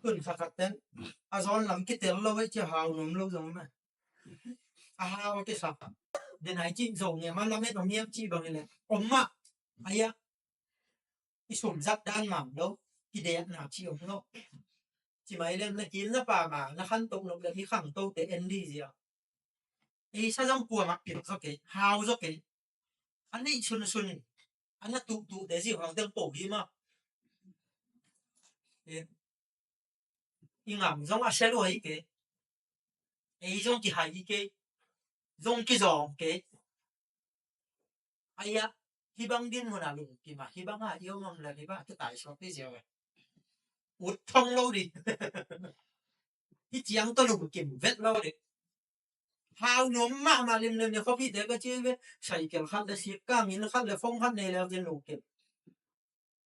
tuần khát khát tên à giòn lắm cái tiền lâu ấy chứ hào nấm lâu rồi mà à hào cái sập đến này chị rồi nhà mà làm hết đồng nghiệp chị bằng này mà ai à cái sủng giặc đan mỏng đâu cái đẹp nào chị ông đâu chị mấy lên là chín là bà mà là khăn tụng nó cái khẳng tâu tới end đi gì à ấy sao dòng cua mặc kiểu sao cái hào rồi cái anh ấy xuân xuân anh là tụ tụ để gì hoàng tương bổ gì mà ngắm giống à xe lùi cái ấy giống cái hay cái giống cái giò cái ai à hibang din mo na lùng cái mà hibang à yêu mong là cái bà cái tài số cái gì vậy út thông lâu đi cái chiang tôi lùng kiểm vết lâu đi hao nhóm mà lên lên nhà coffee để cái chứ với sài kiểu khác là xịt cam nhìn khác là phong khác này là cái lùng kiểm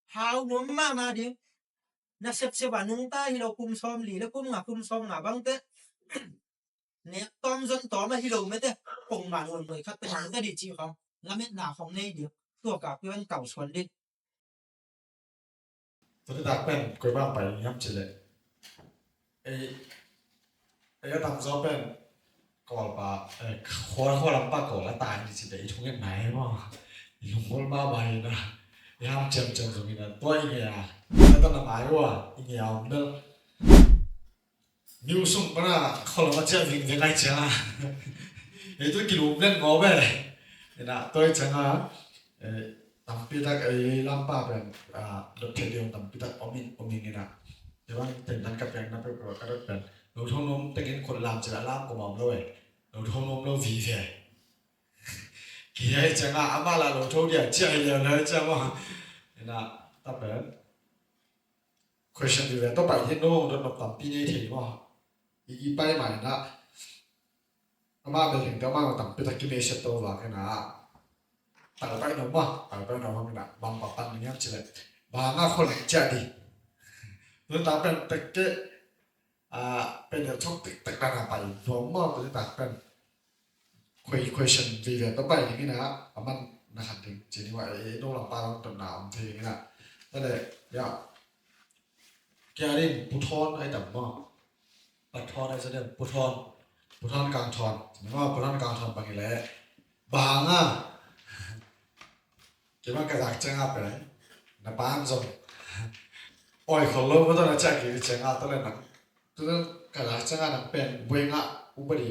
hao nhóm mà đi na sep sep anung ta hilo kum som li la kum som na bang te ne tom zon tom ma hilo me te kong ma non noi khat te ta di chi không la met na không nei di tua ka kuen kau suan đi tôi đã quen quay bao bảy nhắm chỉ lệ ấy ấy cái tầm gió bên còn bà khó lắm bà cổ là tài thì chỉ để chúng em này mà dùng con ba bài nè nhắm chậm chậm rồi mình là tôi nghe à cái tao làm ai quá nghe ông đó nhiều sung bana khó lắm chơi mình cái này chả ấy tôi kiểu lên ngó về nè tôi chẳng à tầm pi ta cái làm ba bên đợt thời điểm tầm pi ta omin này nèแต่ว่าเป็นนั้นกับแรงนั้นเป็นก็ได้เป็นเราท่องนมแต่เงินคนลามจะละลามกว่าหม่อมด้วยเราท่องนมเราวีเถอะกี่ไอ้จังอ่ะอามาละเราท่องเดียวเจ๊เลยนะจังว่าเนี่ยนะตับเป็น question ดีเลยต้องไปที่โน่นต้องตับปีนี้ถึงว่าอีไปใหม่นะอามาไปถึงแต่ว่าตับไปตะกี้ไม่เช็ดตัวหลังนะตัดไปหน่อยว่าตัดไปหน่อยว่ามันนะบางปันอย่างเงี้ยจะเลยบางอ่ะคนเจ๊ดีตัวตับเป็นตะกี้เป็นอย่างช่วงติดตะการไปรวมมากตัวตับเป็น question ดีเลยต้องไปอย่างนี้นะมันนะครับจริงๆว่าไอ้โน่นหลังปลาเราตัดหนาวทีนี้นะนั่นแหละเนี่ยแกนี่ปุถอนไอ้ดำมั้งปัดทอนไอ้เสด็จปุถอนกลางทอนถึงว่าปุถอนกลางทอนบางอย่างแหละบางอ่ะเกี่ยวกับกระดาษแจ้งอ่ะไปไหนนะบ้านส่งโอ้ยคนรู้ว่าตอนนั้นแจ้งกี่แจ้งอ่ะตอนนั้นนะตอนนั้นกระดาษแจ้งอ่ะเป็นเวงอ่ะอุบัติ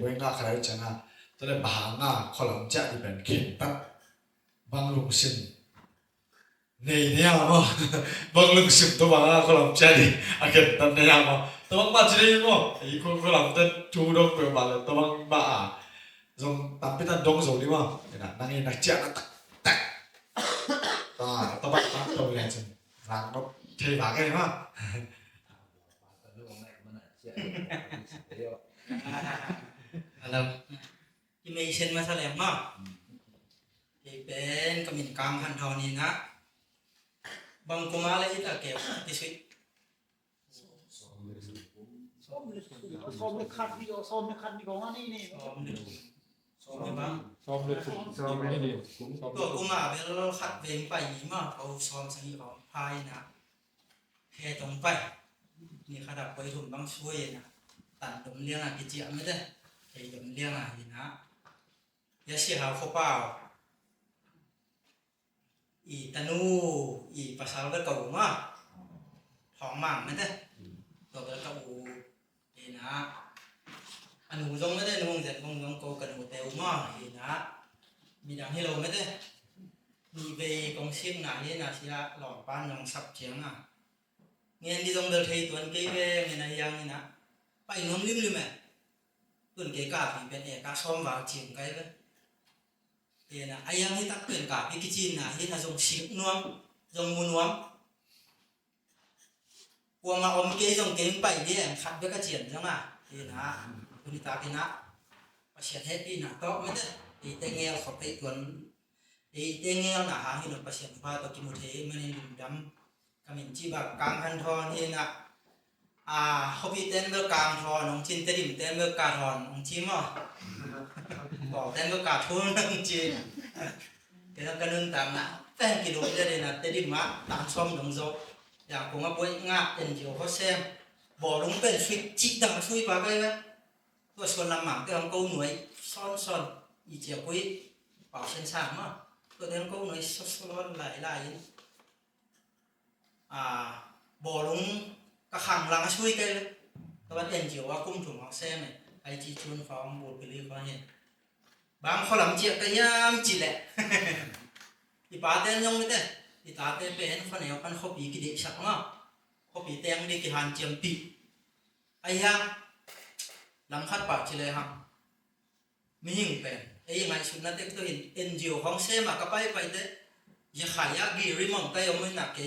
เวงอ่ะใครแจ้งอ่ะตอนนั้นบางอ่ะคนหลังแจ้งที่เป็นเข็มปั๊บบางลุงสินเนี่ยมั้งบางลุงสินตัวบางอ่ะคนหลังแจ้งที่อาเข็มตั้งเนี่ยมั้งตัวบางมาจีนมั้งไอ้คนหลังเต้นจูดงเปล่าเลยตัวบางบ้าจงตั้งเป็นตั้งดงส่งดีมั้งเนี่ยนะนั่งนักแจ้งนักแตกตัวบางตัวเรียนจริงหลังก็เทบางไงมั้ง alam imation masalah ma ben kamin kam han thon ni na bang kumala ita ke tiswi som le khat đi có ngon đi som bang Somไม่ดี to kuma be lo khat veng pai ma au som sang ho pai na he tong pai ni khada koi thum bang suai na tan dom liang a ki chi am de he dom liang a hi na ya si ha kho pao i tanu i pasal ka kau ma thong mang na de to ka kau hi na anu jong na de nung zen kong jong ko kan ho teu ma hi na mi dang hi lo na de mi ve kong sim na hi na sia lo pan nong sap chiang a nghe đi trong đời thầy tuần cái về ngày này yang nè bảy nón lim lim à tuần cái cả thì bên này cả xóm vào chiếm cái đấy thì là ai yang thì tắc tuyển cả cái chín là thì là dùng xịt nuông dùng muôn nuông qua mà ông cái dùng cái bảy đi em khát với cái chuyện chẳng à thì là tuần ta cái nè và sẽ hết đi nè to mấy đấy thì tay nghe học cái tuần thì tay nghe là hàng thì nó phải xem qua tao kim một thế mà nên đừng đâm kami ciba kang han thon hi na hobi ten ber kang thon ong chin terim ten ber ka thon ong chi mo bo ten ber ka thon ong chi ke na kanun tam na ten ki do de na terim ma tam som dong zo อย่างผมมาบวยงาเอ็นจิโอเขาเซมบ่อลงเป็นช่วยจิตดังช่วยปากเลยตัวส่วนลำหมากตัวของเขาหน่วยซ้อนอีเจียวปุ้ยเป่าเส้นสามอ่ะตัวเดิมเขาหน่วยซ้อนหลายบ่อลงกระขังหลังช่วยกันตัวเอ็นจิโอว่ากุ้มถุงของเซมเนี่ยไอจีชวนฟ้องบูดไปเรื่อยๆเนี่ยบางคนลำเจียก็ยามจิตแหละอีป้าเต้นยงไม่ได้อีตาเต้นเป็นคนเหนียวกันเขาปีกิเดชักมั้งเขาปีเตียงดีกิหันเจียมปีไอ้ยังลำคัดปากเฉลยฮะมีหิ่งเป็นไอ้ยังไงชุดนั้นเด็กตัวเห็นเอ็นจิโอของเซมากระไปเด้ยาขายยากีริมองแต่ยังไม่หนักเก๋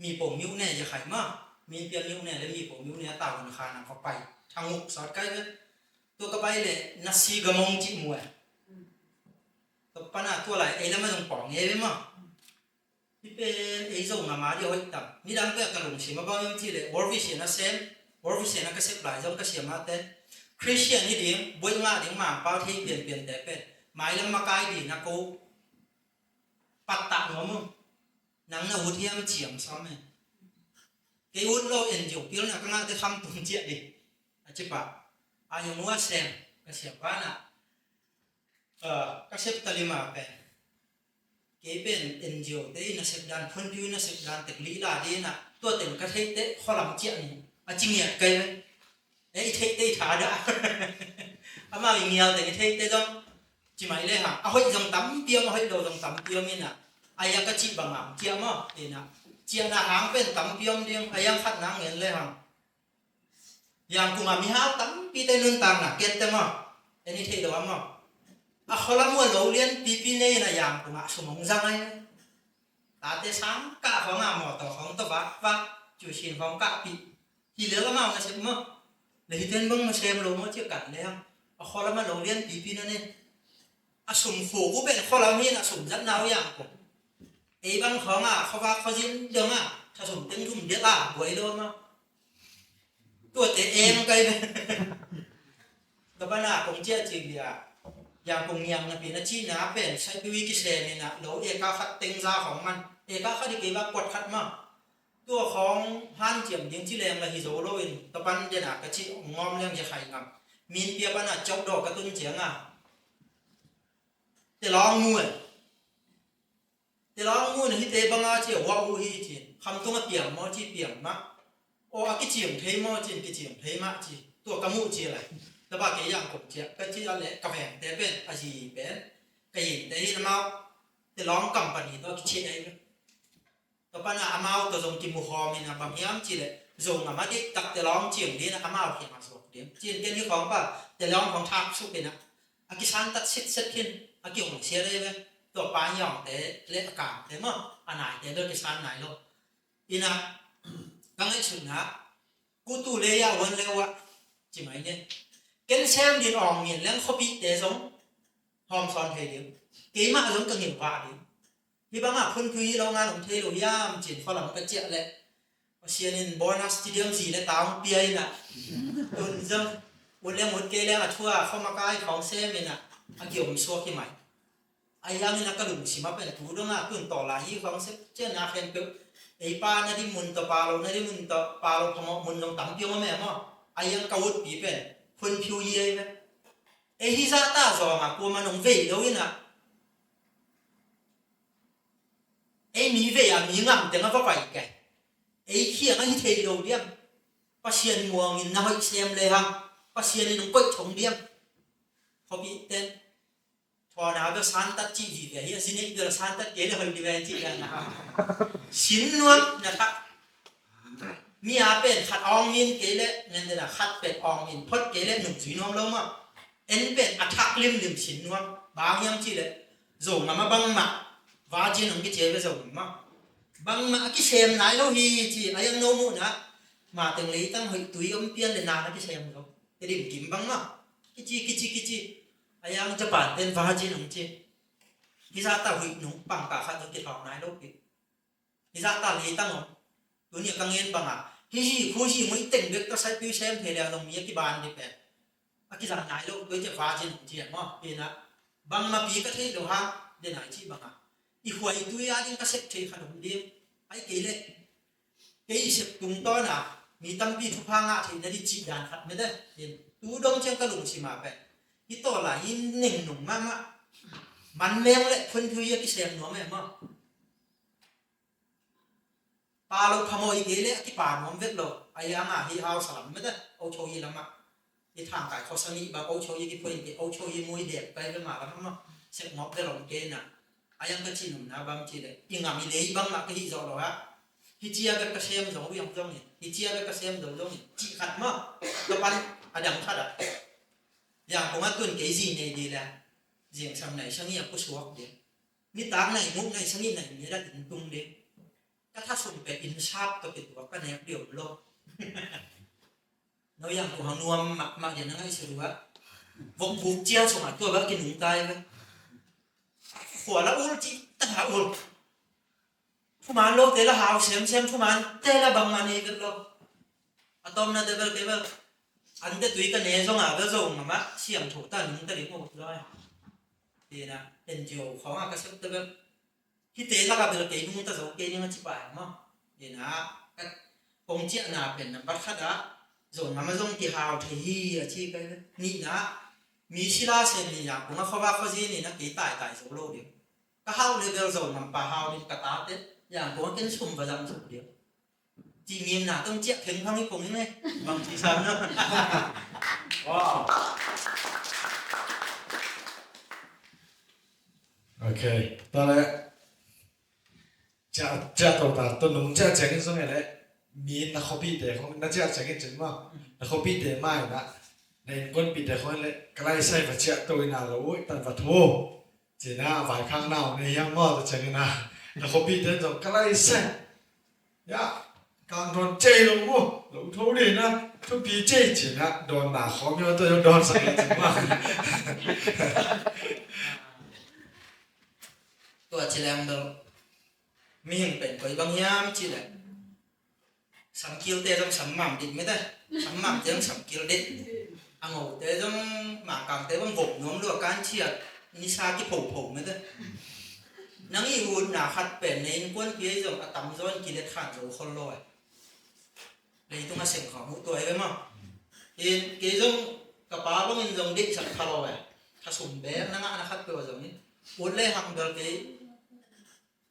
มีผมมิ้วเนี่ยยาขายมากมีเปียมิ้วเนี่ยแล้วมีผมมิ้วเนี่ยต่างกันคานังเขาไปทางมุกสอดใกล้เลยตัวกระไปเลยนัสซีกระมงจิมวยตัวปนาตัวไหลไอ้แล้วมันต้องป่องเงี้ยมั้งที่เป็นไอ้ส่งมาเดียวให้ตับนี่ดังเพื่อกระหลงเสียมาบ้างที่เลยวอร์วิเชียนนะเซมวอร์วิเชียนนะก็เสียหลายจงก็เสียมาแต่คริสเตียนนี่ดีบวยงาดีมาเป้าที่เปลี่ยนแต่เป็นหมายแล้วมาไกลดีนะกูปัตตะหัวมึงนังน่ะวุฒิยามเฉียมซ้ำไหมเกี่ยวกับเราเอ็นจิโอพี่เราก็น่าจะทำตรงเจี๊ยดิอาชีพอะอายุมัวเซมก็เสียบ้านอ่ะก็เสียตลิมาเป็นเกี่ยวเป็นเอ็นจิโอเตยน่ะเสียดันพ้นพิวน่ะเสียดันตึกลีลาดีน่ะตัวเต็มกระเทยเตะข้อลำเจี๊ยนี่อาจริงเนี่ยไกลไหมไอ้เทยเตะถาดะอามาอย่างเงี้ยแต่ไอ้เทยเตะต้องจีไม่เลยฮะเอาให้จงตั้มเปียมเอาให้เราจงตั้มเปียมนี่น่ะไอ้ยังก็จีบางอ่ะเจี๊ยมั้งเอ็น่ะเจี๊ยน่ะหางเป็นตั้มเปียมเดียงไอ้ยังขัดนางเงินเลยฮะyang ku mami hao tam pi te nun tang na ket te ma eni thei do ma a khola mo lo lien pi pi nei na yang ku ma sumong jang ai ta te sang ka khong a mo to khong to va chu shin khong ka pi hi le la ma na se ma le hi ten bang ma sem lo mo che kat le hang a khola ma lo lien pi pi na ne a sum phu ku ben khola mi na sum jat nau yang ku ei bang khong a kho va kho jin dong a tha sum teng thum de la boi do maตัวเตะเองไกลเลยแต่บ้านน่ะคงเจ้าจริงเดียอย่างคงยังนะพี่นะชี้นะเป็นใช้พิวิกิเซนนี่นะแล้วเอกาคัดเต็งซาของมันเอกาคัดที่เกี่ยวกับกดคัดมาตัวของฮันเจียมยิงที่แรงละฮิโซโลวินแต่บ้านเจน่ะกระชี้งอมเรื่องจะไข่งำมีเปียบ้านน่ะจบดอกกระตุ้นเจียงอ่ะแต่ร้องมวยนะที่เตะบังอาเจียวว่าอูฮีจีคำตัวเปียมมอจีเปียมมะโอ้กิจิมเทมอจินกิจิมเทมะจีตัวกระมูจีอะไรแต่ว่าเกี่ยงผมเจียก็จีอะไรกาแฟแต่เป็นอาชีเป็นกยินแต่ที่น้ำแต่ร้องกำปนีตัวกิจิไอ้ตัวปัญหาอามาตัวทรงจิมุคอมีนะบางอย่างจีเลยทรงอามาดิตักแต่ร้องเจียงดีนะอามาเขียนมาสกเดียมจีนเกี่ยนี่ของป่ะแต่ร้องของทับสุกเป็นนะอากิสันตัดสิทธิ์เสร็จขึ้นอากิองเสียเลยไหมตัวปานยองแต่เละกาแต่เมื่ออันไหนแต่เลิกกิสันไหนลูกอีนะกังไอ้ชุนนะกูตู้เลยยาวันเลวะจิไหมเนี่ยเกณฑ์แชมดินอ่องเมียนแล้วเขาปีเตะสงหอมซอนเทเดียวเกี่ยมาสงกังเหี่ยวว่าเดียวที่บางอ่ะคนคุยเรางานของเทโลยามจินฝรั่งกระเจี๊ยเลยเชียนินบอนัสสเตเดียมสีและตามเปียน่ะโดนจังวันแล้วหมดเกลี้ยงอ่ะทั่วเข้ามาใกล้ของเซมิน่ะอาเกี่ยวมีชัวขี้ใหม่ไอ้ยังนี่นะกระดุมสีมาเป็นถูดงอ่ะขึ้นต่อหลายยี่ของเซเจ้านาเฟนเปิลไอ้ป้านั่นที่มุนต่อปลาเรานั่นที่มุนต่อปลาเราพอมุนลงต่ำเปียวมาแม่มั้งไอ้ยังกระวุดปีเป็นคนผิวเยี่ยมไอ้ที่ซาตาสองอ่ะกลัวมันลงเวย์แล้วนี่นะไอ้มีเวย์อ่ะมีงามแต่งั้นก็ไปแกไอ้เขี้ยงไอ้ที่เทโลเดียมป้าเชียนมัวงินน้อยเสียมเลยฮะป้าเชียนนี่น้องก้อยชงเดียมเขาปีเต้นพอหน้าก็สันตัดจีดีแต่เฮียสินี่ก็สันตัดเกลือให้ดีแวนจีกันนะครับสินนวลนะครับมีอาเป็นขัดอองมินเกลือเงินเดือนขัดเป็ดอองมินพดเกลือหนุ่มสีนวลลงมาเอ็นเป็นอัฐกลิมลิมสินนวลบางยังจีเลยส่งมาบังมาวาจีนของกิเจไปส่งมาบังมากิเชมไหนเราฮีจีไอ้ยังโนมุนะมาตึงลีตั้งหอยตุยอมเปียนเลยนานกิเชมเราแต่ดิมกิมบังมากิจีไอ้ยังจะปั่นเป็นฟ้าจีนของจีที่ซาตาหุ่นหนุ่มปังกะขัดต้องกินหอมนายลูกดิที่ซาตาลีตั้งหงตัวนี้กังเงินปังอ่ะที่คู่ที่ไม่เต็งเด็กก็ใช้ปิ้วเชมเทเลตรงมีกี่บานดิเป็นอากิจารนายลูกโดยจะฟ้าจีนของจีมั้งเป็นนะบังมาปีก็ที่เราฮะเดินไหนที่บังอ่ะอีหัวอีตัวยาดินก็เซ็ตที่ขนมเดียม ai kể lệ cái sự tung to nào mi tâm bi thu phang ngạ thì nó đi chỉ đàn khát mới đấy thì tú đông trên cái lùng xì mà vậy cái to là in nỉnh nùng màมันแมงเลยคนที่ยังกิเสียงหนัวแม่มาปลาเราขโมยกี่เละที่ป่าหนวมเวทเราไอ้ยังอ่ะที่เอาสลับไม่ได้เอาโชยละมาที่ทางไก่เขาสนิทแบบเอาโชยกี่คนกี่เอาโชยมวยเด็กไปเป็นมาแล้วมั้งเสกงอบได้หลงเกณฑ์น่ะไอ้ยังก็ชินนะบางทีเลยยังอ่ะมีเลยบางละก็ที่จอเราฮะที่เจียแบบกระเทียมสองอย่างตรงนี้ที่เจียแบบกระเทียมตรงนี้จีขัดมั้งแล้วปันอะไรอย่างขัดอ่ะอย่างผมว่าตุนเกจีเนี่ยดีแล้วriêng sang này sang nhà có suộc đấy, mi táng này ngũ này sang này mi đã định tung đấy, các tháp sùng về in sáp tôi biếtว่าก็แนบเดี่ยวโลเราอย่างของนวมมาอย่างนั้นไงสิรู้ว่าวงบุกเจียสมัยตัวว่ากินหนุ่มตายไปหัวละอุ้งจีตาอุ้งผู้มันโลกแต่ละหาวเสียมผู้มันแต่ละบางมันนี่กันโลอะตอมนั่นเดี๋ยวเดี๋ยวอันเดียวตุยกันเนี่ยส่งอ่ะเดี๋ยวส่งมาเสียงถูกตั้งหนุ่มตาหลิวหมดเลยดีนะเป็นโยของอากาศเตแบบที่เตะถ้ากับเราเตะนุ่งตะโจเกนี่มันจิบไปมั้งดีนะกงเจ้านาเป็นบัดขัดอ่ะส่วนมันต้องที่หาวที่อาชีพไปนี่นะมีศิลาเซนนี่อย่างผมว่าเขาว่าเขาจีนี่นะตีตายโซโล่เดียวก็หาวเลเวลส่วนมันปะหาวนี่กระตาเตะอย่างผมว่าเป็นสุ่มประจำสุดเดียวจีมีน่ะต้องเจ้าถึงพังนี่ผมนี่ไงบางทีซ้ำนะว้าว OK，当然，这到达都农家讲的什么嘞？มีนักเขาปีเตะเขานักจ้าจังกันจังมั้งนักเขาปีเตะไม่นะในคนปีเตะเขาเลยใกล้ใส่ปัจจัยตัวน่ารู้ตันปัทโมเจน่าฝ่ายข้างนอกในยังมอตัวจังนะนักเขาปีเตะจงใกล้ใส่ยะการโดนเจลงวัวหลงทุ่งนี่นะทุกปีเจเจนะโดนหนาเขาไม่ว่าตัวโดนสั่งจังมั้งตัวเชลมเดอมีเห็นเป็นไปบางอย่างจีเลยสัมกิลเตะต้องสัมหม่ำดิไม่ได้สัมหม่ำเตะต้องสัมกิลเด็ดอ่างหูเตะต้องหมากางเตะต้องบกน้องเลือกการเชียร์นิชาที่ผมไม่ได้นังอีวุ่นหนาขัดเป็นในกวนเพียจงตั้มซ้อนกิเลสขันโจคนลอยเลยต้องมาเสียงของมุตัวไว้มั้งเอ็นเกจงกับป้าบ้างจงเด็กสักพลอยถ้าสมเด็จนั่งอ่ะขัดตัวจงนี้อุ่นเลยหักเดลเก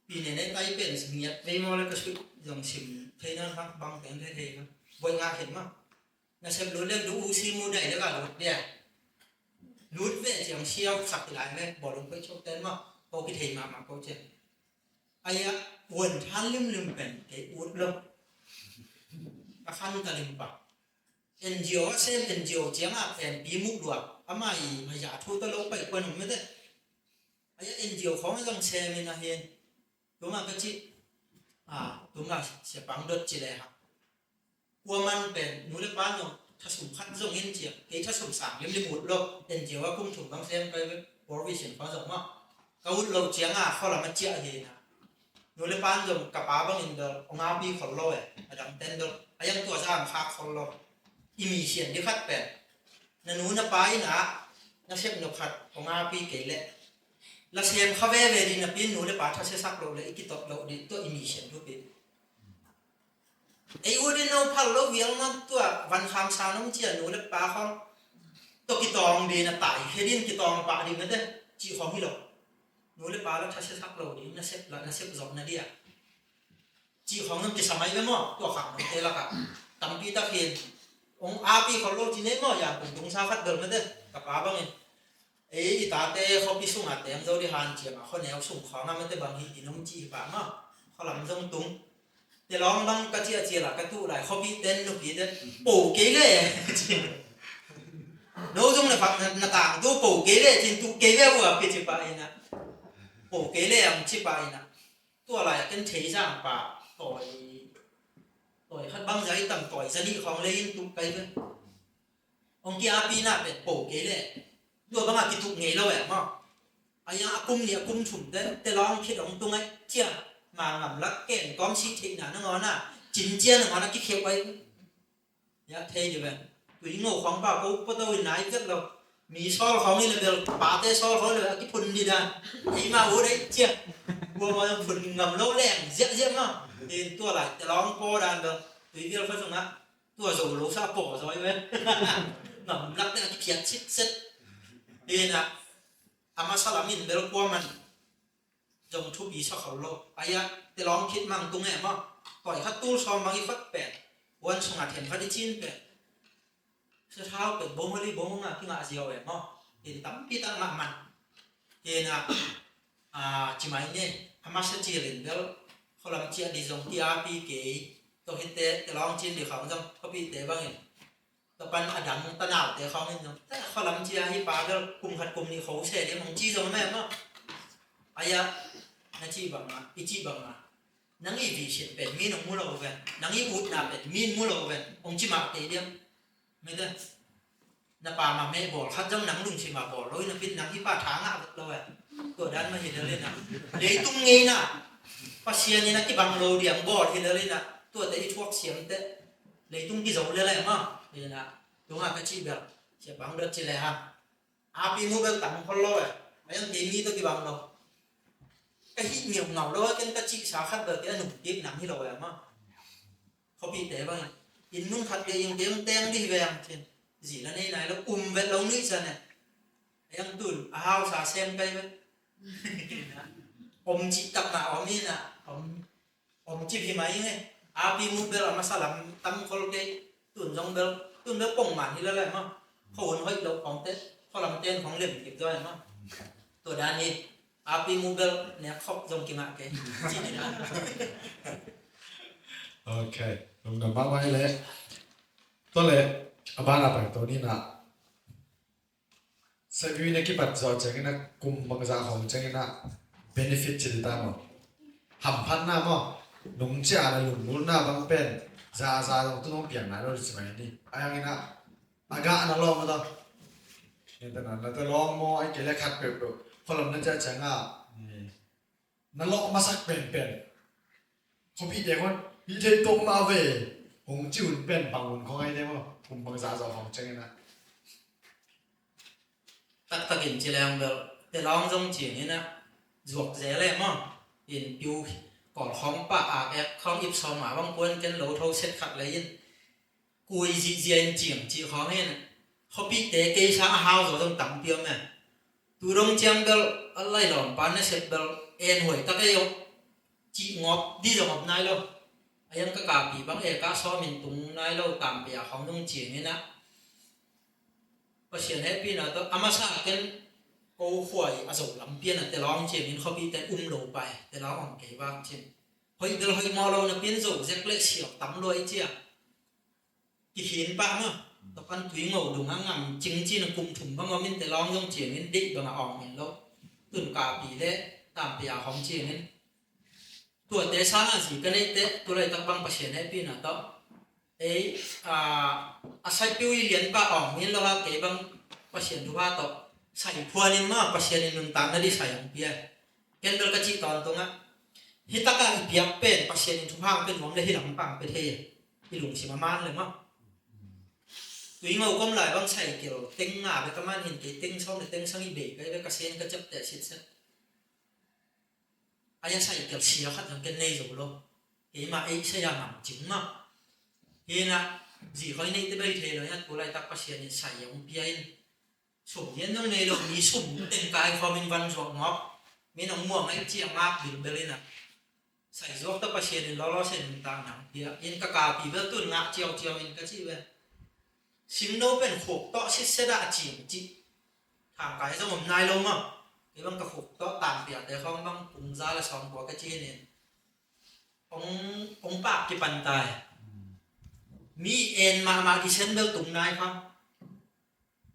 ปีนี้ในไต้เป็นสิ่งนี้ไม่มองเลยก็ชุดอย่างสิ่งเท่นั้นครับบางแต่เท่ๆครับวันงานเห็นมั้งงั้นเชฟรู้เรื่องดูซีมูได้แล้วก็รู้เนี่ยรู้เว้ยอย่างเชี่ยวสักหลายเลยบอกลงไปชกเต้นมั้งพอคิดเห็นมาเขาเจ็บไอ้ยะวันท่านลืมเป็นไอ้อุ่นลงอาคารนุ่งตะลิมปะNGO เช่น NGO เจ้ามาเป็นปีมุกดวงอามาอีมายาทูตะลงไปคนหนึ่งไม่ได้ไอ้ยะ NGO ของมันต้องแชร์มีนะเห็นตัวมันก็จีตัวมันเสียปังดดจีเลยครับกลัวมันเป็นนู้นเลยป้าเนาะถ้าสุ่มคัดส่งเงินเจียเกี่ยถ้าสุ่มสามเลี้ยงได้หมดโลกเป็นเจียวว่าคุ้มถุงบางเส้นไปบริวิชันฟ้าส่งมาก็วุ้นเราเจียงเขาละมันเจียเห็นนะนู้นเลยป้าส่งกับป้าบางอินเดอร์องอาบีขอลอยอาดัมเต้นดอไอ้ยังตัวสร้างคาขอลอยอีมีเสียนที่คัดเป็นนั่นนู้นนะป้าอีนะนักเชฟนกขัดองอาบีเกี่ยเลยแล้วเสียงเขาเวดีนะพี่หนูเลยป้าถ้าเสียสักเราเลยอีกตัวเราดีตัวอิมิเชนทุกปีไอ้อูดินเอาพัลโลเวียงนั่นตัววันคำสาวน้องเจียหนูเลยป้าเขาตัวกิตองดีนะตายเฮดินกิตองป้าดีนั่นเด้จีของที่เราหนูเลยป้าแล้วถ้าเสียสักเราดีน่าเสียละน่าเสียจบนั่นเดียจีของนั่นกิสมัยไม่หมดตัวขังนั่นเท่ละครับตั้งปีตะเคียนองอาปีเขาโลจีเน่หมดอย่างผมตรงชาคัดเดิมนั่นเด้กับป้าบ้างเองไอ้ตาเต้เขาพิสูจน์อาเต้ยังเจ้าดิฮันเจียมาเขาแนวส่งของนั่นไม่ได้บางทีน้องจีป่ามาเขาหลังจงตุงแต่ร้องบางกระเจียเจียหลักกระตู้หลายเขาพิเต้นลูกพิเต้นปู่เก๋เลยโน้ตจงในฝักหน้าต่างตู้ปู่เก๋เลยจริงตู้เก๋เลยว่าพิจิปายนะปู่เก๋เลยอ่ะจิปายนะตัวอะไรกันเฉยช่างป่าต่อยขัดบางใจต่ำต่อยสนิทของเลยตู้ไปเลยองค์กีอาปีน่ะเป็นปู่เก๋เลยตัวบางอาทิตย์ถูกเงยแล้วแบบมั้งไอ้ยังอากุ้มเนี่ยกุ้มฉุ่มได้แต่ร้องคิดของตรงไอ้เจ้ามาหงำลักเก่งก้อมชี้ทิ้งหนานั่งงอนน่ะจินเจียนงอนน่ะคิดเขียวไว้ยะเทอยู่แบบตัวยิ่งโง่ของป้ากูก็ต้องวินัยเกิดเรามีซอลเขานี่เลยเดี๋ยวป้าเต้ซอลเขาเลยคิดพุ่นดีด้านไอ้มาโอ้ได้เจ้า บัวมาผุนงำโลแรงเจี๊ยบเนาะเอ็นตัวไหลแต่ร้องโปดันเบลตัวที่เราฟังตรงนั้นตัวโซ่โลซาโปซอยเว้ยงำรักเนี่ยที่เพียรชิดเซ็ตเอ็นอะอามาสลามินเบลกัวมันจงทุบอีชอบเขาโลอายะแต่ร้องคิดมั่งตรงไหนมั้งปล่อยขัดตู้ซอมบางอีฟัดแปดวันสงัดเห็นขัดที่จีนแปดเสื้อเท้าเป็นโบมาลีโบงอ่ะที่งาเสียวแบบมั้งเห็นตั้มปีตั้งมันเอ็นอะจิมาเนี่ยอามาเสจีเรนเบลเขาลำเชียดีจงที่อาปีเก๋ตัวเห็นแต่ร้องจีนเดี๋ยวเขาจะเขาปีเตะบ้างเองต่อไปอดังตะหนาวแต่เขาเนี่ยแต่เขาลำเชียให้ปลาเบลกลุ่มขัดกลุ่มนี้เขาเสียเนี่ยมึงจีจงแม่มั้งอายะนั่นจีบังมาอีจีบังมานังอีวิเศษเป็นมีนมูลเอาไว้นังอีอุดนาเป็นมีนมูลเอาไว้องจิมาเตะเดียมไม่ได้นับปามาไม่บอกขัดจังนังลุงชิมาบอกเลยนับพิษนังที่ป้าทางอ่ะเราเว้ยตัวด้านมาเห็นเลยนะเดี๋ยวตุ้งงี้นะภาษาเนี่ยนะที่บางโลเดียงบอกเห็นเลยนะตัวแต่ที่ทวกเสียงแต่เลยตุ้งที่จะเลยอะไรมั้งเนี่ยนะตรงนั้นก็ชีแบบเสียบางเดือดจีเลยฮะอาปีมูเบลตั้งคนรอยไม่ยังตีมีตัวที่บางโลcái hít nhiều ngầu đó cái chị sao khác được cái nụ tiếp nặng như rồi mà không bị thế bao in nung thật cái những tiếng tiếng đi về trên gì là này nó về lâu nữa sao này em tuần ao xả xem cây với ông chị tập nào ông nè ông chị thì mấy này abi mu bel mà sao làm tâm con cái tuần bel bông màn như thế này mà không hơi lâu phóng tết không làm tên phóng liềm kịp rồi mà tuổi đàn đi api mobile เนี่ยครบจงกินอะไรจีนนะ โอเคลงกับบ้านไว้เลยตัวเลยบ้านอะไรตัวนี้นะเซฟิวเนี่ยคิดปัจจัยจังนะกุมบางจากของจังนะ benefit จิตตามอ่ะหัมพันนะมั้งนุ่งเจ้าอะไรนุ่งนู่นนะบางเป็นซาตรงตัวน้องเปลี่ยนนะเราจะสมัยนี้ไอ้ยังไงนะอากาศนั่นลองมาต่อเนี่ยแต่นั้นแต่ลองมอไอ้เกล็ดขัดเปรี้ยวคนเราเนี่ยจะจังอ่ะนั่นลองมาสักเป็นเขาพี่เด็กคนพี่เทตรงมาเวหงจิ้วเป็นบางคนเขาให้ได้มั้งผมบางซาของจังนะ ตักกินจีแรงเบลแต่ลองจงจีนี่นะจวกเสียเลยมั้งเห็นปิวก่อนของปะอาแอกของอิบสอมาบางคนกันโหลเท่าเซ็ตขัดเลยยินกุยจีเจียนจีจีของเนี่ยเขาพี่เตะเกยช้างหาวจะต้องตั้งเปียวแม่ตูรงเจียงเบลอะไรหล่อมปานเนี่ยเสร็จเบลเอ็นหวยตะเกียบจีงอบดีจะงอบนายแล้วไอ้ยังก็กาปีบางเอกาซ้อมินตุงนายแล้วตามเปียของต้องจีนี่นะพอเสียนให้พี่นะตัวอามาซาเกันกูหวยอาศัยลำเปียนะแต่ร้องจีนี่เขาพี่แต่อุ้มโลไปแต่ร้องอ่อนเก๋บ้างจีเฮ้ยเดี๋ยวเฮ้ยมอเราเนี่ยเปียนโซ่เซ็กเล็กเสียวตั้มรวยเจียกี่หินป้าเนาะตะกันถุยงอดูงามจริงจีนกุมถุ่มบางว่ามินแต่ร้องต้องจีนี่ดิบางอ่อนเห็นแล้วตุนกาปีเล่ตามเปียของจีนี่ตัวเตะช้างสิกันไอเตะตัวอะไรตั้งบางประเทศให้พี่นะต่ออาศัยพิวเลียนป้าอ่องมินเราเก็บบางประเทศดูว่าต่อใส่พวนินมาประเทศนินตามนั่นดิใส่ยังเปียเกันเดลกจิตตอนตรงนั้นฮิตากาอีเปียเป็นประเทศนินทุกภาคเป็นหวังเลยที่หลังปังประเทศที่หลงสิมามานเลยมั้งตัวยิ่งเอาก้มไหลบางใส่เกี่ยวเต็งหน้าไปประมาณเห็นเต็งช่องเต็งช่างอีเบกไปกระเซ็นกระจับแต่ชิดเส้นไอ้ยังใส่เกี่ยวเสียขัดยังกันในอยู่โลเฮ้ยมาไอ้ใช่ยังหนังจริงมั้งเฮ้ยนะจีเขาในที่ไปเทเลยนะตัวไรตักประเทศนี่ใส่ยังเปียนสุ่มยันต้องในโลกนี้สุ่มเต็งกายความเป็นวันสองงอบมีน้องม่วงไอ้เจียมากบินไปเลยนะใส่ยกตักประเทศนี่ล้อเส้นต่างหนังเปียยันกะกาปีเบลตุนงะเจียวยันกะจีเวสิงโนเป็นขบต่อชิดเสดาจีนจีทางกายสมมนายลงมั้งไอ้บางกระขบต่อตามเปียแต่เขาบางปุ่มซาละสองหัวกะจีเนี่ยองปากกี่ปันตายมีเอ็นมาดิเซนเบลตุงนายครับ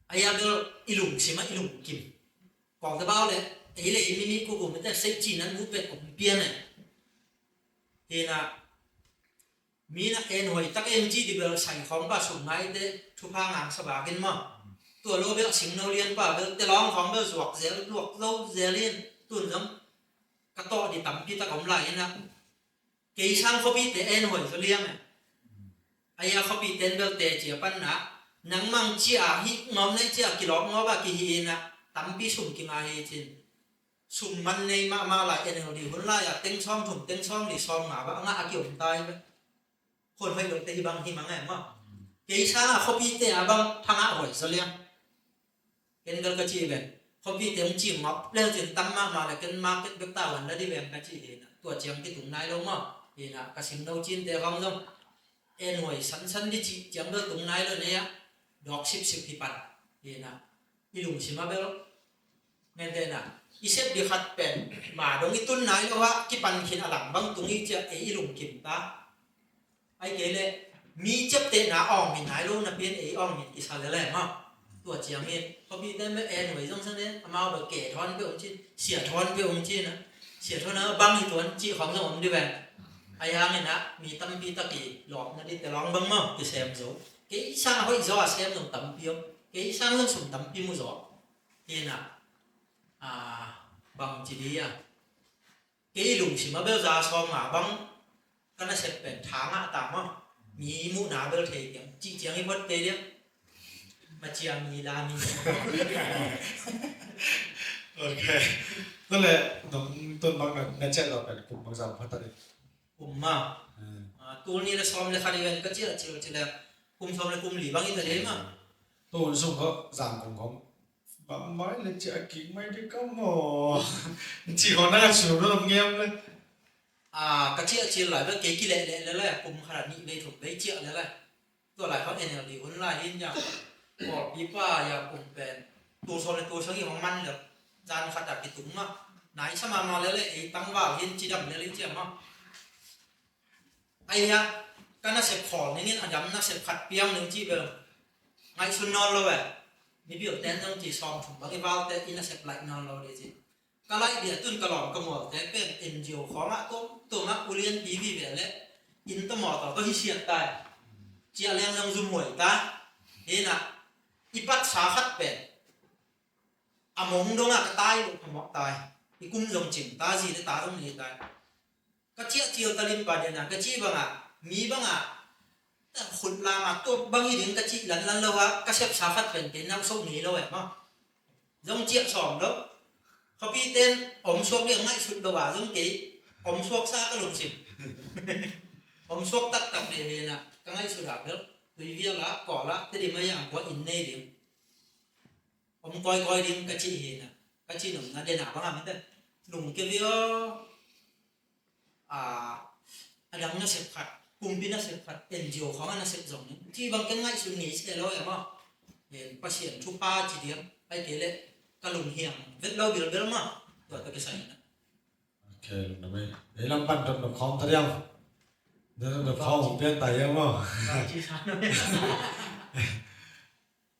ไอ้ยาเบลอิลุงใช่ไหมอิลุงกิมกองตะเบ้าเลยไอ้เลยมินิกูมันแต่เซ็กจีนั้นมุดเป็นผมเปียเนี่ยเฮนะมีนักเอ็นหวยตักเอ็นจีดิเบลใส่ของป้าสุ่มนายเดทุพางานสบายกินมั้งตัวโลเบลสิงโนเรียนป้าเบลแต่ร้องของเบลสวกเซลลวกโลเซเลียนตุนน้ำกระโตดิต่ำพี่ตะกำไหลนะเกี่ยช่างเขาพี่แต่เอ็นหวยเขาเลี้ยงเนี่ยไอ้ยาเขาปีเต้นเบลเตะเจียปันนะนังมังเจียฮิงอมในเจียกิโลงอบะกิฮีนะตั้มปีสุ่มกิมาฮีจิน sum man nei ma lại en hol di hun la ya teng song thum teng song di song ngã ba ngã kiểu tai vớiคนไม่ลงแต่ที่บางที่มังไงมั้งเกี่ยชาเขาพี่เตะบางทางอ่ะหอยเสลียงเป็นกันก็จีแบบเขาพี่เตะจีมับเรื่องจินตั้มมาเลยกันมาเก็ตเบกตาวันแล้วที่แบบกันจีเห็นตัวเจียงที่ถุงนายลงมั้งเห็นอ่ะกระสิงเราจีนแต่เขาต้องเอ็นหอยสันที่จีเจียงเบกถุงนายเลยเนี่ยดอก10ที่ปันเห็นอ่ะอีลุงชิมาเบลเงินเดือนอ่ะอีเซฟดีขัดเป็นมาตรงนี้ต้นนายแล้วว่าที่ปันขินอลังบางตรงนี้จะอีลุงกินตาไอ้เกลมีจับเตะหน้าอ่องหินหายลงนะเพี้ยนอ่องหินอิสราเอลมั้งตัวเจียงเห็นพอพี่ได้ไม่หน่วยต้องเสนอมาแบบเกะทอนไปองค์จีนเสียทอนไปองค์จีนนะเสียทอนนะบางตัวจีของสมองดีแบบไอ้ยังเนี่ยนะมีตั้มปีตะกี้หลอกนั่นดิแต่ลองบ้างมั้งจะเซมโซ่เกะช่างเขาอีกจ้าเซมต้องตั้มปีเกะช่างต้องสุ่มตั้มปีมุจ้าเห็นนะบางจีดีอ่ะเกะลุงสิมาเบลจ่าซองมาบางก็น่าเสร็จเป็นทางอ่ะตามมั้งมีมูนาเบลเทียมจีเจียงให้พอดเตเดียมมาเจียมีลามี โอเคนั่นแหละน้องต้นบางนั่นเช่นเราเป็นกลุ่มบางสาวพัฒนา กลุ่มมาตัวนี้เราซ้อมเลยคาริเวนก็เจียแล้วกลุ่มซ้อมเลยกลุ่มหลีบางอีกแต่เดียวมั้ง ตัวส่งก็สั่งของบางไม้เลยจะกิ่งไม้ที่ก็หมอจีของน่าสูงแล้วเงียบเลย ก็เจียหลายแล้วเก๋กี่เละแล้วแหละกลุ่มขนาดนี้เลยถูกได้เจียแล้วแหละตัวหลายเขาเอ็นเอลดีคนไล่ยิ่งอย่างบอกปีป้าอย่างกลุ่มเป็นตัวโซนในตัวเชิงของมันแบบจานขัดดัดติดถุงมั้งไหนสมาแล้วเลยไอ้ตั้งว่าเห็นจีดำเลยเจียมั้งไอ้เนี่ยก็น่าเสพของนี่อันดับน่าเสพขัดเปียงหนึ่งจีเบลไงสุนนอนเลยมีเบี้ยเต้นต้องจีซองถุงบางทีว่าแต่อินน่าเสพไหลนอนเราเลยจีก็ไล่เดี๋ยวตุนกระหล่อมกระหม่อมแต่เป็นเอ็นจีโอของอ่ะตัวมักอุเรียนปีบีแบบเละอินตัวหมอต่อก็ที่เชียร์ตายเจียเลี้ยงยังซุ่มหวยตาเห็นอ่ะอีปัดสาขัดเป็นอมงดงอ่ะก็ตายลูกหมอกตายอีกุ้มลงจิ๋มตาจีได้ตาตรงนี้ตายก็เจียเจียวตะลิมปาเดียนะก็จีบางอ่ะมีบางอ่ะแต่ขุดลามาตัวบางอีถึงก็จีหลันแล้วว่าก็เชฟสาขัดเป็นน้ำส้มนี้แล้วแบบมั้งลงเจียสองแล้วเขาพี่เต้นอมชวกเรียงง่ายสุดตัวว่าลงกี่อมชวกซาก็ลงสิอมชวกตักเนี่ยนะก็ง่ายสุดแล้วตัวเวียละก่อละแต่ดีไม่อย่างกว่าอินเน่ดิอมก้อยดิก็จีเห็นนะก็จีหนุ่มนั่นเดน่าบ้างมั้งแต่หนุ่มเกี่ยวอันดับน่าเสียขัดกลุ่มพี่น่าเสียขัดเอ็นจีโอเขาน่าเสียสองที่บางกันง่ายสุดนี้ใช่แล้วอย่างว่าเห็นประเสียนทุป้าจีเดียมไปเกลี่ยก็ลุงเฮียงเวทเราเบลมาตัวตะกี้ใส่นะโอเคลุงนะไม่ไอ้ลำปั้นจนแบบคอมทะเดียวเดินแบบคอมเปลี่ยนไตยังมั้งจีชัน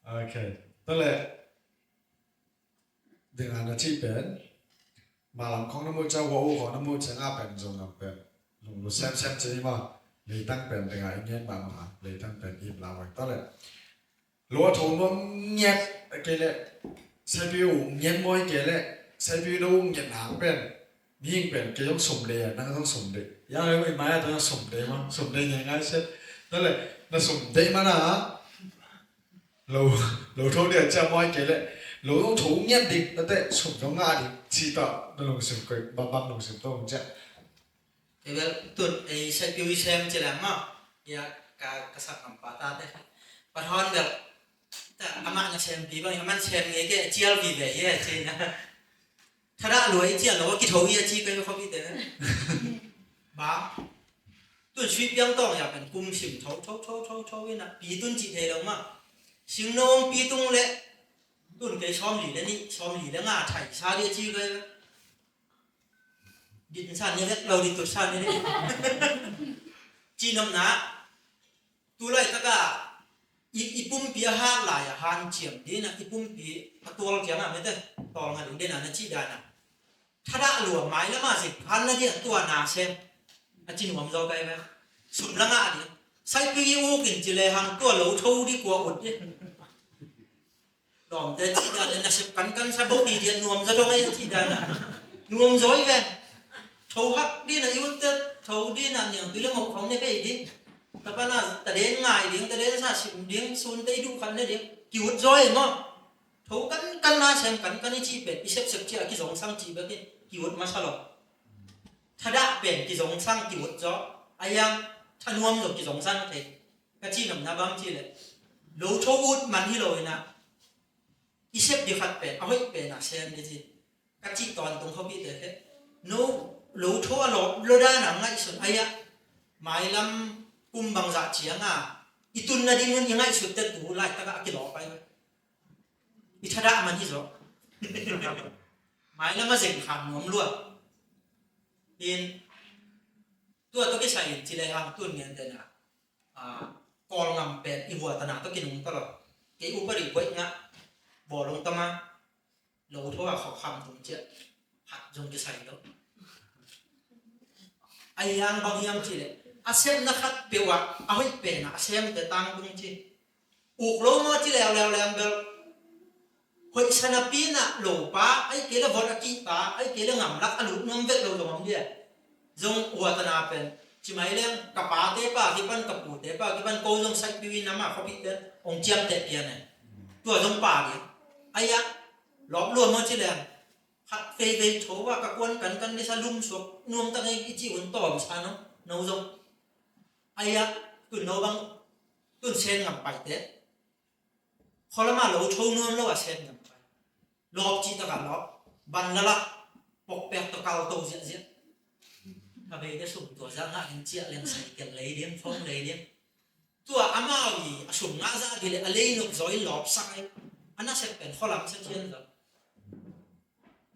โอเคนั่นแหละdengan achieveเป็นมาหลังของน้ำมูเจ้าวัวของน้ำมูเจ้าเป็นจงนำเป็นลุงรู้แซมจีมาเลยตั้งเป็นยังไงเงี้ยบางมาเลยตั้งเป็นอิ่มลาไว้ตั้งแต่ลัวทงว่าเงียบเกลี่ยใช้ผิวเงียบมวยเกลี่ยใช้ผิวดูเงียบหางเป็นยิ่งเป็นเกลี่ยต้องสมเด็จนั่นก็ต้องสมเด็จยังไงไม่มาต้องสมเด็จมั้งสมเด็จยังไงเสร็จนั่นแหละนั่นสมเด็จมานะเราโทษเดี๋ยวจะมวยเกลี่ยเราต้องถูเงียบดิแล้วแต่สมต้องงานดิชีต่อนั่นลงสิบก็บางลงสิบต้องจะเดี๋ยวตุนไอ้ใช้ผิวเชมจะแหลมมั้งยากระสับน้ำปลาตาได้ปะทอนแบบแต่อามันเชมปีบางอามันเชมเงี้ยเจียวปีแบบเงี้ยจริงนะถ้าได้รวยเจียวเราว่ากี่โถเงี้ยจีก็เขาพี่เด้อบ้าตุนชีวิตยังต้องอยากเป็นกุมสิมโถนี่นะปีตุนจีเทเรามั้งสิงโนมปีตุงเละตุนเคยชอมหลีแล้วนี่ชอมหลีแล้วง่าไถ่ชาเดียจีก็ดินชาเนี่ยเราดิตุชาเนี่ยจีนำนะตัวไรตะกะอีปุ่มปีห้าหลายหันเฉียมดีนะอีปุ่มปีตัวเราเจียงอ่ะไม่ได้ตองหันเด่นนะจีดานะถ้าได้หลวมไม้แล้วมาสิหันแล้วเนี่ยตัวนาเซมจีนหัวมันจะไปไหมสุดละง่ะดิใส่ปีอูกินจีเลยหันตัวเหลวทูดีกว่าอุดเนี่ยดอมแต่จีดาเนี่ยนะสิกันซาบุกีเดียนนวมจะต้องไอ้จีดานะนวมจ้อยเว้ยทูฮักดีนะอีวันเตอร์ทูดีนะอย่างตัวเรื่องของเนี่ยไปดิแต่ป้าน่ะแต่เด่นง่ายเดียงแต่เด่นซาสิเดียงซูนได้ดูคันเนี่ยเดียงกิวจ้อยมั้งทู thấu căn na xem căn này chỉ bền xếp xếp chỉ cái giống sang chỉ bền cái kiwut mà sao lọถ้าได้เป็นกิจงสร้างกิวจ้อไอ้ยังถ้านวมจบกิจงสร้างเถอะก็จีนำนาบังจีเลยรู้โชวุฒมันที่ลอยนะอีเซฟดีขัดเป็นเอาไว้เป็นนักเซนดีจีก็จีตอนตรงเขาบีเถอะโน้รู้โชว์หลบรู้ได้หนังไงส่วนไอ้ยังหมายลำกุมบังจัดเชียงอ่ะอีตุนนาดีมันยังไงสุดแต่ตัวไล่ตะกะกิโลไปอีถ้าได้มันที่จ้อหมายลำมาเสกขันนวมล้วนอินตัวที่ใช้ที่เลยครับตัวเงี้ยเดนะกอลงำเป็ดอีหัวตนาตัวกินนุ่งตลอดเกี่ยอุปริบทเนี่ยบ่อลงตมาเราทั่วเขาคำตรงเจ้าหัดจงจะใส่แล้วไอ้ยังบางยังที่เลยอาเซมนะครับเปียวเอาให้เป็นอาเซมแต่ตั้งตรงที่อุกโลมาที่แล้วเบลหอยชนะปีน่ะโลป้าไอ้เกลือบอลกีตาไอ้เกลืองำรักอลุน้ำเวทเราตรงนั้นเนี่ยจงอวดนาเป็นชิมัยเลี้ยงกับป้าเตป้าที่บ้านกับปู่เตป้าที่บ้านโกจงใส่ปีวินามาเขาพิจารณาองเจียมเตะเปียเนี่ยตัวจงป่าเนี่ยไอ้ยักษ์หลอมรวมมันที่แรงหัดเฟยโชว์ว่ากวนกันได้สลุมสวบนวมตั้งไอ้จีวันต่อวิชาเนาะน้องจงไอ้ยักษ์ตุนโนบังตุนเชนกับไปเตะพอละมาเราโชว์นวมแล้วว่าเชนกับไปรอบจีตะกันรอบบันละปกแปกตะเกาโตเสียถ้าไปได้สุ่มตัวจ้างงานเจี๊ยเลี้ยงใส่เก็บเลยเลี้ยงฟ้องเลยเลี้ยงตัวอามาวีสุ่มงาจ้าดีเลยอะไรนุกซอยหลอบสักอันนั้นเสร็จเป็นข้อหลังเช่นเดียว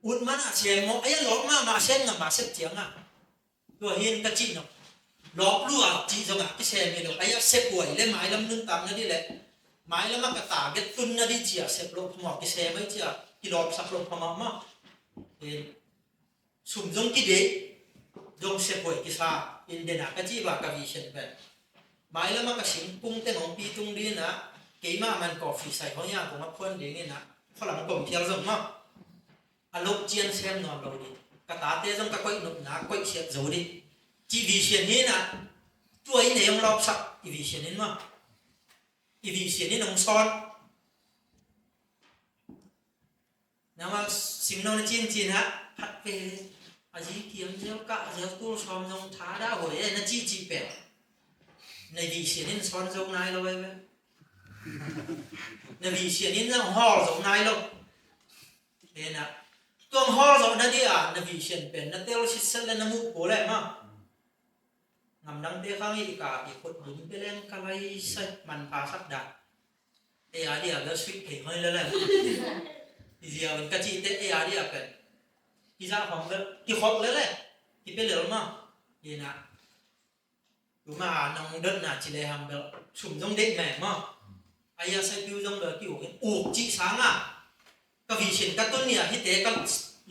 อุดมันเชียงมอไอ้หลอบมาเช่นกับมาเสร็จเจียงตัวเฮียนกระจินเนาะหลอบรั่วจีจังอ่ะที่เชียงเนี่ยไอ้เสพป่วยเล่นไม้ลำนึงตามนั่นดีเลยไม้ลำมันกระตาเก็ตตุนนั่นดีเจียเสพโลพมอกที่เชียงไม่เจียที่หลอบสักโลพมอกมาสุ่มจงกี่เด็กจงเสพป่วยกิสาอินเดียนักจีบากวิเชนเป็นหมายแล้วมันก็สิงปุ้งเต้นของปีตุงดีนะเกี่ยมามันกาแฟใส่ของย่างของมันพ่นดีนี่นะฝรั่งกลมเทียมจงมั้งอารมณ์เจียนเสียมนอนเราดีกระตาเตะจงกระก้อยหนุนนะก้อยเสียบจูดีจีวิเชนนี่นะตัวอินเดียมรอบสักอีวิเชนนี่มั้งอีวิเชนนี่น้องซ้อนนะว่าสิ่งนั้นจีนฮะพัดไปอาจีเกี่ยมเจ้ากะเจ้าตู้ซ้อมจงท้าได้หวยนั่นจีเป็ดในวิเชียนนี่ซ้อนจงนายเราไว้ไหมในวิเชียนนี่ต้องห่อจงนายเราเห็นนะตัวห่อจงนั่นดิอ่ะในวิเชียนเป็นนั่นเตี้ยวชิดเส้นแล้วน้ำมูกโผล่เลยมั้งงำดังเตี้ยข้างอีกาอีกคนหนุนไปเล่นกะไรใส่มันพาสักดักเอียดีอ่ะแล้วสวิตเพ่งให้เลยแหละอีเดียมันกระจีเตะเอียดีอ่ะเป็นที่จะของเลยที่ขดเลยแหละที่เป็นเหลือมั้งเห็นนะดูมาน้องเดินน่ะจีเลยทำแบบสุ่มจงเด็กแม่มั้งไอ้ยาใส่ผิวจงแบบผิวอุกจีสังอ่ะก็วิเชียนกับต้นเนี่ยที่เตะกับ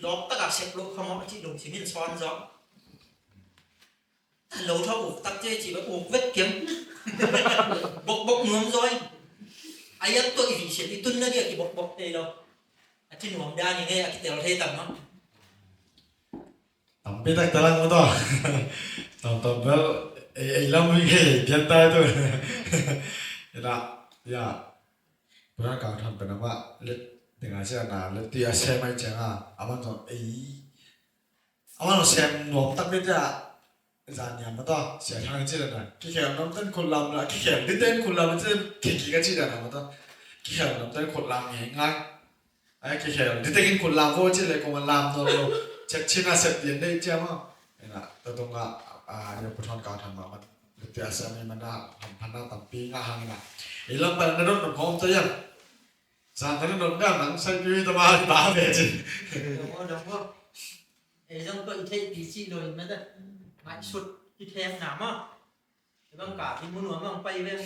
ล็อกตะกับเสกล็อกขโมยจีลงที่มินซ้อนซ้อนถ้าเราชอบอุกตั้งใจจีแบบอุกเวทเข็มบกนวมrồiไอ้ยาตัววิเชียนที่ต้นนั่นเนี่ยที่บกเตะเราที่นวมได้ยังไงที่เตะเราเทต่ำเนาะต่ำไปตั้งตารางมาต่อต่ำแล้วไอ้ลำวิ่งเพี้ยนตายตัวเห็นละย่าพนักงานทำเป็นว่าเล็ดถึงอาเซียนนะเล็ดที่อาเซียนไม่เจ๋งอ่ะอามันต้องอามันต้องเซมหนุ่มตั้งเป็นจะจานยามมาต่อเสียทางจีนนะกี่แข่งน้ำเต้นคนลำละกี่แข่งที่เต้นคนลำมันจะกี่กันจีนนะมาต่อกี่แข่งน้ำเต้นคนลำยังไงไอ้กี่แข่งที่เต้นคนลำก็จีนเลยก็มันลำตัวเราเช็คชินาเสพติดได้เจ้ามั้งเห็นละแต่ตรงอ่ะเดี๋ยวผู้ทอนการทำมามันเดี๋ยวเสียมันได้ทำพันหน้าต่ำปีง่าหังนะไอ้ลำไปนั่นรถของตัวยังสารนั้นรถก็หนังใส่ปีตมาตาเบจิđồng không ấy trong tôi thấy tí chị rồi mới đấy mãi sụt cái thêm nắm á cái băng cả thì muốn uống băng bay lên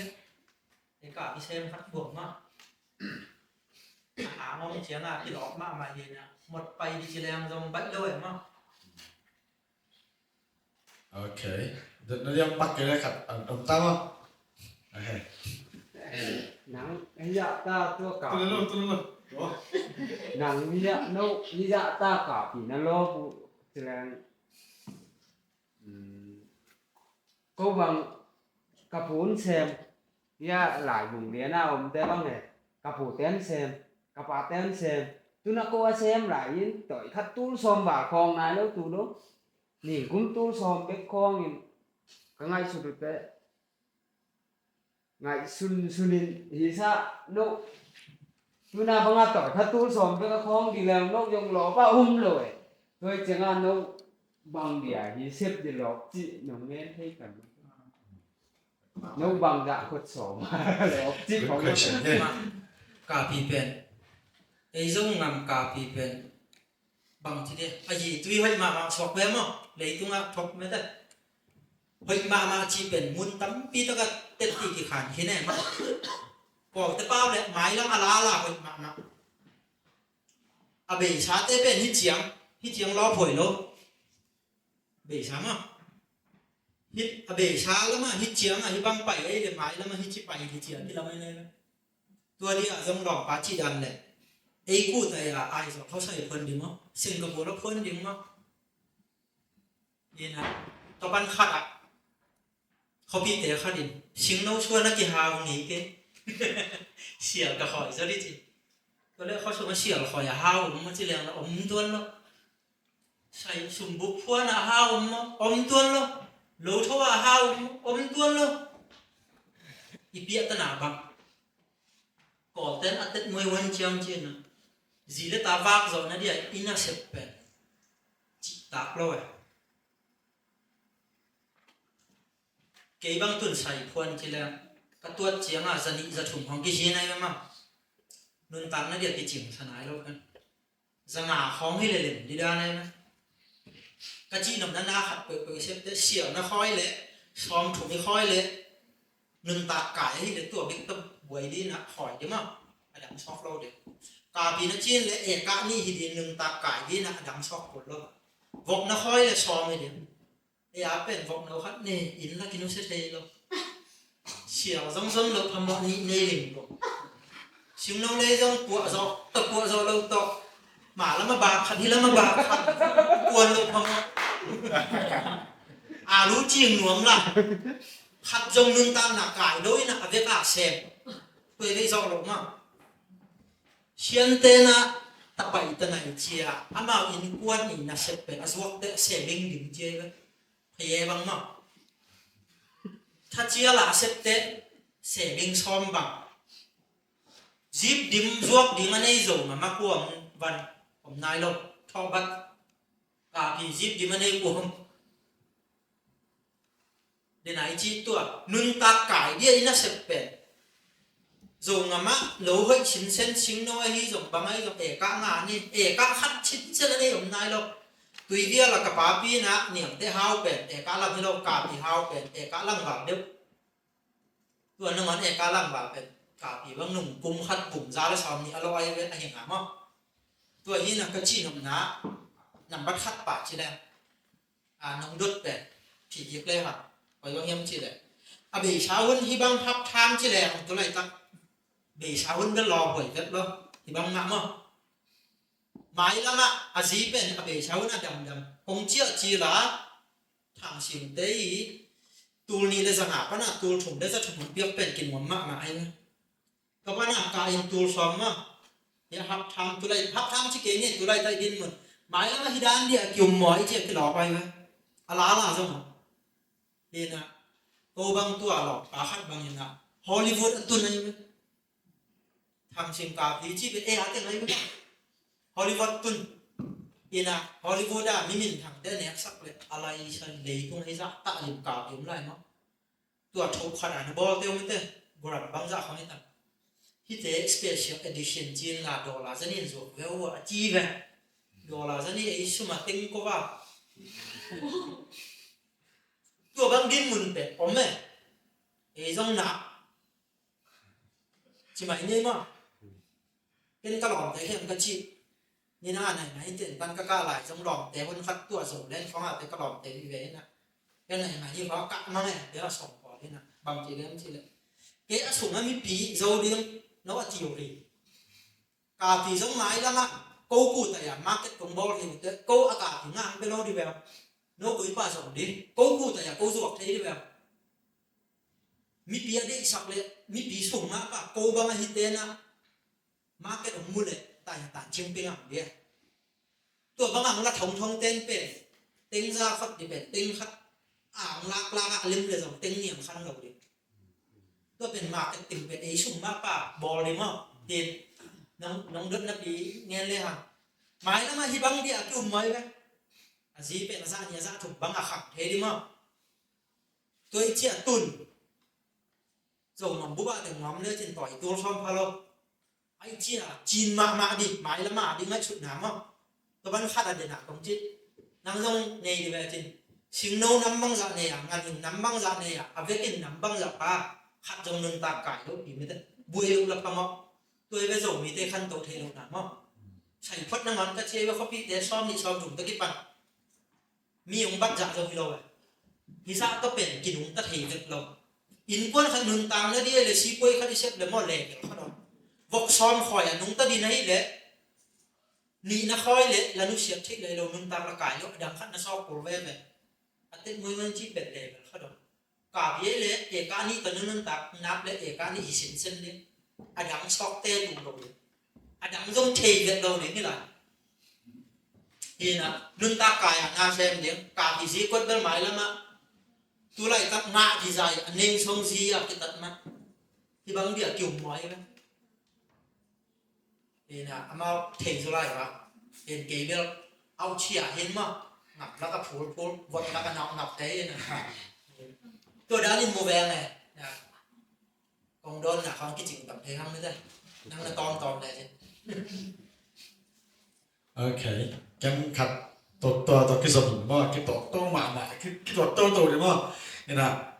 cái cả cái xem phát buộc mà mong chiến là cái đó mà nhìn một bay thì chỉ làm dòng bách đôi mà ok đợt nó đang bắt cái này khặt đồng tâm không ok nắng anh dạ ta tua cả tôi luôn nắng anh dạ nâu anh dạ ta cả thì nó lo vụ thì là cô bằng cặp vốn xem ya lại vùng đĩa nào ông té băng này cặp phủ tén xem kapaten xem tu na ko xem lại in tội khát tu som bà con này đâu tu đó nhìn cũng tu som biết con in cái ngày sụt thế ngày sunin thì sa no tu na bang tội khát tu som biết con đi làm nó dùng lọ ba rồi rồi chẳng hạn nó bằng địa thì xếp đi lọ chị nó nghe thấy cả nó bằng dạ khuất sổ mà lọ chị Good không question. Yeah. cà phê pen ấy giống ngầm cà phê pen bằng thế đấy à gì tuy vậy mà sọc bé mà lấy tung à thọc mấy đấy vậy mà chỉ pen muốn tắm pi tao cái tên thì cái khán thế này mà bỏ cái bao đấy máy lắm à la vậy mà à bị sát thế pen hít chiang lo phổi lo bị sao mà hít à bị sao lắm mà hít chiang à hít băng bảy ấy để máy lắm mà hít chỉ bảy hít chiang thì làm cái nàyตัวนี้อะจงหลอกปาจีดันเลยไอ้กูแต่อะไอ้สเขาใส่เพิ่นดิมั้งสิงคโปร์แล้วเพิ่นดิมั้งนี่นะตะบันขัดอ่ะเขาพี่เตะขัดดินสิงโนชวนนักกีฬาคนนี้เก๋เสียกับหอยซะดิจิก็เลยเขาชวนมาเสียกับหอยหาวมันจะเลี้ยงแล้วอมตัวแล้วใส่สมบุกพวน่ะหาวมันอมตัวแล้วโลทั่วหาวอมตัวแล้วอีเปียตนาบังก่อนเต้นอัดเต้นมวยวันเชียงเชียนะจีเลตาวากจอนะเดียอินาเซปเปจิตากลอยเกี่ยบังตุนใส่พวนจีแล้วกระตัวเจียงอ่ะจะนิจะถุงของกิจีนายมั้งนุนตักนะเดียกิจิงสนายโลกันจะหาของให้เล่นดีด้านไหนมั้ยกะจีนำนั้นขัดเปิดเซปเสียวนะค่อยเละซ้อมถุงไม่ค่อยเละนุนตักไก่ให้เด็กตัวบิ๊กตุ้มบวยดีนะหอยดีมั้งอดัมช็อกเราเด็กกาปีนักจีนและเอกะนี่ฮิดีหนึ่งตาไก่ดีนะอดัมช็อกหมดแล้ววกนะค่อยเลยซ้อมให้เด็กไอ้อาเป็นวกนะคัดเนี่ยอินละกินุเสเทแล้วเสียวซ้ำๆเราทำแบบนี้เนี่ยหลิงก็ชิงน้องเลยต้องปวดจอตะปวดจอเราตอกหมาแล้วมาบาดขัดที่แล้วมาบาดขัดกวนเราทำรู้จริงหน่วมล่ะขัดจงหนึ่งตามหนักไก่ด้วยนะเวกาเซมไปได้จอลงมาเชียนเตนะตะไปตะไหนเจียอามาอินกวนอินนะเซปเป็นอสวกเตเซบิงดิ่งเจียพยบังมาถ้าเจียละเซปเตเซบิงซ้อมบังจีบดิ่มจวกดิ่งอันนี้ส่งมากวนวันผมนายลงทอบัตกาพีจีบดิ่มอันนี้กวนเดี๋ยวไหนจีตัวนุนตาไก่เดียอินะเซปเป็นdùng mà lỗ hơi chín sen chín nói hi dùng bằng ấy dùng ế cá ngà ni ế cá khát chín chân này hôm nay lo tùy việc là cả bà pi na niệm te hao bền ế cá làm thế đâu cả thì hao bền ế cá lăng vàng đâu tuần nó món ế cá lăng vàng bền cả thì băng nùng cung khát cùng ra lấy xong ni alo ai với anh hả mà tuần hi là cái chi nằm ná nằm bắt khát bạc chi đây nông đốt bền thì việc đây hả phải có em chi đây bị sao hơn hi băng hấp tham chi đây tôi lại tăng bị sao hơn cái lò hổi rất lo thì băng ngắm không máy lắm ạ gì bên bị sao hơn đầm đầm không chia chi là thằng xỉn đấy tool này là dạng nào cái nào tool thùng đấy rất thùng biết bên kinh nghiệm mà anh các bạn nào cái tool xóm mà thì hấp tham tôi lại hấp tham chỉ cái này tôi lại tay điên mình máy lắm thì đan đi kiểu mỏi chỉ cái lò bay với lá là sao hả thì nè tô băng tua lò cá khát băng như nào Hollywood tuần này thằng sinh cà phê chỉ biết tiếng ấy mới Hollywood tuần ina Hollywood đã mình thằng tên này sắc lệ alai san lấy tung ấy ra tạ điểm cà phê lại nó tua thâu khăn ảnh ball tiêu mới thế bora băng ra không hết ta khi thế special edition chiên là đồ là dân yên rồi véo chi về đồ là dân ấy số mà tinh có vào tua băng điên mùn bể ốm mẹ ấy giống nạp chỉ mày như mà cái này các lỏng thế hiện cái chị như thế này này tiền ban các lại trong lỏng thế hơn phát tua rồi lên phóng hạt cái lỏng thế như thế nè cái này mà như nó cạn nó này thế là sòng bỏ thế nè bằng chỉ đến chỉ là cái sủng nó mới bí dầu điên nó là chiều gì cả thì giống máy lắm á câu cụ tại market công bol thì câu cả thì ngang bên nó đi vào nó cứ ba rồi đi câu cụ tại câu ruột thế đi vào mi bia đấy sặc lệ mi bí sủng á cả câu bằng hít tên á market ông mua lệ tại nhà tản chiêm pin hàng điตัวบางอย่างละทงทงเต้นเป็นเต้นซาขัดดิเป็นเต้นขัดลากลากลืมเลยสองเต้นเหนียมขันเราดิตัวเป็นมาเป็นติ่มเป็นไอชุ่มมากป่ะบอลเลยมั้งเด่นน้องเด็กนับดีเงี้ยเลยฮะหมายแล้วมาที่บางเดียจุ่มไว้ไหมอาชีเป็นอาซาเนี่ยซาถูกบางอาขับเทดิมั้งตัวเชี่ยตุนส่งหนอมบุบะแต่หนอมเลยจนต่อยตัวฟอมพาโลไอเชี่ยจีนมาดิหมายแล้วมาดิงั้นชุดหนามอ่ะตัวบ้านข้าแต่เด่นหนักตรงจิตนั่งตรงในดีแบบจินสิงโนน้ำบังจากเนี่ยงานหินน้ำบังจากเนี่ยอาเวกินน้ำบังจากป้าขัดจงนึงตาไก่ลูกผีไม่ได้บุยลูกละพมอกตัวไปส่งมีเตะขันโตเทลูกหนามอ่ะใช่พดนั่งมันก็เชื่อว่าเขาพี่เตะซ้อมนี่ซ้อมถุงตะกี้ปันมีองค์บัตรจากเราพี่เราอ่ะพิซซ่าต้องเป็นกินองค์ตะเทียมเราอินก้นขันนึงตังแล้วดิเลยซีป่วยขันที่เชฟเลยหม้อเล็กเขาดอกวอกซ้อมคอยอ่ะนุ่งตะดินให้เลยนี่นะคอยเลยแล้วนุ่งเสียบที่เลยเรานุ่งตามละกายแล้วดังขันน่ะชอบโกรธเว้ยแบบอันเต้นมวยมันจีบแบบเลยเขาดอกกาบเย่เลยเอกานี่ตอนนุ่งตักนับเลยเอกานี่หินเส้นเลยอันดังชอบเต้นดูเราเลยอันดังต้องเทแบบเราเนี่ยนี่แหละนี่นะนุ่งตากายอ่ะงาเซมเดียงกาบที่ซีก้นเป็นหมายแล้วมั้งตัวไรตักงาที่ใจอันนึงทรงซีอ่ะกิตัดมั้งที่บางเดียกิ่วหมอยไหมนี่นะเอามาเทสุไลวะเห็นเกย์เบลเอาเชี่ยเห็นมั้งหนับแล้วก็พูดวนแล้วก็นับเต้นะตัวด้านนี้โมเวลไงนะกองโดนนะเขาคิดจริงแบบเทห้างนี่ได้นั่งในตอนเลยใช่ ok kem khát to cái dòng mà cái to mà cái to đi mà nên là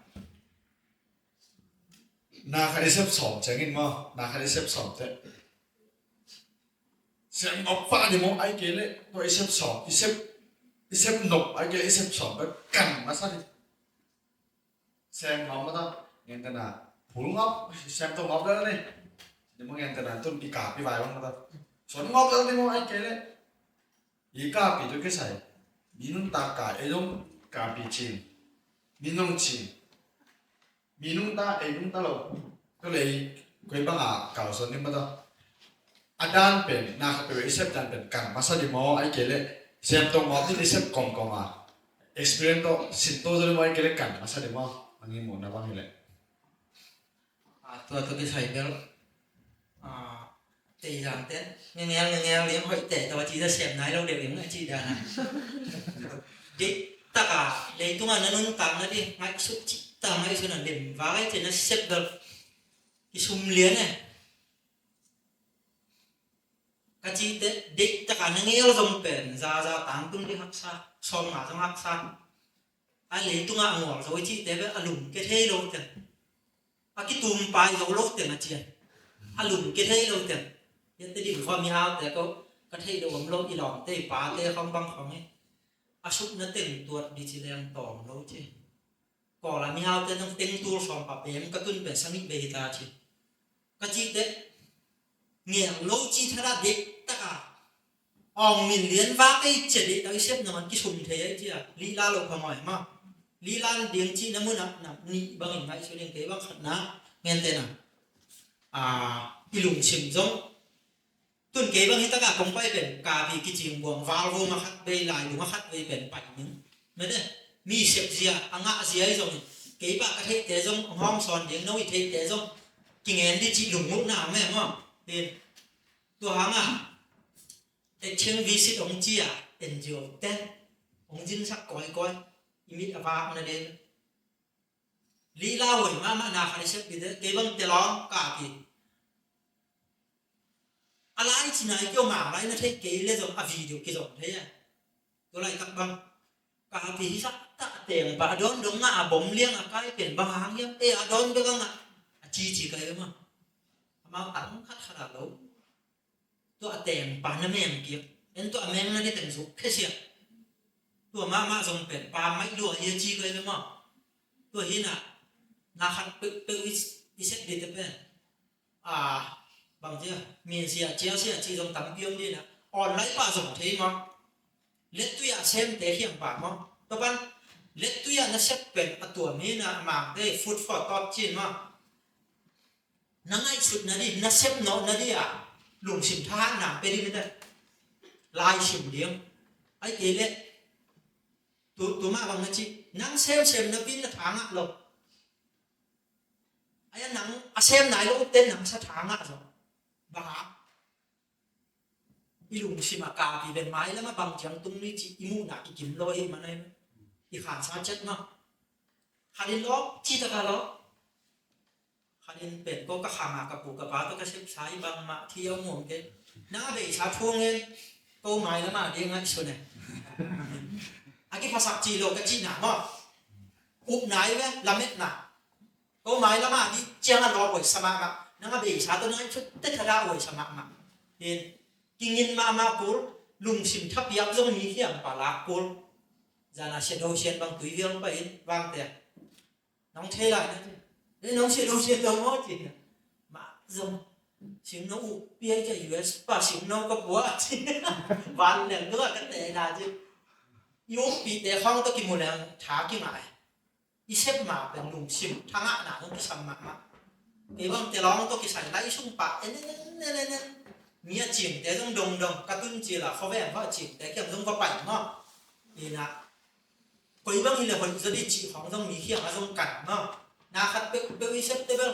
na khai xếp sòng chẳng in mà na khai xếp sòng thế xem ngọc pha thì mong ai kia đấy tôi xếp sòng xếp nộp ai kia xếp sòng cái cẳng mà sao đi xem ngọc mà tao nghe tên là phú ngọc xem tôi ngọc đó này thì mong nghe tên là tôi đi cả đi vài băng mà tao xuân ngọc đó thì mong ai kia đấy 이 까비도 그 사이 미눈 따까 애동 까비진 미농진 미눈 따 애동 따로 그래 quay cầu sơn nhưng mà đâu adan pen na ka pe isep dan pen kan masa di mo ai kele sem to mo ti isep kom à experience to sinto zo mo ai kele kan masa di mo angin mo na bang ile tôi cái thầy béo tỷ giảm tết nghe liếm hội tệ tao chỉ ra xem này đâu để liếm lại chỉ đà đi ta cả đấy tung nó nung tăng nó đi ngay suốt ta ngay suốt là điểm vái thì nó xếp được cái sum liến này cái chi tết đi ta cả nó nghe dòng bền ra tăng tung đi hấp xa xong mà trong hấp xa ai lấy tung ngỏ rồi chi tết với lùm cái thế đâu tiền cái tùm bài rồi lốt tiền là chuyện lùm cái thế đâu tiềnยันตีดิบความมีฮาวแต่ก็เที่ยวลมอีหลอมเตะปลาเตะข้างบังของนี่อาชุบนั่นเต็มตัวดิจิเลงต่อมแล้วใช่ก่อนละมีฮาวแต่ต้องเต็มตัวสองปะเปมก็ตุ้นเป็นสนิทเบหิตาใช่ก็จีเตะเงี้ยโลจีทาราเด็กตะกาอองมินเลียนว่าไอ้เจ็ดเด็กไอ้เชฟนั่นมันกิชุมเทยจีอะลีลาลงพม่อยมาลีลาเดียงจีน้ำมันน่ะนี่บางอย่างไม่ช่วยเลี้ยงเกย์บางขัดนะเงี้ยเต้นอีหลุมชิมจงตุนเก็บบางทีตะกาคงไปเป็นกาบีกิจิงบวงวาลโวมาคัดไปลายหรือมาคัดไปเป็นปัดนึงไม่ได้มีเสียบเสียอ่างะเสียไอ้จงเก็บปะกระเทยเตะจงห้องสอนเดี๋ยวน้อยเทยเตะจงกินเงินที่จีหลุมมุกหน้าแม่มั้งเป็นตัวหางไอ้เชิงวิสิตองจีเอ็นจิโอเต้องจินสักก้อยอิมิตอภาพนั่นเองลีลาหวยมานาคาริเชฟบิดเก็บบางเตลองกาบีอะไรที่ไหนเกี่ยวมาอะไรนั่นใช่เกย์เลยจงวิดีโอกี่จงเท่ตัวอะไรตักบังกาบีสักตะเตียงปะดอนดงอ่ะบ่มเลี้ยงอ่ะใครเป็นบางหางเลี้ยงดอนไปกันอ่ะจีกันเลยมั้งมาตั้งคัดขนาดแล้วตัวเตียงปะนั่นแม่งเกี่ยวเอ็นตัวแม่งนั่นที่แต่งสุขแค่เสียตัวมาจงเป็นปะไม่ดูเยอะจีกันเลยมั้งตัวหินอ่ะนาคัดไปวิเศษดีแต่เป็นบางทีมีเสียเจ้าเสียจีจงตั้งเพียงดีนะออนไลน์ป่าส่งเที่มั้งเล็ดตัวเซมเตะเขียงป่ามั้งตบปันเล็ดตัวนั่นเซปเป็นตัวนี้นะมาได้ฟุตฟอร์ตอจีนมั้งนั่งไอ้ชุดนั่นดินั่นเซปโนนั่นดิ lùng xỉm tha nằm bên đi bên đây lai xỉm điếng ấy kể lên tụi mà bằng cái chi nắng xem nó pin nó thang á lộc ấy nắng xem này nó tên nắng sa thang á rồi bà ilung si maka pi ben mai lama bang chang tung ni chi imu na ki kim lo e manai i khan sa chet ma khanin lo chi ta ka lo khanin pen ko ka khama ka pu ka pa to ka sep sai bang ma thi au mom ke na be sa thong en ko mai lama de ngai su ne aki phasak chi lo ka chi na ma up nai ve lamet na ko mai lama di chiang a lo boi sama ma na be sa to nai chu te thara boi sama ma in kinh mà cối lùng xỉm thấp yếm giống như hiểm bà lạc cối giờ là sẽ đầu tiên bằng túi viên vậy vang tiền nóng thế lại nữa đấy nóng sẽ đầu tiên đâu mất gì mà giống xỉm nó u bia cái US bà xỉm nó có búa ván này nữa cái tệ là chứ yếu bị để không tôi kìm một lần thả cái mãi đi xếp màเป็นlùng xỉm thang ạ nào không cái sầm mà cái bằng tiền lóng tôi cái sải lấy sung bạc nên mía chìm té trong đồng các tuân chỉ là khó vẽ họ chìm té kèm trong có bảnh mà thì là quấy băng như là phần giờ đi chỉ phóng trong mí khiêng ở trong cảnh mà na khát béo đi xếp tới béo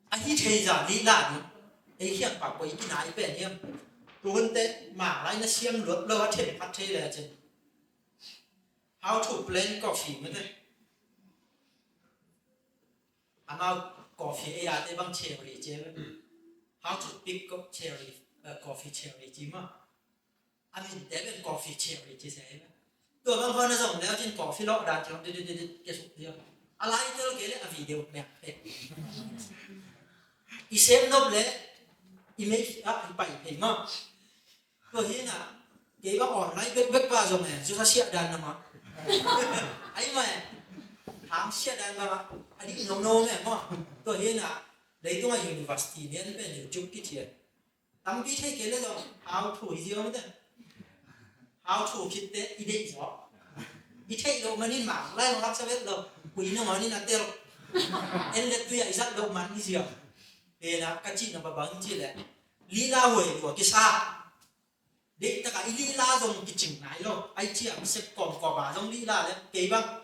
anh thấy giả lý lạ nhỉ ấy khiêng bảo quấy cái nái bẻ nhỉ tôi hơn té mà lại nó xiêm luật lơ thể phát thế là chứ how to blend coffee mới thế à mà coffee ấy là bằng cherry chứ how to pick up cherry coffee cherry chứ mà anh mình để bên coffee cherry chứ thế màตัวบางคนนะส่งแล้วจิน coffee ลอกดานจะเด็ดแกสุดเดียวอะไรเจอเกลือวิดีโอแม่เพ็ดอีเซมนบเลยอีเมจอ่ะไปเห็นมั้งตัวที่น่ะเกี่ยวกับออนไลน์เว็บบ้าส่งเนี่ยจะเสียดานนะมั้งไอ้แม่ถามเสียดานมาอันนี้น้องๆเนี่ยมั้งตัวที่น่ะlấy tung ở university nên bên nhiều chút cái chuyện tắm biết thấy cái đó rồi how to gì không đấy how to kit đấy ý định rõ biết thấy đâu mà nên mảng lại nó lắc sao biết đâu quý nó mà nên là tiêu em lấy tuy ấy rất đâu mà đi gì để là cái chuyện nó bảo bằng gì đấy lý la hồi của cái xa để tất cả lý la dùng cái chỉnh này rồi ai chị em sẽ còn quả bà trong lý la đấy cái băng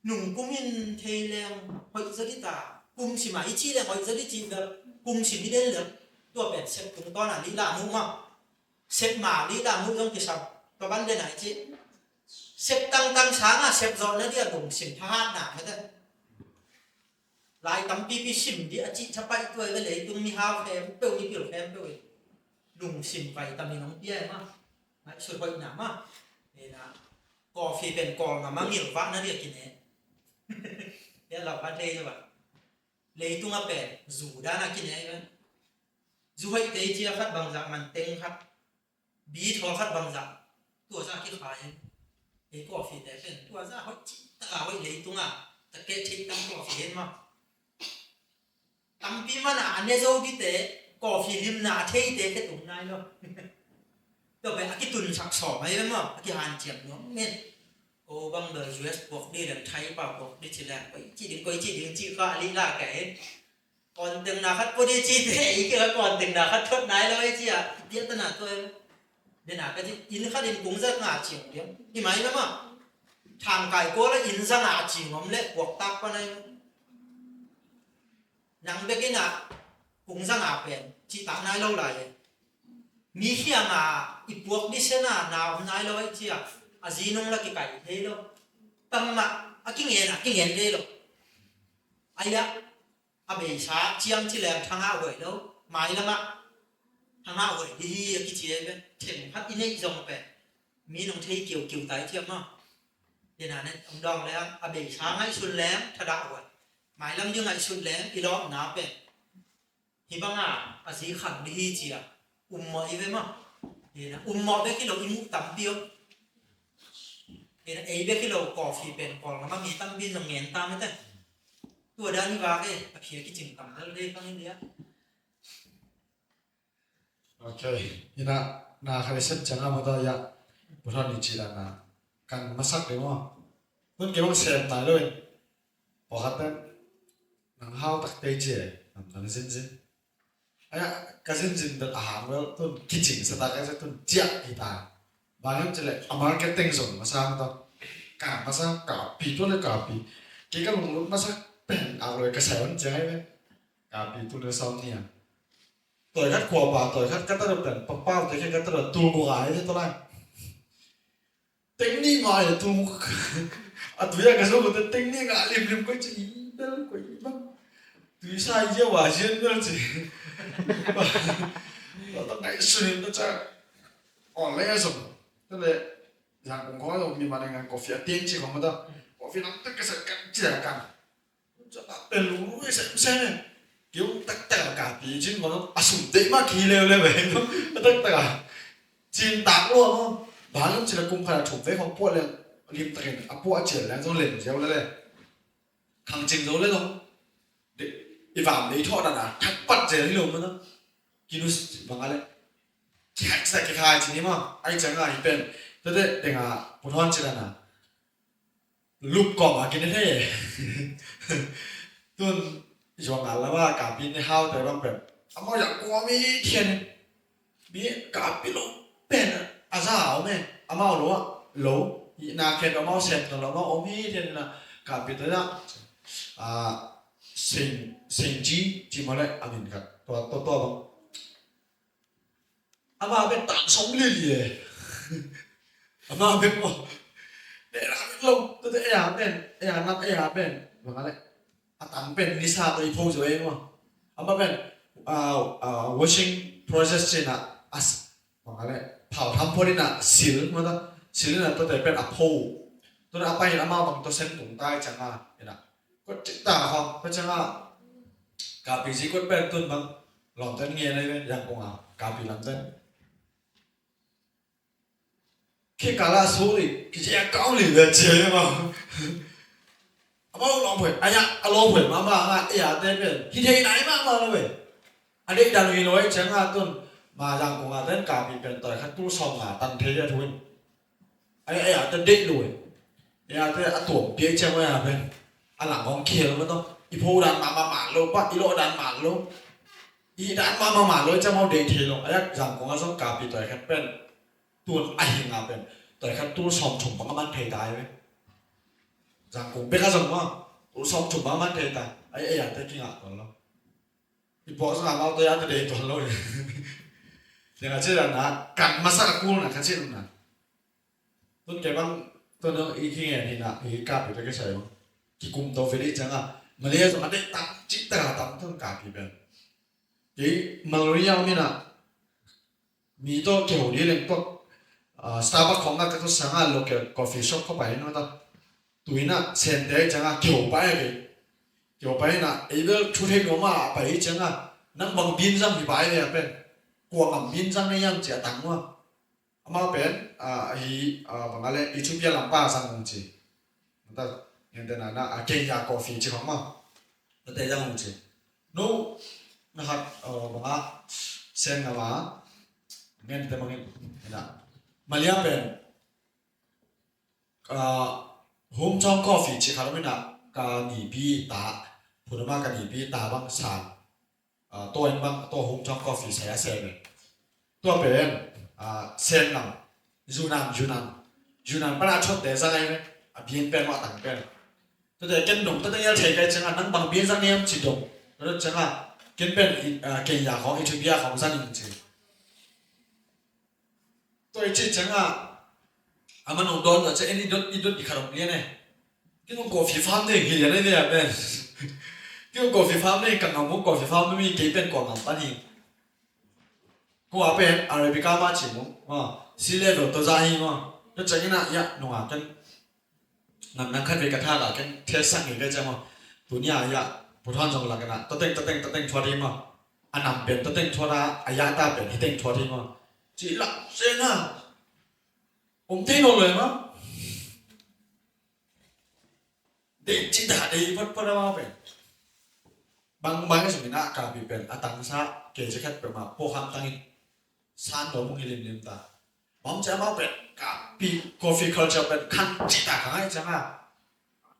nung cũng in thay lên hội rất ít ta cùng chỉ mà ít chi là gọi rất ít chi được cùng chỉ đi đến được tôi biết xếp chúng con là lý là mu mà xếp mà lý là mu trong cái sao tôi ban đây này chứ xếp tăng sáng à xếp rồi nó đi là cùng xỉm tha nả hết đấy lại tắm pi xỉm đi chị chấp bay tôi cái lấy tung mi hao phèm tôi đi biểu phèm tôi đùng xỉm vậy tầm mình nóng bia mà lại sôi vậy nả mà để là cò phi bền cò mà mang nhiều vạn nó đi cái này đây là ban đây rồi bạn lấy tung áp bè dù đã là cái này dù vậy cái chia phát bằng dạng màn tên phát bí thọ phát bằng dạng tua ra cái phải cái cỏ phì đấyเป็นtua ra hỏi tất cả vậy lấy tung à tất cả thích tăng cỏ phì mà tăng pi mà nà anh ấy dâu cái tế cỏ phì lim nà thấy tế cái tụng này luôn tôi phải cái tuần sặc sỏ mấy mà cái hàn chiếm nó nên ô băng đời US buộc đi làm thay bảo buộc đi chỉ là chỉ đến chỉ có lý là cái còn từng nào khách đi chỉ thế kia còn từng nào khách thoát nái đâu chứ à biết tên là tôi nên là cái gì in khách in cũng rất ngả chịu tiếng đi máy lắm mà thằng cài cố là in ra ngả chịu ngắm lệ buộc tắc qua đây nắng biết cái nào cũng ra ngả bền chỉ tặng nái lâu lại mi khi ngả ít buộc đi xem nào nái lâu ấy chứ à à gì nông là cái cày thế đâu tâm mà à cái nghề thế đâu ai á à bể xá chiang chỉ làm thằng nào vậy đâu mai lắm ạ thằng nào vậy đi cái chuyện vậy thèm phát in ấy dòng về mi nông thấy kiểu tái chiêm mà nên là nên ông đòn lên à bể xá ngay xuân lém thật đạo vậy mai lắm như ngày xuân lém thì đó náo về thì băng à gì khẳng đi chỉ à mọi vậy mà thì là mọi với cái đầu im tắm tiêu thì ấy biết cái đầu cỏ phì bền còn nóมีตั้งบินตรงเงี้ยตามไม่ได้ตัวด้านนี้ว่าcáiเพียcáiจึงต่ำแล้วเลยก็ไม่เนี้ย Okay, ina na khai set changa ma da ya buran ni chila na kan masak de mo nun ke bang set na loi po khat ben nang hao tak te che nam tan sin sin aya kasin jin da aham wel tun kitchen sa ta ka tun chia kita bangam chele marketing zone masang to ka masa ka pi to le ka pi ke ka lung lung masa pen a le ka sai on chai ve ka pi tu le som nia tôi khát qua bà tôi khát cái tao cần bắp bao tôi cái tao tu mua ai thế tao lại tính đi mà tu à tôi cái số của tôi tính đi ngã liềm liềm cái gì đó cái gì băng tôi sai chứ hòa duyên đó chỉ tao ngày xưa tao chắc còn lấy rồi tức là rằng cũng có rồi nhưng mà này có phía tiên chỉ không đâu có phía nắm tất cái sự cắn chỉ là cắn cho ta bên lú cái xem này kiểu tất cả cả tí chứ mà nó sủng tệ mà kỳ lêu lên vậy nó tất cả chín tạc luôn không bán nó chỉ là cùng phải là chụp với không lên liêm tạc à bua chỉ là do lên dấu lên thằng trình dấu lên không để đi vào đấy thọ là thắt bắt dễ luôn mà nó kí nó bằng cái cái khai chỉ mà anh chẳng là bên thế đấy để ngà một hoàn chỉ là nè lúc còn mà cái thế tuầnช่วงนั้นแล้วว่ากาบินในห้าวแต่ว่าแบบอามาอยากกลัวมีเทียนมีกาบินลงเป็นอาซาเอาไหมอามาหรือว่าหลูนาเคนอามาเสร็จแล้วว่าโอมีเทียนนะกาบินตัวนั้นสิงจีมาเลยอามินครับตัวบางอามาเป็นต่างสมเลยอามาเป็นว่าเดี๋ยวเราเป็นลงตัวเอ๋นับเป็นว่าอะไรatang pen nisa to ipo jo e mo ama pen washing process china as mangale phao tham phori na sil ma da sil na to te pen apo to na pa hin ama bang to sen tung tai changa ina ko ta ha ko changa ka pi ji ko pen tun bang lom tan nge nei pen yang ko nga ka pi lam tan ke kala so ri ki ja kaung li le che ma bao lòng phải anh ạ alo phải mà ấy à tên biển khi thấy nãy mà nó vậy anh đây đang nghĩ nói chẳng hạn tuần mà rằng của tên cả bị biển tới khách tu xong à tăng thế ra thôi ấy à tên định rồi ấy à tên tuổi kia chẳng ai à bên anh làm con kia luôn đó ipo đàn mà luôn bắt ilo đàn mà luôn ý đàn mà luôn chẳng mau để thì luôn ấy rằng của anh xong cả bị tới khách bên tuần ai hình à bên tới khách tu xong chủng bằng cái thế đại vậy rằng cũng biết cái gì mà tôi sống chụp bao nhiêu thế ta ấy à tôi kinh ngạc còn lo thì bỏ ra làm bao tôi ăn cái đấy toàn rồi thì là chứ là nó cắn mà sao cuốn là cái chuyện là tôi cái băng tôi nói ý khi nghe thì là ý cặp thì cái sợi không thì cùng tôi phải đi chẳng à mà bây giờ mà đấy tắm chỉ ta tắm thôi cặp thì bên thì Malaysia mình là mi to kiểu đi lên to Starbucks không là cái tôi sáng à local coffee shop có phải nó đâu tụi nó xem đấy chẳng à kiểu bài nè ấy đó chú thấy nó mà bài chẳng à nắng bằng pin răng thì bài này bên qua bằng pin răng này em chỉ tặng mà mà bên bằng cái này Ethiopia làm ba sang không chỉ ta hiện tại là Kenya coffee chỉ không mà nó tại sao không chỉ nó hạt bằng xem là mà nghe thì bằng cái là Malaysia bên home trong coffee chỉ khá là cả nghỉ bi ta phụ nữ mà cả nghỉ bi ta bằng sàn tôi anh bằng tôi home trong coffee sẽ xem tôi bên xem nằm Yunnan bắt đầu chốt để ra đây biến bên mà tặng bên tôi để kiến đồng tôi thấy thấy cái chẳng hạn năng bằng biến ra em chỉ đồng rồi chẳng hạn kiến bên KenyaของEthiopiaของgia đình chỉ tôi chỉ chẳng hạn mà nó đón là sẽ đi đốt đi khảo liên này cái con coffee farm này gì đấy nè bên cái con coffee farm này càng ngầu coffee farm mới cái bên quảng ngọc tani cô ở bên Arabica mà chỉ muốn xí level tôi ra hi mà nó chẳng như nào ya nó à cái nằm khách về cái thang là cái thế sang cái mà tụi nhà ya bột hoàn trong là cái nào tôi tên cho đi mà anh nằm bên tôi tên cho ra ya ta bên thì tên cho đi mà chỉ là xem à ông thấy nó rồi mà để chỉ đã đi vất vất vào bên bằng cái gì nãy cả bị bên tăng sa kể cho khách bên mà po ham tăng san đó muốn lên ta bóng trái vào bên cả bị coffee culture bên khăn chỉ ta cái chẳng à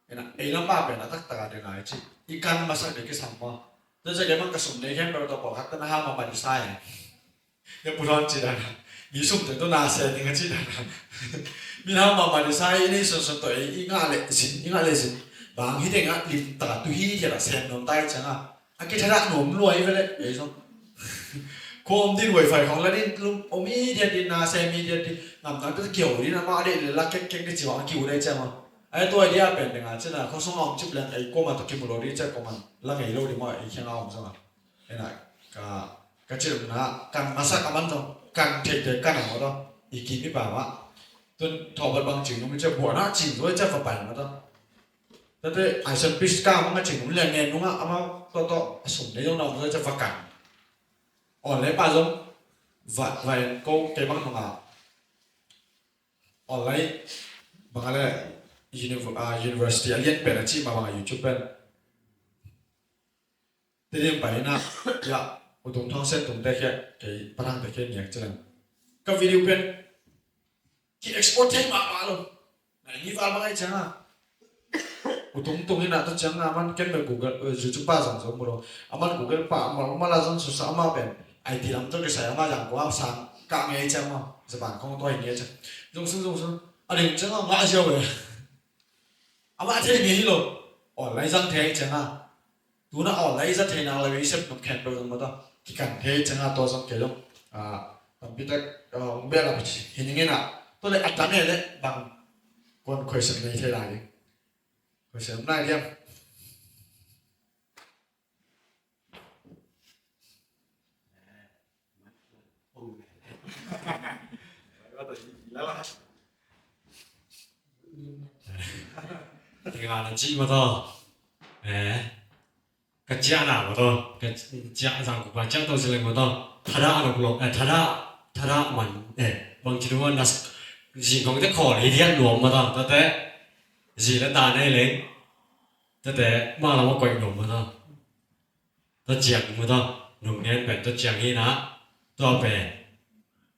cái này ấy lắm ba bên là tất cả đều là chỉ ikan masak để cái sản phẩm ตัวจะเก็บมันกระสุนในแค่เป็นตัวปอกฮักตั้งห้ามาบันไซยังปุถุชนจีนนะมีสุ่มถึงตัวนาเซนยังจีนนะมีห้ามาบันไซนี่ส่วนตัวอีกอะไรสิบางที่เด็กอ่ะลิมตาตุฮีที่ละเซนนมใต้จังอ่ะอากิทระหนุ่มรวยไปเลยไอ้ส้มโคมที่รวยไฟของแล้วนี่ลุงโอมีเดียดินาเซมีเดียดินำนั้นก็จะเกี่ยวนี่นะมาเด็ดเลยละเก่งๆที่จีบว่าคิวได้จังอ่ะไอ้ตัวเดียเป็นยังไงใช่ไหมเขาส่งออกจิบแรงไอ้กูมาตัวกิมโลดีเจ้ากูมันแล้วไงโลดีมาไอ้เขียนเอาใช่ไหมไอ้น่ะก็จิบนะกันมาสักกันมันต้องกันเทเดกันเอาต้องอีกกี่ปีป่าวะจนถอดบางจริงมันจะบวชนะจริงด้วยจะฝันไปมาต้องแต่ไอ้ฉันพิสก้ามันก็จริงมันเรียนเงินนู้นอ่ะเอามาตัวสมในตรงนั้นมันจะฝักกันอ่อนเลยป่ะจงวัยก็เก็บบ้างมั้งอ่ะอ่อนเลยบางอะไรuniversity เรียนเป็นอาชีพมาบางอยู่จุดเป็นที่เรียนไปนะยาอุดมท้องเส้นตรงได้แค่ไอ้พลังได้แค่เนี่ยจังก็วิดีโอเป็นที่ export ให้มาเลยไหนนี่ฟ้าบางไอ้จังอ่ะอุดมตรงนี้นะตัวจังอ่ะมันเก็บไป Google จุดป้าสั่งสมบูรณ์อ่ะมัน Google ป้ามันละส่วนสุดสามารถเป็นไอทีลำต้นกระแสมาอย่างกว่าสั่งกะไงจังมั้งสบายของตัวอย่างเงี้ยจังจงอะไรจังอ่ะมาเชียวเลยอามาเทนี่โลออนไลน์จังเทจังอ่ะดูนะออนไลน์จังเทน่าเลยเสพน้ำแข็งไปตรงนั้นต่อที่กันเทจังอ่ะตัวสังเกตลงตอนพิจารณาเบลล์ไปเห็นยังไงน่ะตัวเลยอัตราเนี่ยเลยบางคนเคยเสพในเทได้ดิเคยเสพได้เดียม이거는 그 지하나거든. 그 지하상 그 장도 실은 거든. 타라하는 걸로 타라만 bằng là gì có cái khó để thiên luồng mà thôi, thế gì là ta này lên, thế mà là một quanh luồng mà thôi, thế chẳng mà thôi, luồng đen về thế chẳng gì nè, tôi về,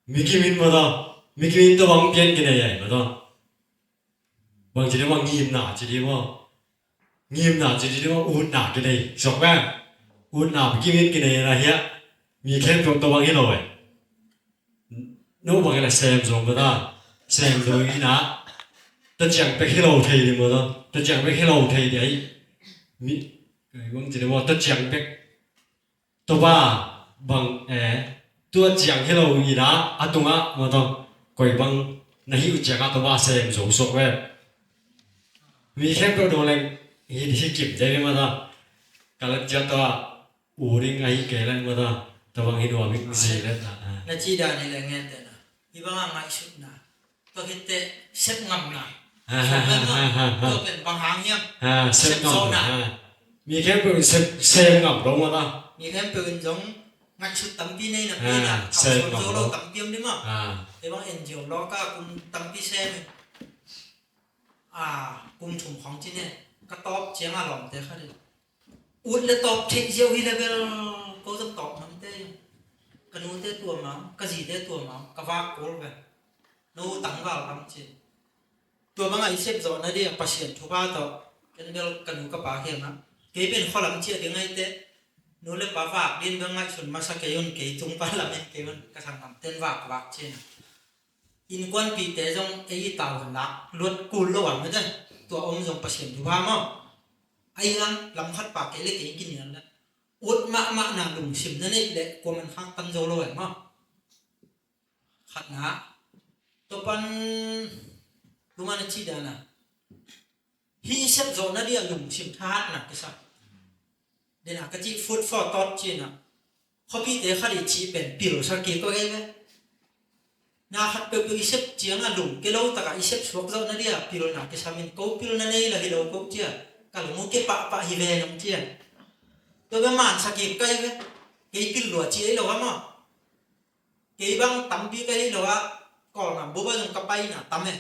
Mickey mà thôi, Mickey tôi bằng tiền cái này mà thôi, bằng chỉ là bằng nghiêm nà chỉ là uốn nà cái này, sọc ra, uốn nà Mickey cái này là hiện, mi khen tôi bằng cái rồi. Nếu bằng là xem rồi mà ta xem rồi ý nã ta chẳng biết hello thầy thì mà ta chẳng biết hello thầy thì ấy mi cái vấn chỉ là ta chẳng biết tôi ba bằng tôi chẳng hello ý nã à tung á mà ta quay bằng na hiểu chẳng tôi ba xem rồi sốt về mi xem tôi đồ lên ý thì kiểm tra đi mà ta cái là cho ta uống đi ngay cái lên mà ta bằng hiểu biết gì đấy na chi đà này là nghe tên ibang ngai sut na to hite sep ngam na to pen bang hang hiam sep ngam na mi khem pe sep ngam dong ma ta mi khem pe jong ngai sut tampi nei na pe na sep ngam lo tampiam di ma ibang NGO lo ka kum tampi sem kum thum khong chi ne ka top chiang a lom te kha de ut le top thik jiu hi level ko zam top nam te cái nút thế tua máu cái gì thế tua máu cái vác cố về nô tăng vào tăng trên tua bằng ngày xếp rồi nó đi patient thu ba tàu cái nó cái nút cái bá hiểm á cái bên kho làm chia tiếng ngay thế nô lên bá vạc bên bên ngay xuân mà sao cái yon cái tung bá làm cái yon cái thằng làm tên vạc trên in quan bị té trong cái tàu hình lạc luật cùn lâu lắm đấy tua ông dùng patient thu ba mà ai làm khát bạc cái lấy cái kinh nghiệm đấy uất mạ nà lùng xìm nên ấy để của mình khang tăng dầu rồi mà khát ngã tôi pan lúc mà nó chi đà nè hi xếp rồi nó đi ở lùng xìm thát nè cái sao để là cái chi food for thought chi nè họ bị thế khát để chi bền biểu sao kia có cái đấy na khát biểu xếp chiang là lùng cái lâu ta cái xếp xuống rồi nó đi ở biểu nè cái sao mình cố biểu nó đây là cái đầu cố chưa cả lùng cái bạ hi về nông chưa tôi cái màn sakit cái pil lúa chỉ ấy đâu mà cái băng tắm pi cái đâu á còn là bố bao giờ cặp bay nè tắm này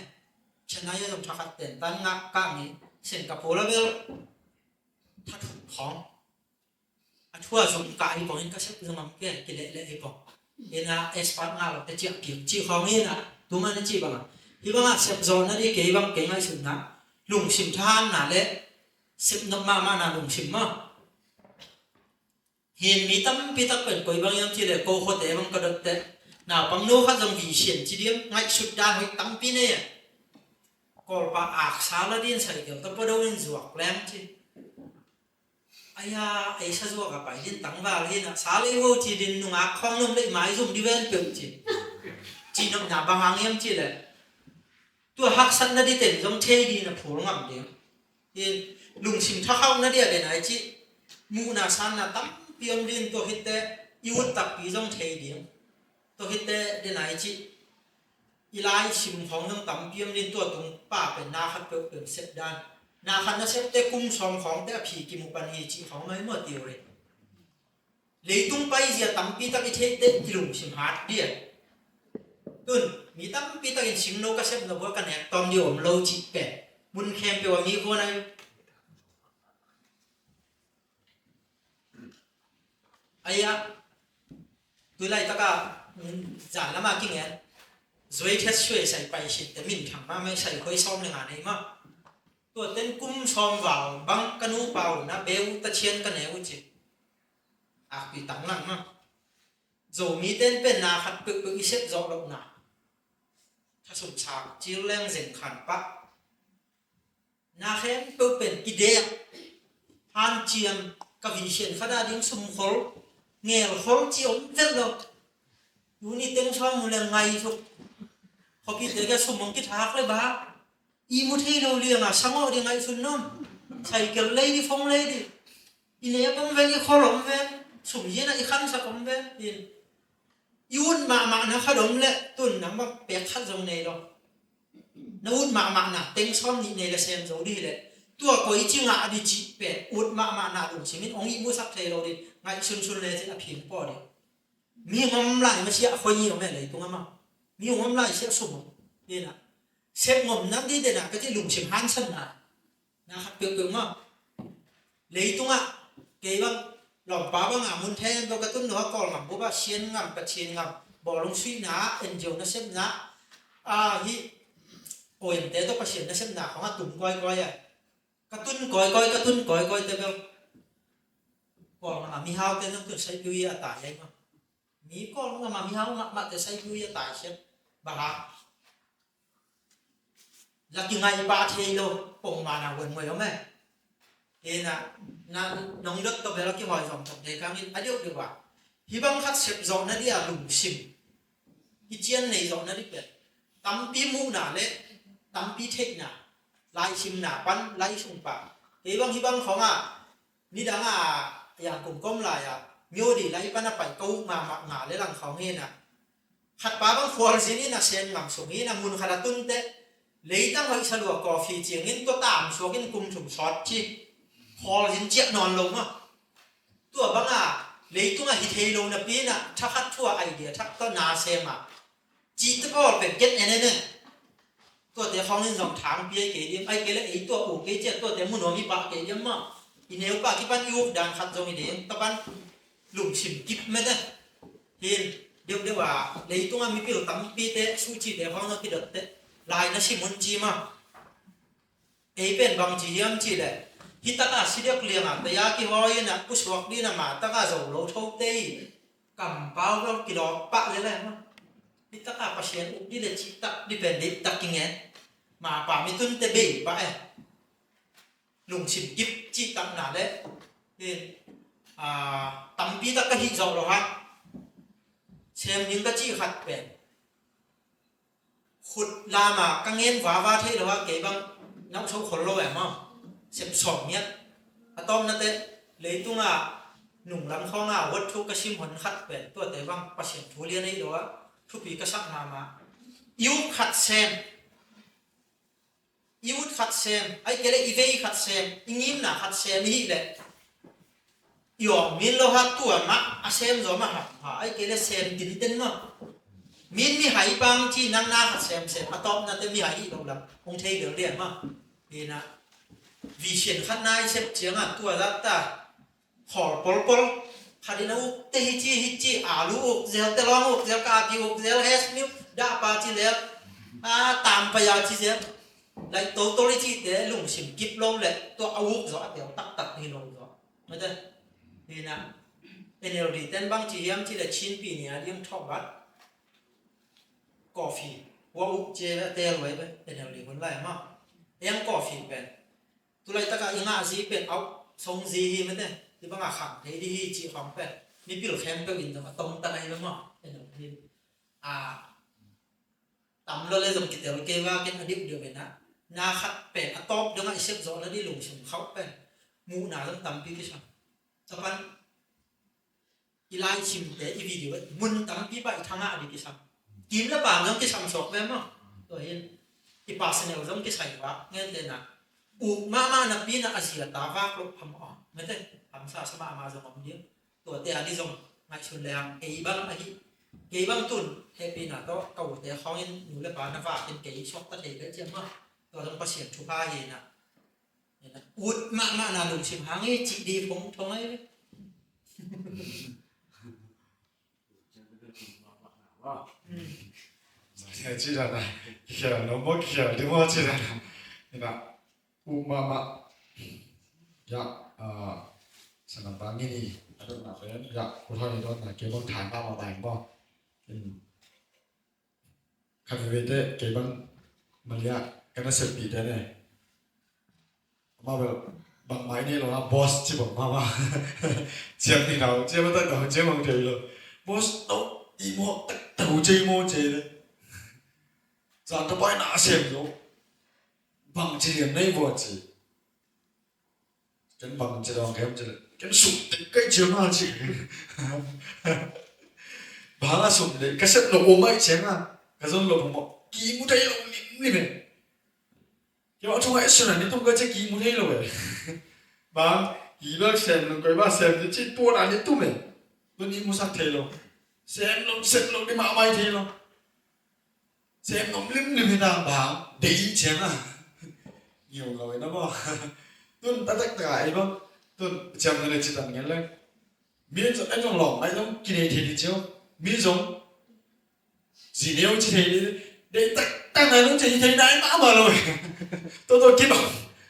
chân này dùng cho khách tiền tan ngã cả này sen cặp phố là bây thắt khóng thua dùng cả đi bỏ những cái sách dùng làm cái lệ bỏ nên là expert ngã là cái chuyện kiểu chịu khó nghe nè đúng mà nó chỉ bằng thì băng xếp giòn nó đi cái băng cái ngay sừng nè lùng xìm than nè lệ xếp nước mà nè lùng xìm mà hiền mi tâm pi tắc bền coi băng yam chỉ là cô khó tế băng có được tế nào băng nô khát dòng vì xiên chỉ điểm ngay sụt đan hơi tâm pi này còn bà ác sao là điên sai kiểu tập bắt đầu lên ruột lem chứ ai à ai sao ruột gặp phải điên tăng vào lên à sao lấy vô chỉ điên nung ác không nung lấy máy dùng đi ven biểu chỉ nung nhà băng hàng em chỉ là tua hắc sẵn nó đi tìm giống thê đi là phổ ngầm điểm thì lùng xìm thắc không nó đi ở đây này chứ mu na san na tam piom din to hitte iut tak pi giống thê điểm to hitte đây này chứ ilai sim phong nông tam piom din to tung pa pe na khat pe pe set dan na khat na set te kum som phong te phi ki mu pan hi chi phong mai mo tiu re le tung pai zia tam pi tak i the te kilum sim hat dia tun mi tam pi tak in sim no ka set no bo ka ne tom di om lo chi pe mun khem pe wa mi ko na aya tu lai ta ka giả lắm mà kinh nghiệm rồi thiết xuôi sai bài xịt để mình thằng ba mấy sai khơi xóm này này mà tôi tên cung xóm vào băng canu bao na béo ta chiên cái này chứ à bị tắm lắm mà rồi mi tên bên na khát cực xếp rõ động naถ้าสมชาจิลแรงเสียงขันปะนาเข้มเป็นกิเดียฮันเจียมกับวิเชียนขดาดิ้งสมขลเงลขลจีอมเวลล์อยู่นี่เต็งช่องมันแรงไงทุกพอพี่เด็กสมองกิทักเลยบ้าอีมุทีเราเรียงอ่ะสังเอาดีไงสุดน้ำใส่เกลือเลยดิฟงเลยดิอีเนี่ยบังเวนี่ขลมเวนสมยีน่ะอีขันสักอมเวนอินยุ่นมานะขดมเละตุนน้ำแบบเปียกขัดตรงนี้หรอกนู่นมานะเต็งช่องนี่เนี่ยเซมโจดีเลยตัวก็อีจิงอ่ะดิจิเปียอุดมานะดูชิมินองอีมุสักเทเราดิไงชุนเลยจะพิมพ์ปอดิมีงอมไหลมาเสียคนยี่ของแม่เลยตรงนั้นมั้งมีงอมไหลเสียสมนี่นะเสียงอมน้ำดีเด่นนะก็ที่ลุงชิมฮันสันนะครับเปลือกมั้งเลยตรงอ่ะเกี่ยบหล่อมป้าบางอ่ะมุนแทนตัวกระตุ้นหัวกอลกับบัวเชียนงามกระเชียนงามบ่อลงสุยนะเอ็นเจียวนะเส้นนะฮิโอ้ยแต่ตัวกระเชียนนะเส้นนะของตุ่มก้อยอ่ะกระตุ้นก้อยกระตุ้นก้อยแต่แบบก่อนมามีฮาวแต่ต้องตัวใช้ยุยตายยังมั้งมีก่อนมามีฮาวมาแต่ใช้ยุยตายเช่นบ้าลักยังไงบ้าเที่ยวปงมาหนาวนมวยแล้วแม่เอ็น่ะนั่นน้องเล็กตัวเบลล์กี่หอยสองตัวเด็กครั้งนี้อายุดีกว่าฮิบังคัดเสพจอนนั่นดิอาลุงซิมฮิเจียนในจอนนั่นดิเป็ดตั้มปีมูหนาเละตั้มปีเทคหนาไล่ซิมหนาปั้นไล่สุ่มปากฮิบังของอ่ะนี่ดังอ่ะอย่างกลุ่มก้มลายอ่ะมีโอดีไล่ปั้นอ่ะไปกู้มาหนาเลยหลังเขาเงี้ยน่ะขัดป้าบังฟัวสินี่น่ะเซนหลังส่งนี้น่ะมุนขนาดตุ้นเตะเลยตั้งไว้สะดวกกาแฟเจียงนี่ตัวตามชัวกินกลุ่มถุงช็อตที่พอจินเจี๊ยนอนลงอ่ะตัวบังอ่ะเลยตัวอ่ะฮิตเฮโลนะปีน่ะถ้าคัดทั่วไอเดียทักต้นนาเซมอ่ะจีตบอลเป็นเก็ตเอ็นเนี่ยตัวเดี๋ยวเขาเนี่ยสองทางเปียเกย์ไอเกย์แล้วไอตัวโอเกย์เจี๊ยตัวเดี๋ยวมุนหัวมีปากเกย์มั้งอีเนวปากที่บ้านยูดันคัดตรงนี้เองตะบ้านหลุมฉิมกิบไม่ได้เห็นเดี๋ยวว่าเลยตัวมีปีหลุดตั้มปีเตะสู้จีเดี๋ยวเขาเนี่ยปีเด็ดเตะลายนั่นชิมุนจีมาเอเป็นบางจียมจีเลยฮิตาอาสิเดียกเลียงอ่ะแต่ยากิวอยน่ะผู้สวกดีน่ะมาตะกาโจโลโชเต้กำเป้าก็กิโลปะเลยแหละมั้งฮิตาอาปัชเชนอุบดีเลยจิตตะดิเป็นดิตะกิงเงี้ยมาป่ามีตุนเตเบ้ปะเอลุงชิมกิบจีตังหนาเลยเห็นตั้มปีตะก็ฮิตโจโลฮะเชมยิงก็จีขัดเป็นขุดลามากังเงินว่าเท่หรือว่าเก็บบังน้ำโชว์คนโลแหมมั้งเสพสองเนี่ยอะตอมนั่นเตะเลยตุ้งอ่ะหนุ่มลำข้องอ่ะวัตถุกระชิมหันขัดเป็นตัวแต่บางประเสริฐทุเรียนนี่หรือว่าทุกปีก็สักมายูขัดเซมยูขัดเซมไอ้เกล้อีเวขัดเซมอิงิมน่ะขัดเซมนี่แหละยอมมินโลหัดตัวมะอาเซมจอมาหัดไอ้เกล้เซมดินเต้นมั้งมินมีหายบางที่นั่งหน้าขัดเซมอะตอมนั่นเตะมีหายอีกเราองเทเดือดเรียนมั้งนี่นะวิเชียนขันนายเสพเจียงอ่ะตัวรัตตาหอปลขัดนะอุกเตฮิจิอาลูอุกเซลเตลองอุกเซลกาติอุกเซลเฮสมิวดาปาจิเลลตามพยาจิเซลไล่โตลิจิเดลุงชิมกิบลงเลยตัวอาวุกจ่อเดี๋ยวตักนี่ลงจ่อไม่ได้นี่นะ NLD ten bang chỉ hiếm chỉ là chín pi này điên thọ bát coffee wow chế tel vậy NLD vẫn lại mà em coffee bên tu lại tất cả những ngã gì bên áo sông gì mà thế thì bang ngã khẳng thế đi chỉ khẳng bên mi pi được khen cái in đó tông tay lắm mà NLD tầm lo lên dùng cái tiểu kê va cái điểm điều bên đó na khát bên top đó ngay xếp rõ nó đi lùng sùng khóc bên mũ nào cũng tầm pi cái sao cho bạn ilai chim te i video mun tam pi bai thanga di kisam kim la pam jong kisam sok ve ma to hin i personal jong ki sai wa ngen te na u ma na pi na asia ta va klo pham o me te pham sa sama ma jong om dia to te ali jong ngai chun leang e bang a hi ke bang tun happy na to kau te khong in nu le pa na va ken ke sok ta te le chem ma to jong pasien thu pa ye na ut ma na lung sim hang e chi di phong thong ai chỉ là này kiểu nó mất kiểu đúng không chỉ là là umama ya sản phẩm bánh mì ở đâu nào đấy ya cô thôi thì đó là cái bánh thản bao mà bánh bao cà phê đấy cái bánh Malia cái nó sập bị đấy này mà bằng máy này là boss chỉ bằng mà chiếm thì nào chiếm tất cả chiếm bằng trời rồi boss đâu đi mua đầu chơi mua chơi đấy giờ nó bay nã xem rồi bằng chỉ điểm này vừa chỉ cái bằng chỉ đòn kém chỉ là cái sụp cái chiếu nó chỉ bà là sụp đấy cái sét lỗ mấy chén à cái dân lỗ một ký mu đây lỗ nín này cái bọn chúng hãy xem là nếu không có cái ký mu đây lỗ vậy bà ký bác xem nó cái bác xem thì chỉ tua đá đến tụi mình tôi đi mua sắc thế lỗ xem lỗ đi mạo may thế lỗ xem nó lim lim người ta bảo để ý chén à nhiều rồi nó bảo tuân ta tất cả ấy không tuân chém cái này chỉ tận nghe lên miễn rằng anh trong lòng anh trong kia này thì chiếu miễn giống gì nếu chỉ thấy để tăng này nó chỉ thấy đáy mã mà rồi tôi kia bảo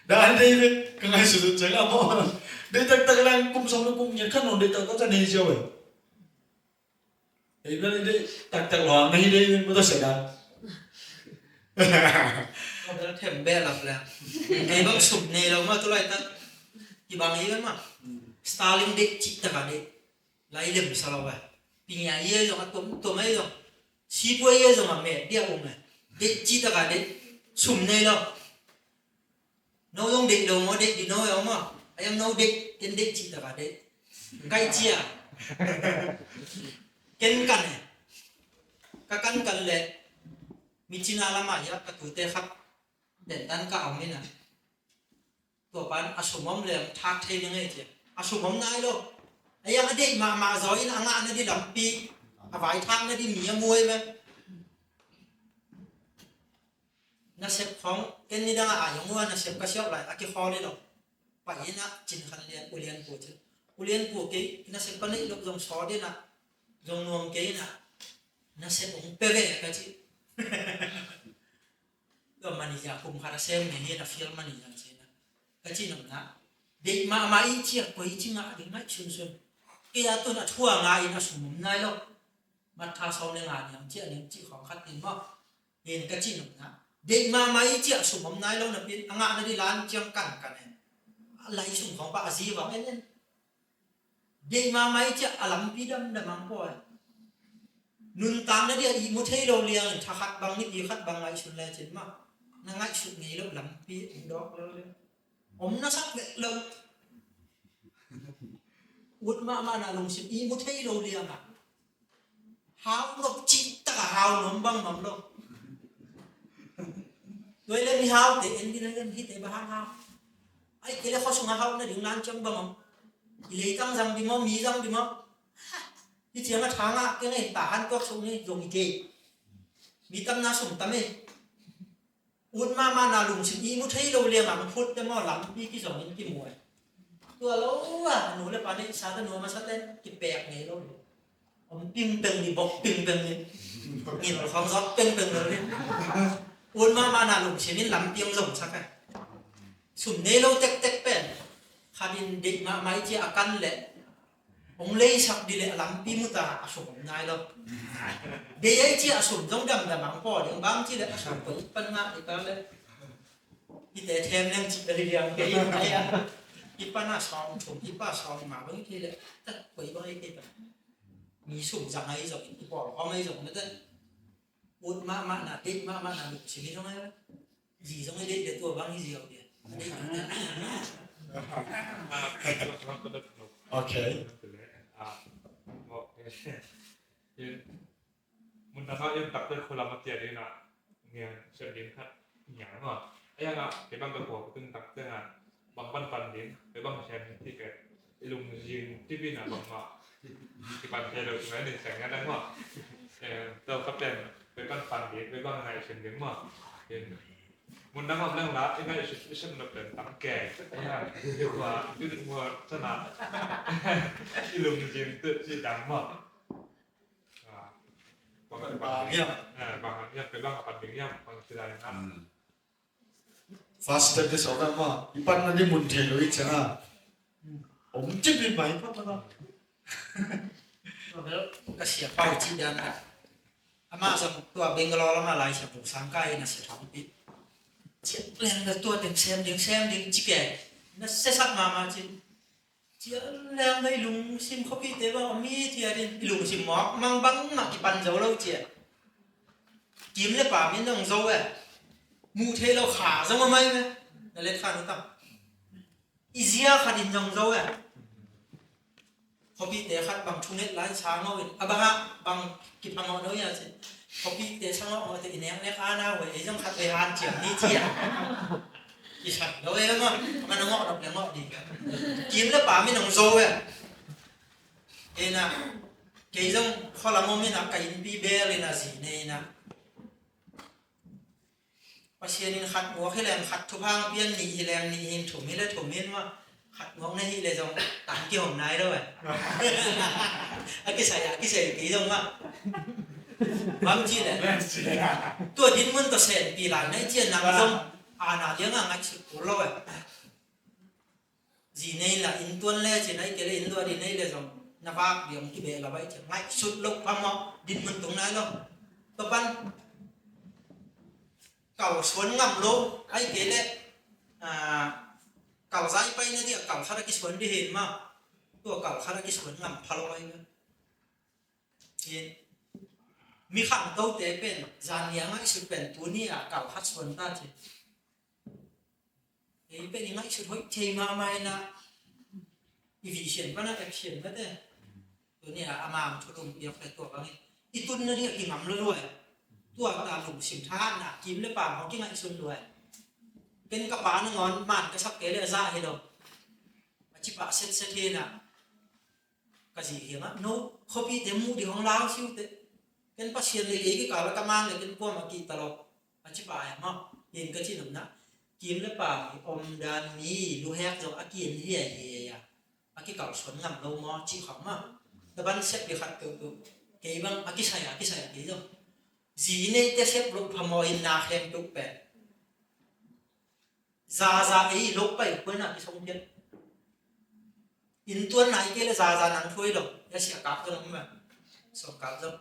đã anh đây cái ngày sử dụng chế là mò để tăng lên cung sống nó cung nhiệt khăn hồn để tăng có ra đi chưa vậy ấy bên đây tăng hoàng này đây mới ta sẽ đạt nó thèm bè lắm là cái băng sụp này đâu mà tôi lại ta thì bằng ấy mà Stalin địch chị ta cả đấy lấy điểm sao đâu vậy vì nhà ấy rồi tụm ấy rồi xí quay ấy rồi mà mẹ đeo ông này địch chị ta cả đấy sụp này đâu nấu giống địch đâu mà địch thì nấu không mà em nấu địch tên địch chị ta cả đấy cái chia cái căn này các căn lệ Michina lama ya katute khap den tan ka awni na to pan asumom le thak the ni ngai che asumom nai lo ayang ade ma zoi na anga na di lampi avai thang na di mi muai me na sep khong ken ni da a yong wa na sep ka siok lai aki kho ni lo pa ina chin khan lian ulian pu ke na sep pa nei lo jong so de na jong nuam ke na sep ong pere ka chiก็มันอยากคุมคาราเซมเนี่ยนะฟิลมันอย่างเช่นนะก็จริงนะเด็กมาอีเจียกไปจริงอ่ะเด็กไม่ชุนกี่ยาตัวน่ะทั่วงานนะสมมตินายแล้วมันทาสองในงานอย่างเช่นเนี่ยจีของคัดเห็นว่าเห็นก็จริงนะเด็กมาอีเจียสมมตินายแล้วนะเป็นงานในร้านเจียงกันเนี่ยอะไรสุ่มของป้าอาซีว่าไอ้เนี่ยเด็กมาอีเจียอลัมพีดำมังป่วยนุนตามนั่นเดียวอีมุทเทโรเลียงถ้าขัดบางนิดอีขัดบางไงชุนแลเช่นมากนั่งไงชุดไงแล้วลำปีดอกแล้วเลยผมน่าสักเด็กเลยอุดมาน่ะลงสิอีมุทเทโรเลียงอ่ะหาวลบจิตตะหาวหนุ่มบังมั่งลงด้วยเล่นหาวแต่เอ็นที่เล่นที่แต่บ้าหาวไอ้ที่เล่นเขาส่งหาวนั่นถึงร้านจังบังอีเลยตั้งจังดิมมีจังดิมที่เชียงมาทางอ่ะก็ไงตาหันก็ส่งนี่ยงอีเกมีตำนาสมตำเองอุดมานาลุงสิอีมุทให้เราเรียงอ่ะมันพุทธจะมอหลังพี่ที่สองนี่กี่มวยตัวเราอ่ะหนูเลยป่านนี้ชาตนูมาชัดเต้นกี่แปลกไงเราผมปิ้งตึงดิบอกปิ้งตึงนี่นี่เราความซับปิ้งตึงเลยอุดมานาลุงสินี่หลังเตียงส่งสักไงสุ่มเนเราเต็กเป็นคาดินเด็กมาไม่เจ้ากันแหละ ông lấy sập đi lệ lắm pi muta asum nai lo để ấy chỉ asum giống đầm đầm mảng po để bám chỉ lệ asum tới phân ngã thì cái lệ thì để thêm nên chỉ cái điều cái này à thì phân ngã sòng sum thì ba sòng mà với thì lệ tất quấy với cáiมีสุ่มจังไงจบบอกเขาไม่จบนะแต่อุดมาหนาติดมาหนาชีวิตตรงไหนวะจีตรงไหนเด็ดตัวบางทีเดียวเดียว Okay. Mun ta nói em tập tới khối làm tiền đi nè, nghe sẽ đến khách nhả mà, ấy là cái băng cái của từng tập tới là bằng văn phần đến cái băng xem thì cái lùng riêng TV là bằng mà cái bàn chơi được mấy đến sáng ngày đấy mà, tao cấp tiền cái văn phần đến cái băng này sẽ đến mà, mun đang học lên lá, cái này sẽ được đến tắm kè, điều mà cái điều mà cho là cái lùng riêng tự chỉ đắng mà. bằng cái bằng bằng tiếng nhầm bằng từ đây là First step is over ma. Ipan na ni mun thelo ich changa. Om chip bi mai pa pa. ก็เสียเป้าจีดันอ่ะอามาสมุตัวเบงกอลแล้วมาลายเสียบุกสังไก่นะเสียท้องปิดเสียแรงกับตัวเด็กแซมจิแก่นั่นเสียสักมาจีเสียแรงได้ลุงซิมเขาพี่เตว่ามีเทียดิลุงซิมหมอกมังบังมากี่ปันเจ้าเราเจียกิมเลยป่ามีน้องโจ้เอ้มูเทเราขาจังมาไหมเนี่ยนั่นเล็กขานุตั้มอีเสียขาดินน้องโจ้เอ้พอพี่เตะขัดบางชุนเน็ตไลน์ช้างเอาอ่ะบางอ่ะบางกิบบางเอาเนาะอย่างเช่นพอพี่เตะช้างเอาแต่อีเนี้ยเนี่ยข้าหน้าเว้ยยังขัดไปหานเจียมนี่เจียอีฉันเราเองมั้งมันงอกดอกเลี้ยงงอกดีกินแล้วป่าไม่หนองโซ่เว้ยเอ็นะเกี่ยงข้อละมุมไม่นับกับอินปีเบลเลยนะสิเนี่ยนะภาษาเนี่ยขัดหัวให้แรงขัดทุกพังเปลี่ยนนี่แรงนี่หินถุ่มนี่แล้วถุ่มนี่ว่าขัดงอกในที่เลยจงต่างเกี่ยวของนายด้วยcái sợi kỹ không ạ bám chi này tôi đến muốn tôi sẽ bị lại nãy chia nặng không nào tiếng ngay sự cố rồi gì này là in tuần lệ chỉ này cái này in tuần đi này là dòng nạp bạc điểm cái bể là vậy chỉ ngay sụt lốc bám mò đến muốn tung này đâu tôi ban cầu xuống ngầm lô ai cái này cầu giải bay nữa thì cầu khá là cái xuống đi hình màตัวเก่าข้าราชการงำพลอยนะเห็นมีขังเต้าเตะเป็นจานยังไงสุดเป็นตัวนี้อ่ะเก่าฮัตสวนตาเจเฮ้ยเป็นยังไงสุดเฮ้ยเทมาไม่นะอีวิเชียนก็น่าแอคชั่นก็ได้ตัวนี้อ่ะอามาชุดลงเดียวกับตัวบางอีตุนนั่นเนี่ยกินงำเลยด้วยตัวตาหลุมสิมท่านอ่ะกินหรือเปล่าเขากินไงสุดด้วยเป็นกระป๋าหนึ่งงอนมันกระชับเกลือซ่าให้ดูจิบะเซ็ตเทียน่ะก็สิเห็นว่าโน้เขาพี่เต็มมูดีของเราชิวเตเป็นปัจเจียนเลยก็กล่าวแล้วก็มันเลยเป็นพวกมากีตลอดจิบะมั้งเห็นก็ที่หนุ่มนะกินหรือเปล่าอมดานนี้ดูแฮกจะอากินเฮียอากิเก่าสวนงำเรามอจีของมั้งแต่บ้านเซ็ตเดือดเกิดเกี่ยบังอากิใส่กี่จ้ะจีเนี่ยจะเซ็ตลงพมอยนาเข้มตุกแปะซาไอ้ลบไปเพื่อนอ่ะที่สมเด็จอินตัวไหนก็เลยซาหนังถ้วยหรอกอย่าเสียกับตัวนั้นมั้ยสอบกับจ้ะ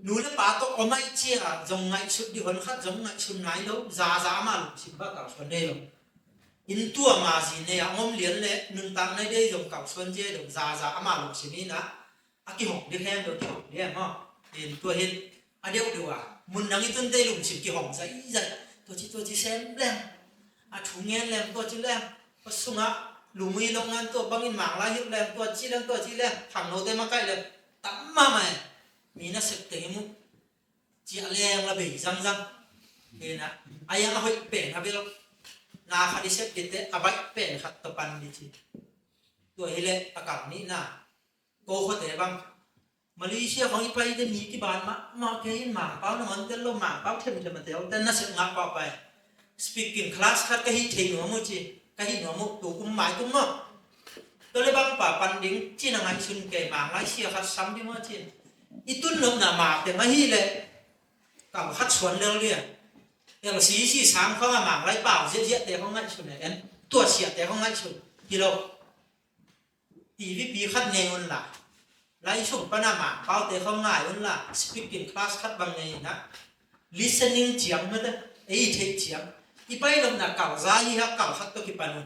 นู้นแล้วป้าต้องเอาไม้เชี่ยจงไงชุดที่คนขัดจงไงชุดไหนแล้วซามาลูกสิบบ้ากับส่วนเดียวอินตัวมาสิเนี่ยงมเหรียญเลยหนึ่งตังในได้จงกับส่วนเจ้าซามาลูกสินี้นะอากิหงเดียวแค่เดียวเนี่ยมั้งอินตัวเห็นอันเดียวดีกว่ามุนนังอีต้นได้ลูกสิบกี่หงใส่ตัวจีเซมแรงถุงเงี้ยแรงตัวจีแรงก็สุ่งหลุมมีโรงงานตัวบางอินหมากลายหิบแรงตัวจีแรงถังโนเตมาใกล้เลยตั้มมาไหมมีนักเสกเตมุจีแรงระเบิดจังเห็นนะไอ้ยังเอาไปเป็นครับพี่ลูกนาคดีเสกเตะเอาไปเป็นขัดตะปันดีจีตัวเฮเลอากาศนี้นะโกเขาเตะบ้างมาเลเซียของอีไปได้มีกี่บาทมาเกย์หมากเป้าหนึ่งวันเต้นลมหมากเป้าเทมมาเตะแต่นักเสกงับเป้าไปspeaking class คัดก็ฮิตเทงหัวมุจีก็ฮิตหัวมุตัวกุ้มหมายกุ้มเนาะตัวเลยบางป่าปันดิ้งจีนังไงชุนเกย์หมากไรเชียคัดซ้ำที่มุจีอีตุนลมหนาหมากแต่ไม่ฮิเลยกับคัดสวนเรื่องเอย่างสีสามเขาหมากไรเปล่าเยอะแต่เขาง่ายชุนเนี่ยตัวเสียแต่เขาง่ายชุนที่เรา ตีวิปีคัดเงยล่ะไล่ส่งปนามาเป้าเตะเข้าง่ายล่ะ speaking class คัดบางเงยนะ listening เจียงนั่นเด้ไอ้เทคเจียงอีไปลำหนักเก่าซาอีฮะเก่าคัดตัวกิปานุ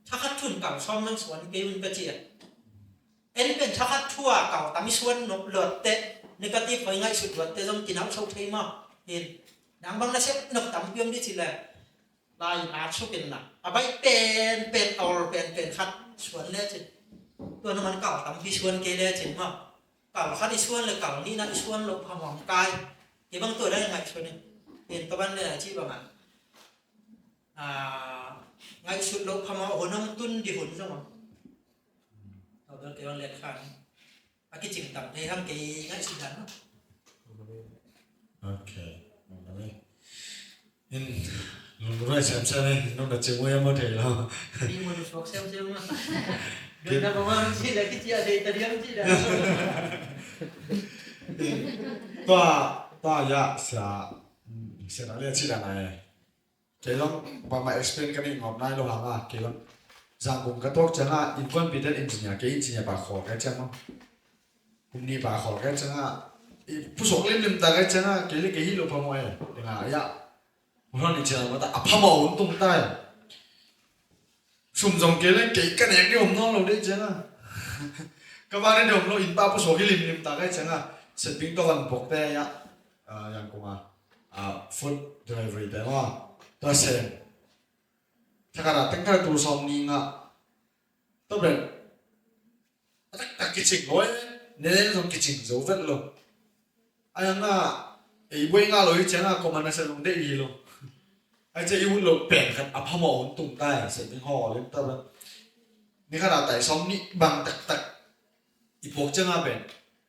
ถ้าคัดทุนเก่าซ่อมนั่งสวนเกมมันก็เจียเอ็นเป็นถ้าคัดทั่วเก่าตามสวนนบหลอดเตะในกติกาง่ายสุดหลอดเตะต้องกินน้ำโชว์เทมั้งเห็นดังบางนะเชฟนกตามเพียงที่สิแหละลายอาชุเป็นหนักเอาไปเป็นเอาเป็นคัดสวนเลยจิตัวนั้นมันเก่าตามที่สวนเกเลยจิมั้งเก่าคัดที่สวนเลยเก่านี่นะสวนลงพมองกายเห็นบางตัวได้ยังไงสวนนี้เห็นตัวบ้านเนี่ยที่ประมาณngay suốt lúc mà ổn ông tuân đi hồn xong rồi ở bên cái liệt khăn cái trình tập thì thằng cái ngay suốt đắn ok in lúc này xem đây nó đã chịu em có thể là đi một số xem mà đừng nào mà chỉ là cái chia thì ta điểm chỉ là toa ya sẽ nói lên chỉ là này cái lông và mà explain cái này ngọc này lo hàng à cái lông rằng cùng cái thuốc chẳng hạn incompetent engineer cái engineer bà khó cái chẳng không cùng đi bà khó cái chẳng hạn phụ thuộc lên niềm ta cái chẳng hạn cái lấy cái hilo phàm mồi đừng à ya một lần đi chơi mà ta phàm mồi ổn tung tay sum dòng cái lấy cái này cái ổn non rồi đấy chẳng hạn các bạn nên đồng lo in ba phụ thuộc cái niềm ta cái chẳng hạn sẽ biến to lần bọc tay ya yang cùng food delivery đấy màตัวเซนถ้าขนาดตั้งแต่ตัวสองนี้อ่ะต้องเป็นตั้งกิจงอยเนี่ยต้องกิจงจะวิ่งลงไอ้ยังอ่ะไอ้เวงอ่ะเราอีเจ้าก็มันน่าจะลงได้อีลงไอ้เจ้าอีวิ่งลงเปลี่ยนกันอ่ะพมอนตุ่มได้เสร็จเป็นห่อเลยแต่แบบนี่ขนาดแต่สองนี้บางตักอีพวกเจ้าเป็น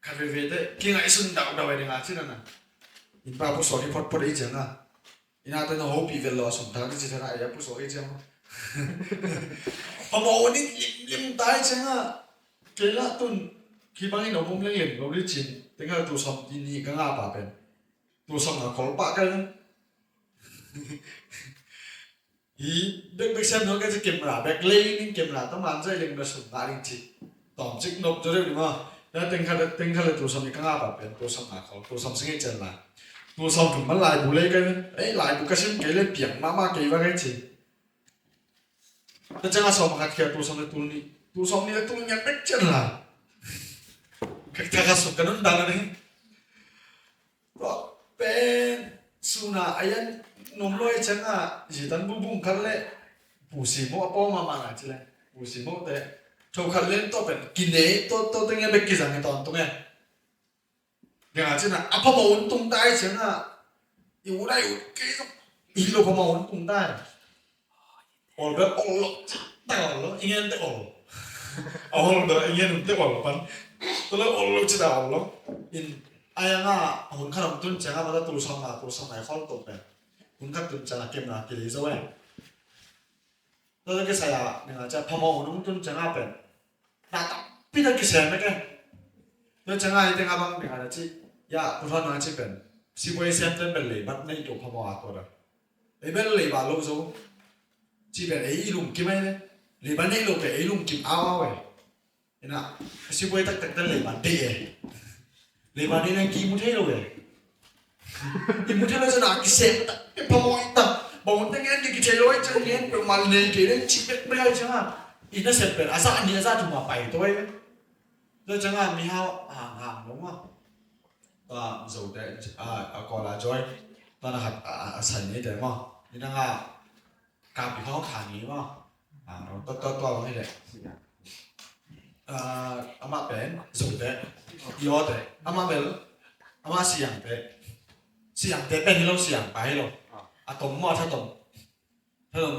คาเฟ่ได้กินไอ้สุนดาวไปเนี่ยที่นั่นน่ะอินป้าผู้สอนที่พอดไอ้เจ้าina ta no hopi velo som ta ni chana ya pu so e jam pa mo ni lim tai changa ke la tun ki bang no bom leng leng lo ri chin tenga tu som ni ka nga pa pen tu som na khol pa ka hi bek sem no ka je camera bek lei ni camera ta man jai leng da sum ta ri chi tom chik nop jo re ma da tengkha le tu som ni ka nga pa pen tu som na khol tu som singe chen laตัวสอบถึงมันลายบุเล่กันเอ้ยลายบุกระชิมเกลี่ยเปียกมาเกลี่ยว่าไงจีแต่จังหวะสอบมาเกี่ยวตัวสอบในตัวนี้ตัวสอบนี้ตัวนี้เป็นเจ้าละถ้าเขาสอบกันนั่นดังเลยก็เป็นสุนัขไอ้ยันนมลอยจังอ่ะจีตันบุ้งคันเล่ปูสีโม่ป้อมาหน่อยจีเลยปูสีโม่แต่ชาวคันเล่นตัวเป็นกินเนตัวตั้งยังเป็นกิจการในตอนตรงนี้อย่างเช่นพอมาอุ่นตรงได้เช่นอยู่ได้อยู่กี่อีโลพอมาอุ่นตรงได้โอ้แบบโอ้แต่โอ้อีเงี้ยแต่โอ้โอ้แบบอีเงี้ยแต่โอ้ปันตัวละโอ้จะได้โอ้อินไอ้ยังหุ่นขนมตุ้นเจ้ามาแล้วตัวสองไหนข้อตกเนี่ยหุ่นขนมตุ้นเจ้าเก็บหน้ากิเลสไว้แล้วก็ใส่เนี่ยจะพอมาอุ่นตุ้นเจ้าเป็นแต่พี่ต้องกินเสียไหมแกแล้วเจ้าไอ้เจ้าบางเนี่ยนะจีya putan na chi pen si boy sem ten ben le bat nei to phamo a to da e ben le ba lo zo chi ben e ilum ki mai le ba nei lo pe e ilum ki a wa we ina si boy tak ten le ba de le ba nei ki mu thei lo we ki mu thei lo na ki sem ta e phamo ta ba mon ten ngen ki thei lo chen ngen pe mal nei ki den chi pe pe ai cha ina sem pen asa ni asa tu ma pai to we lo changa mi hao hàng đúng không và dầu để gọi là joy ta là hạt sành như thế mà như đang cà bị khó khăn như mà nó to như thế ama bên dầu để yo để ama bên ama siang để bên lâu siang bài lâu tổng mà tổng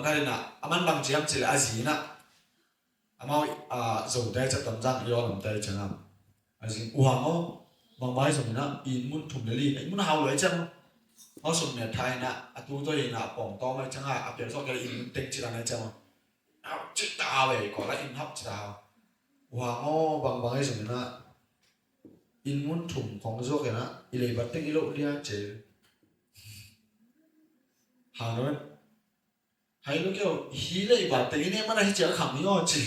cái này ama bằng chiếm chỉ là gì nè ama dầu để cho tầm răng yo làm đây chẳng hạn gì uang ô bằng bài rồi nè in muốn thùng để đi anh muốn hao lấy chăng họ sụp nhà Thái nè tu tôi nè bỏng to mà chẳng hạn bây giờ cái in tích chỉ là này chăng chết ta về có lại in hấp chỉ là hoàng ô bằng bài rồi nè in muốn thùng phong rốt cái nè in lấy bắt tích lộ đi chế hàng đó hay lúc kiểu hí lấy bắt tích này mà này chở khẩm nhau chỉ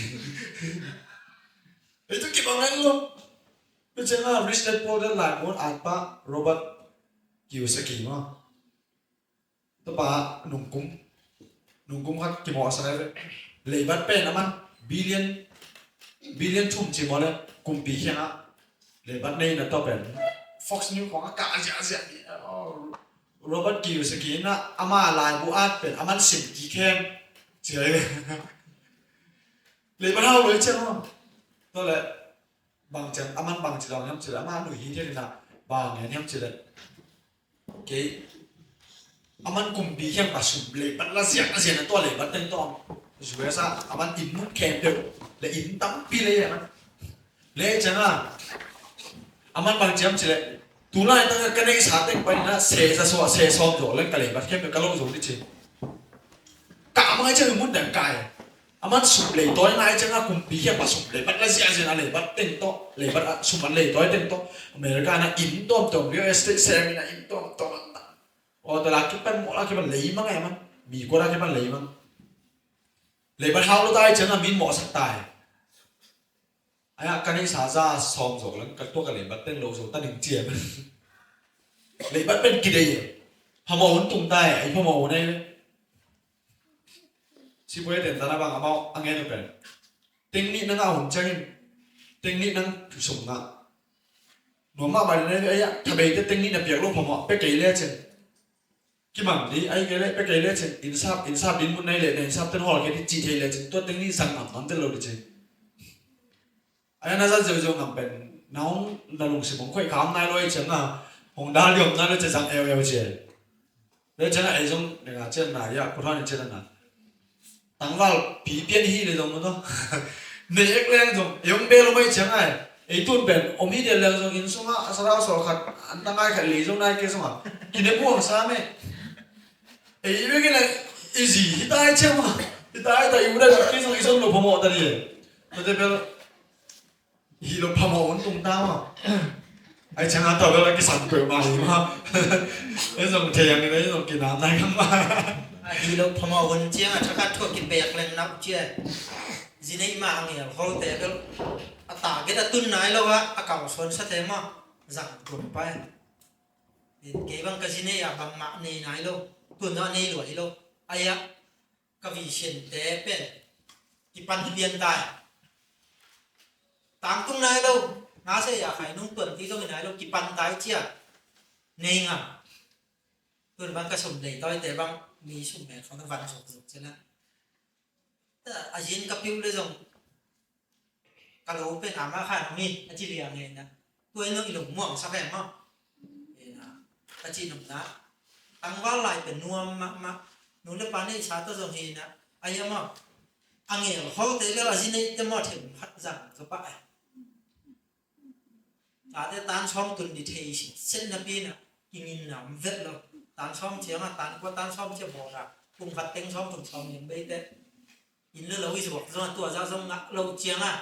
itu gimana lo bicara rich dad poor dad lah mau apa Robert Kiyosaki mah tepa nungkum kan kimo asal lebat pen aman billion chum cimo le kumpi kena lebat nei na to pen Fox NewsของอากาศเสียRobert Kiyosaki na ama lai bu at pen aman sim ki kem chơi lebat haoเลยเจ้าตัวle bằng chân aman bằng chỉ lòng nhắm chỉ là aman nổi hí thế nào bằng nghe nhắm chỉ là cái aman cùng bị khem bà sụp lệ bắt là xiang là to lệ bắt tên to rồi sao aman in mút khem được là in tắm pi lệ aman lệ chẳng à aman bằng chém chỉ là tu lại ta cái này sát tên quay nó xe xóm rồi lên cái lệ bắt khem được cái lông rồi đi chứ cả mấy chơi mút đằng cài aman sụp lệ tối nay chẳng à cùng bị khem bà sụp lệ bắt là xiang là lệ bắt tên to lệ bắt sụp bắt lệ tối tên to America na in tom tom real estate xem na in tom tomแต่ละคิดเป็นหมดละคิดมันเลยมั้งไงมันมีก็ได้คิดมันเลยมั้งเลยมันเท่าเราได้เจ้าน่ะมีหมอสักตายไอ้กันนี้สาซาซ้อมโซ่แล้วกันตัวกันเลยมันเต้นโลโซ่ตั้งหนึ่งเจียมเลยมันเป็นกี่เดียพมหุ่นตุ้งได้ไอ้พมหุ่นเนี่ยชิบุยเด่นตาหน้าบางเอาอังเงินเป็นเต็งนี่นั่งเอาหุ่นเจ้าหินเต็งนี่นั่งส่งอ่ะหนูมาบ้านเนี่ยไอ้ทำไมเต็งนี่เนี่ยเปียกลูกพมไปเกลี่ยเช่นกี่มั่งดีไอ้เกลี่ยไปเกลี่ยเช่นอินทราบดินมุนในเลยอินทราบต้นหอลแค่ที่จีเทเลยเช่นตัวเต็งนี่สั่งหนักมันเต้นเราดิเช่นไอ้น่าจะเจอมันเป็นน้องนาลุงสิผมค่อยขำนายร้อยเช่นอ่ะหงดาเลี้ยงนั่นเราจะสั่งเอลเช่นแล้วเช่นไอ้ตรงเนี่ยเช่นไหนอ่ะคุณท่านเช่นนั้นตั้งว่าผีเพี้ยนฮีเลยตรงนั้นเนี่ยเอกเลี้ยงตรงยังเบลไม่เช่นไงไอ้ตุนเป็นอมีเดียเลี้ยงตรงอินสุ่งอ่ะสระสระขัดอันตั้งไงขัดลีตรงไหนกี่สุ่งอ่ะกินได้พวงสามเมไอ้เรื่องอะไรอีซี่ฮิตายเช่นมั้งฮิตายแต่อยู่ได้กี่สุ่งอีสุ่งลูกพมอตาดีแต่เดี๋ยวฮีลูกพมอมันตรงตามอ่ะไอ้ช่างอันต่อไปแล้วกี่สั่งเปลือกมาหรือมั้งไอ้สุ่งเทียงนี่ไอ้สุ่งกินน้ำได้กันมาฮีโร่พม่าคนเจียงอ่ะชักทั่วกินเบียกเลยนับเจียจีนี่มาเนี่ยเขาแต่ก็ตาเกิดตุนไหนแล้ววะอากาศส่วนสัตย์มาจังกลุ่มไปเกี่ยบังกจีนี่อ่ะบังมาในไหนแล้วตุนนั่นนี่หลวยแล้วไอ้ยะกวิเชนเตเป็นที่ปันที่เบียนได้ตามตรงไหนแล้วน่าเสียอยากให้นุ่งตุนที่ตรงไหนแล้วที่ปันได้เจียเนี่ยอ่ะตุนบังกระสมเลยต่อยแต่บังมีสุ่มแม่ของทั้งวันสุกๆใช่ไหมแต่อาจินกับพิวเลยจงกะโหลเป็นอามาค่ะนี่อาจิเรียงเองนะตัวนึงอีหลงม่วงสักแห่งมั้งเอ็นะอาจิหนุ่มนะตั้งว่าลายเป็นนัวมาหนูเล่นปานนี่ชาตัวจงเฮนะไอ้ยังมั้งอังเงี้ยเขาแต่ก็อาจินนี่จะมาถึงพัดจังก็ไปแต่ตานช่องตุนดีเทชิเส้นนับปีน่ะกินเงินหนำเวทเราตานช่องเชียงอ่ะตานก็ตานช่องเชียงบอกอ่ะปุ่มพัดเต็งช่องถุงช่องยังไม่ได้ยินเรื่องเราวิสุบอกตัวเจ้าช่องอ่ะเราเชียงอ่ะ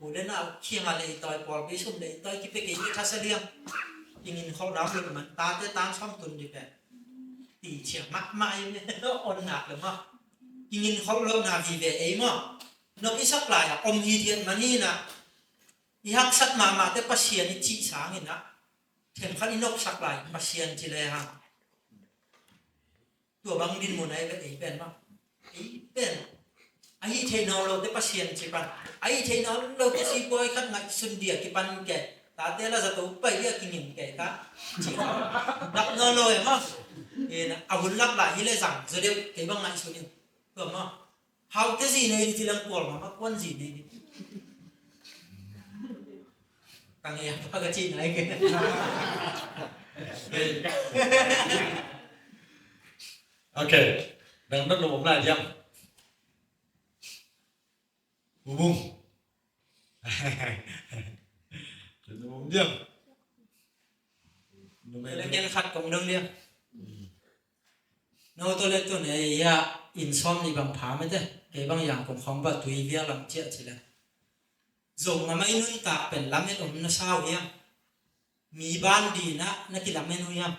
บุเรนเอาเชียงอะไรต่อยปอลไปสุ่มเลยต่อยกิไปกี่ทัศเลียงยิงเขาดาวเลยมันตาเตตานช่องตุนดีแบบตีเชียงมักไม่เนี่ยแล้วอ่อนหนักเลยมั้งยิงเขาเริ่มนาวีเวเอมั้งนกอีสักหลายอ่ะอมฮีเทียนมันนี่นะอีหักสัตมาแต่ปัสเซียนนี่จีสางเห็นนะเห็นขันอีนกสักหลายปัสเซียนจีเลยฮะตัวบางดินมุนไอ้เป็นมั้งไอ้เป็นไอ้เทนอเราได้ปัสเซียนจีปันไอ้เทนอเราได้ซีบอยขันงัดสุนเดียกิปันแก่ตาเตล่าจะตัวไปเรียกกินหนึ่งแก่ตาดับนอเลยมั้งเอ็นะอาวุธลักหลายที่เลยสั่งจะเดียวเกี่ยบางไงสุนิเกิดมั้งเฮาจะสีในที่ลังปวดมั้งวันสีในกังเงียบพากจีนไหนกันโอเคดังนั้นเราผมได้ยังบูบูจะดูผมยัง เรื่องขัดของเรื่องเนี่ยโน้ตัวเล็กตัวนี้ยาอินซ้อมนี่บางผาไม่ได้ไอ้บางอย่างของบัตรตุยเวียลำเจี๊ยใช่ไหมส่งมาไม่นุ่นตาเป็นลำเม็ดอมน้ำเศร้ายังมีบ้านดีนะนักกินลำเม็ดนุ่ยัง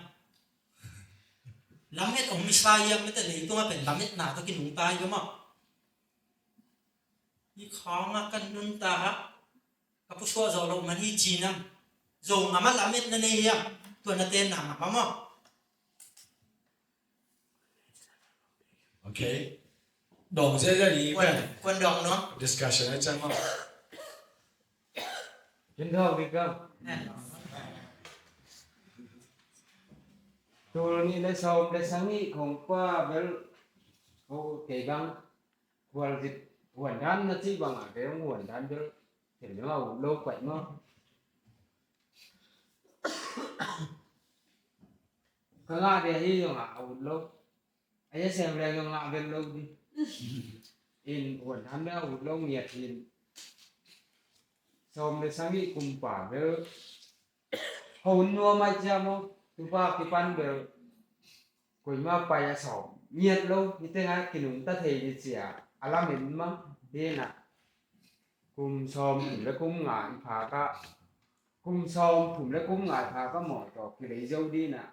ลำเม็ดอมมิสายยังไม่แต่เลยตัวมาเป็นลำเม็ดหนาต้องกินหนุ่มตายก็มั้งยี่ของกันนุ่นตาฮะก กับผู้ชัวร์เรามันที่จีนนะโจงอามันละเม็ดนั่นเองตัวนั่นเต้นหนามามั้ง Okay. ดองเสียจะดี ค แบ วร บ ควรดองเนาะ discussion ให้จังว่า Chính thôi đi cơ. Tôi nghĩ là sau để sáng nghĩ không qua với ô kể băng hoàn dịch hoàn đan nó chỉ bằng ở cái hoàn đan chứ thì nó là lâu quậy mà cái ngã thì hi rồi ngã lâu ấy xem lại rồi ngã bên lâu đi in hoàn đan đó lâu nhiệt in sau để sáng nghĩ cùng quả với hồn nua mai chamo tu pa ki pan be ko ma pa ya so nhiệt lâu như thế này thì chúng ta thấy gì chả alam mình mà thế nè cùng xóm cũng là cùng ngại phá cả cùng xóm cũng là cùng ngại phá cả mỏ trò cái lấy dâu đi nè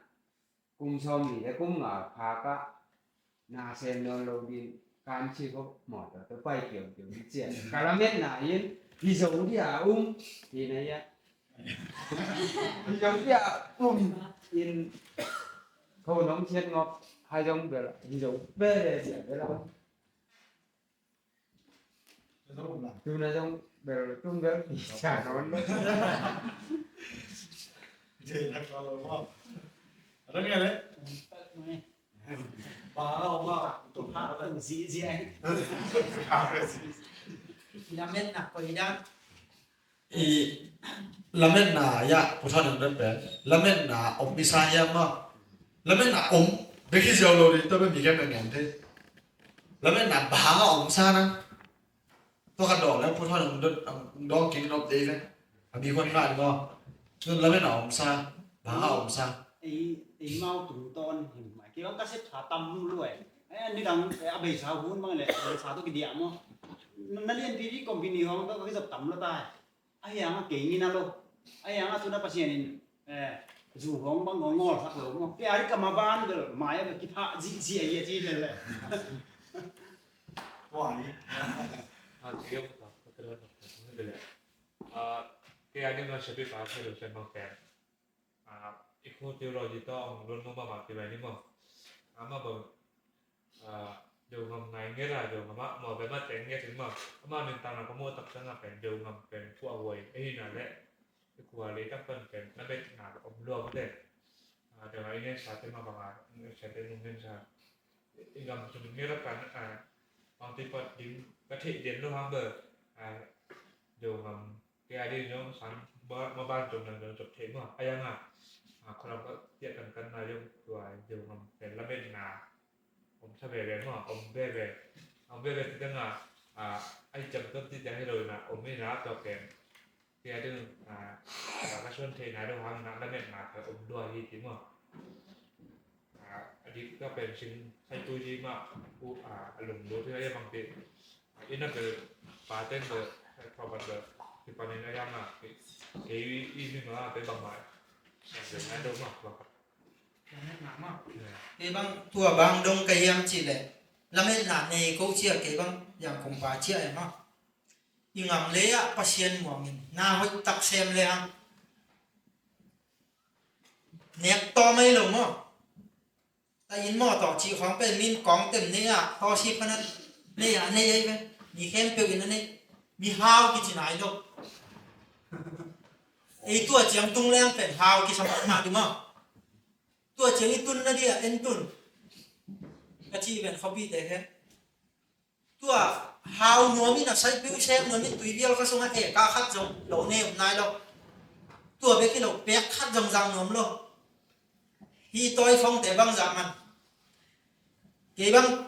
cùng xóm thì là cùng ngại phá cả na sen nó lâu đi can chi có mỏ trò tới bay kiểu kiểu đi chả cả là biết là yên đi dâu đi à thì này ya đi dâu đi à in câu nóng chết ngọt hai dòng về lại ví dụ về để chỉ về đâu từ này dòng về là chung về thì chả nói nữa Thì là có rồi không? Rất nghe đấy. Bà đâu mà tụt hạ là gì anh? làm nên là coi đã I lamen na ya putan ng rempe lamen na bisaya ma lamen na beki jolo ri to be mi ke ngen the lamen na ba sa na to ka do la putan ng do king of day le abi kon ka go lamen na sa ba sa ý mau tủ ton thì mà cái ông ta xếp thả tâm luôn rồi ấy như đằng bảy sáu vốn mang lại sáu tôi cái điểm mà nó liên tí còn vì nhiều nó có cái dập tắm nó tai ai yang kỹ như nào luôn ai yang tôi đã phát hiện dù không bằng ngon ngon sắc rồi không cái ai cầm mà ban được máy cái thạ gì ấy gì này wa ni 지금 들어는 cái anh nó sẽ bị phá thay đổi trên bằng kèm 이코 theology to luôn không bao mà cái này mà mà bằng điều ngầm này nghĩa là điều ngầm mà về mặt tiếng ngheถึงmà mình tăng là có mua tập sang làเป็นđiều ngầmเป็นทั่ววยไอ้นี่นั่นแหละcái của lấy các phầnเป็นนั่นเป็นหนาของรวมก็ได้เดี๋ยวไอ้เนี่ยสาธิตมาประมาณใช้เป็นนุ่งเงินชาอีกงำจุดนี้แล้วกันบางทีพอดิ้งกระถิ่นเด่นรู้ห้ามเบอร์เดี๋ยวงำcái ai đi nó sáng mà ban trồng là trồng thế mà ai ănคนเราก็เทียบกันมาเรื่องตัวเดียวกันเป็นละเม็ดนาผมชอบแบบนั้นผมเบ้แบบเอาเบ้แบบที่ตั้งไอ้จำต้นที่จะให้เลยนะผมไม่รับตัวแกนที่ไอ้ดึงก็ชวนเทนาด้วยความนะละเม็ดนาแต่ผมด้วยที่จริงว่าอันนี้ก็เป็นชิ้นใช้ตู้ที่มาผู้หลงรู้ที่ได้บางทีอินนั่นคือปาเต้นเลยพอมันเลยที่ปานี้ได้ยังอ่ะที่อีนึงว่าเป็นบางหมายĐấy là đúng rồi. cái băng tua băng đông cái em chỉ để làm nên là này câu chuyện cái băng dạng cùng bà chia em mà nhưng ngầm lấy á patient của mình na hơi tắc xem lên nét to mấy lồng mà ta in mò tỏ chỉ khoảng bên min cóng tìm này à to ship nó này à này ấy vậy mi khen biểu hiện này mi hao cái gì này đâu ấy tua chẳng tung lên phải hao cái sao mà đúng không tua chẳng ít tuần nó đi à em tuần cái chi về không bị thế hết tua hao nó mi là sai biểu xem nó mi tùy việc cái số này cả khát giống lâu nay hôm nay đâu tua biết cái lâu bé khát giống răng nó luôn hi tôi phong tế băng giảm mà cái băng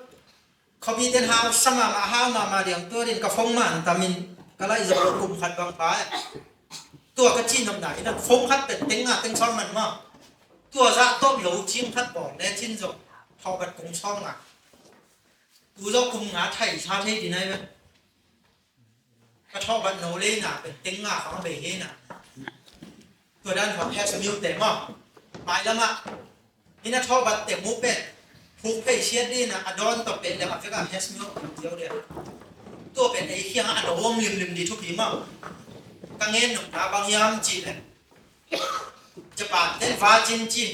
không bị tên hao sao mà hao mà điểm tua đến cả phong màn ta mình cái lại giờ cùng khát băng pháตัวก็จีนทำไหนนั่นฟงคัดเป็นเต็งเต็งช่องมันมั้งตัวจะต้มหลูชิมคัดบอกและชิ้นจบทอบัดกงช่องกูจะกุมงาไทยชาเทดีไหนไหมก็ทอบัดโนเล่น่ะเป็นเต็งของเบเฮน่ะตัวด้านของแฮสมิลเต็มมั้งหมายแล้วมั้งนี่นะทอบัดเต็มมุกเป็ดฟุกไปเชียดดีนะอดอนต่อเป็นแล้วก็แฮสมิลเดียวเดียวตัวเป็นไอ้เขี้ยงอดอวงริมดีทุกทีมั้ง căng nghe nồng đá bằng yam chi nàyจะปานเต้นฟ้าจินจี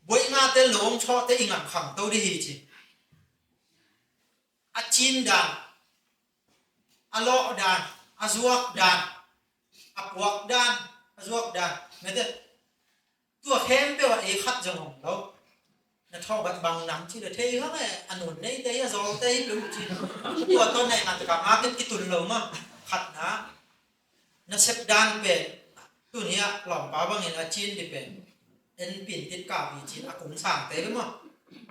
บุยงาเต้นหลงชอเต้นอิงอังขังตัวดีจีอาจินดานอาโลดานอาซวกดานอาปวกดานอาซวกดานไม่ได้ตัวเข้มเปล่าเอขัดจังของเราน่ะท้องบัดบังน้ำจีเลยเที่ยวไงอันนู้นนี่เที่ยวโซ่เที่ยวรู้จีตัวต้นไหนมันจะกลับมาเป็นกิตุนเรามั้งขัดนะน่ะเซฟดานเป็นตัวนี้หล่อมป้าบางเห็นอาจีนดิเป็นเอ็นปิ่นติดกาบีจีนอากงสั่งเต้ไปมั้ง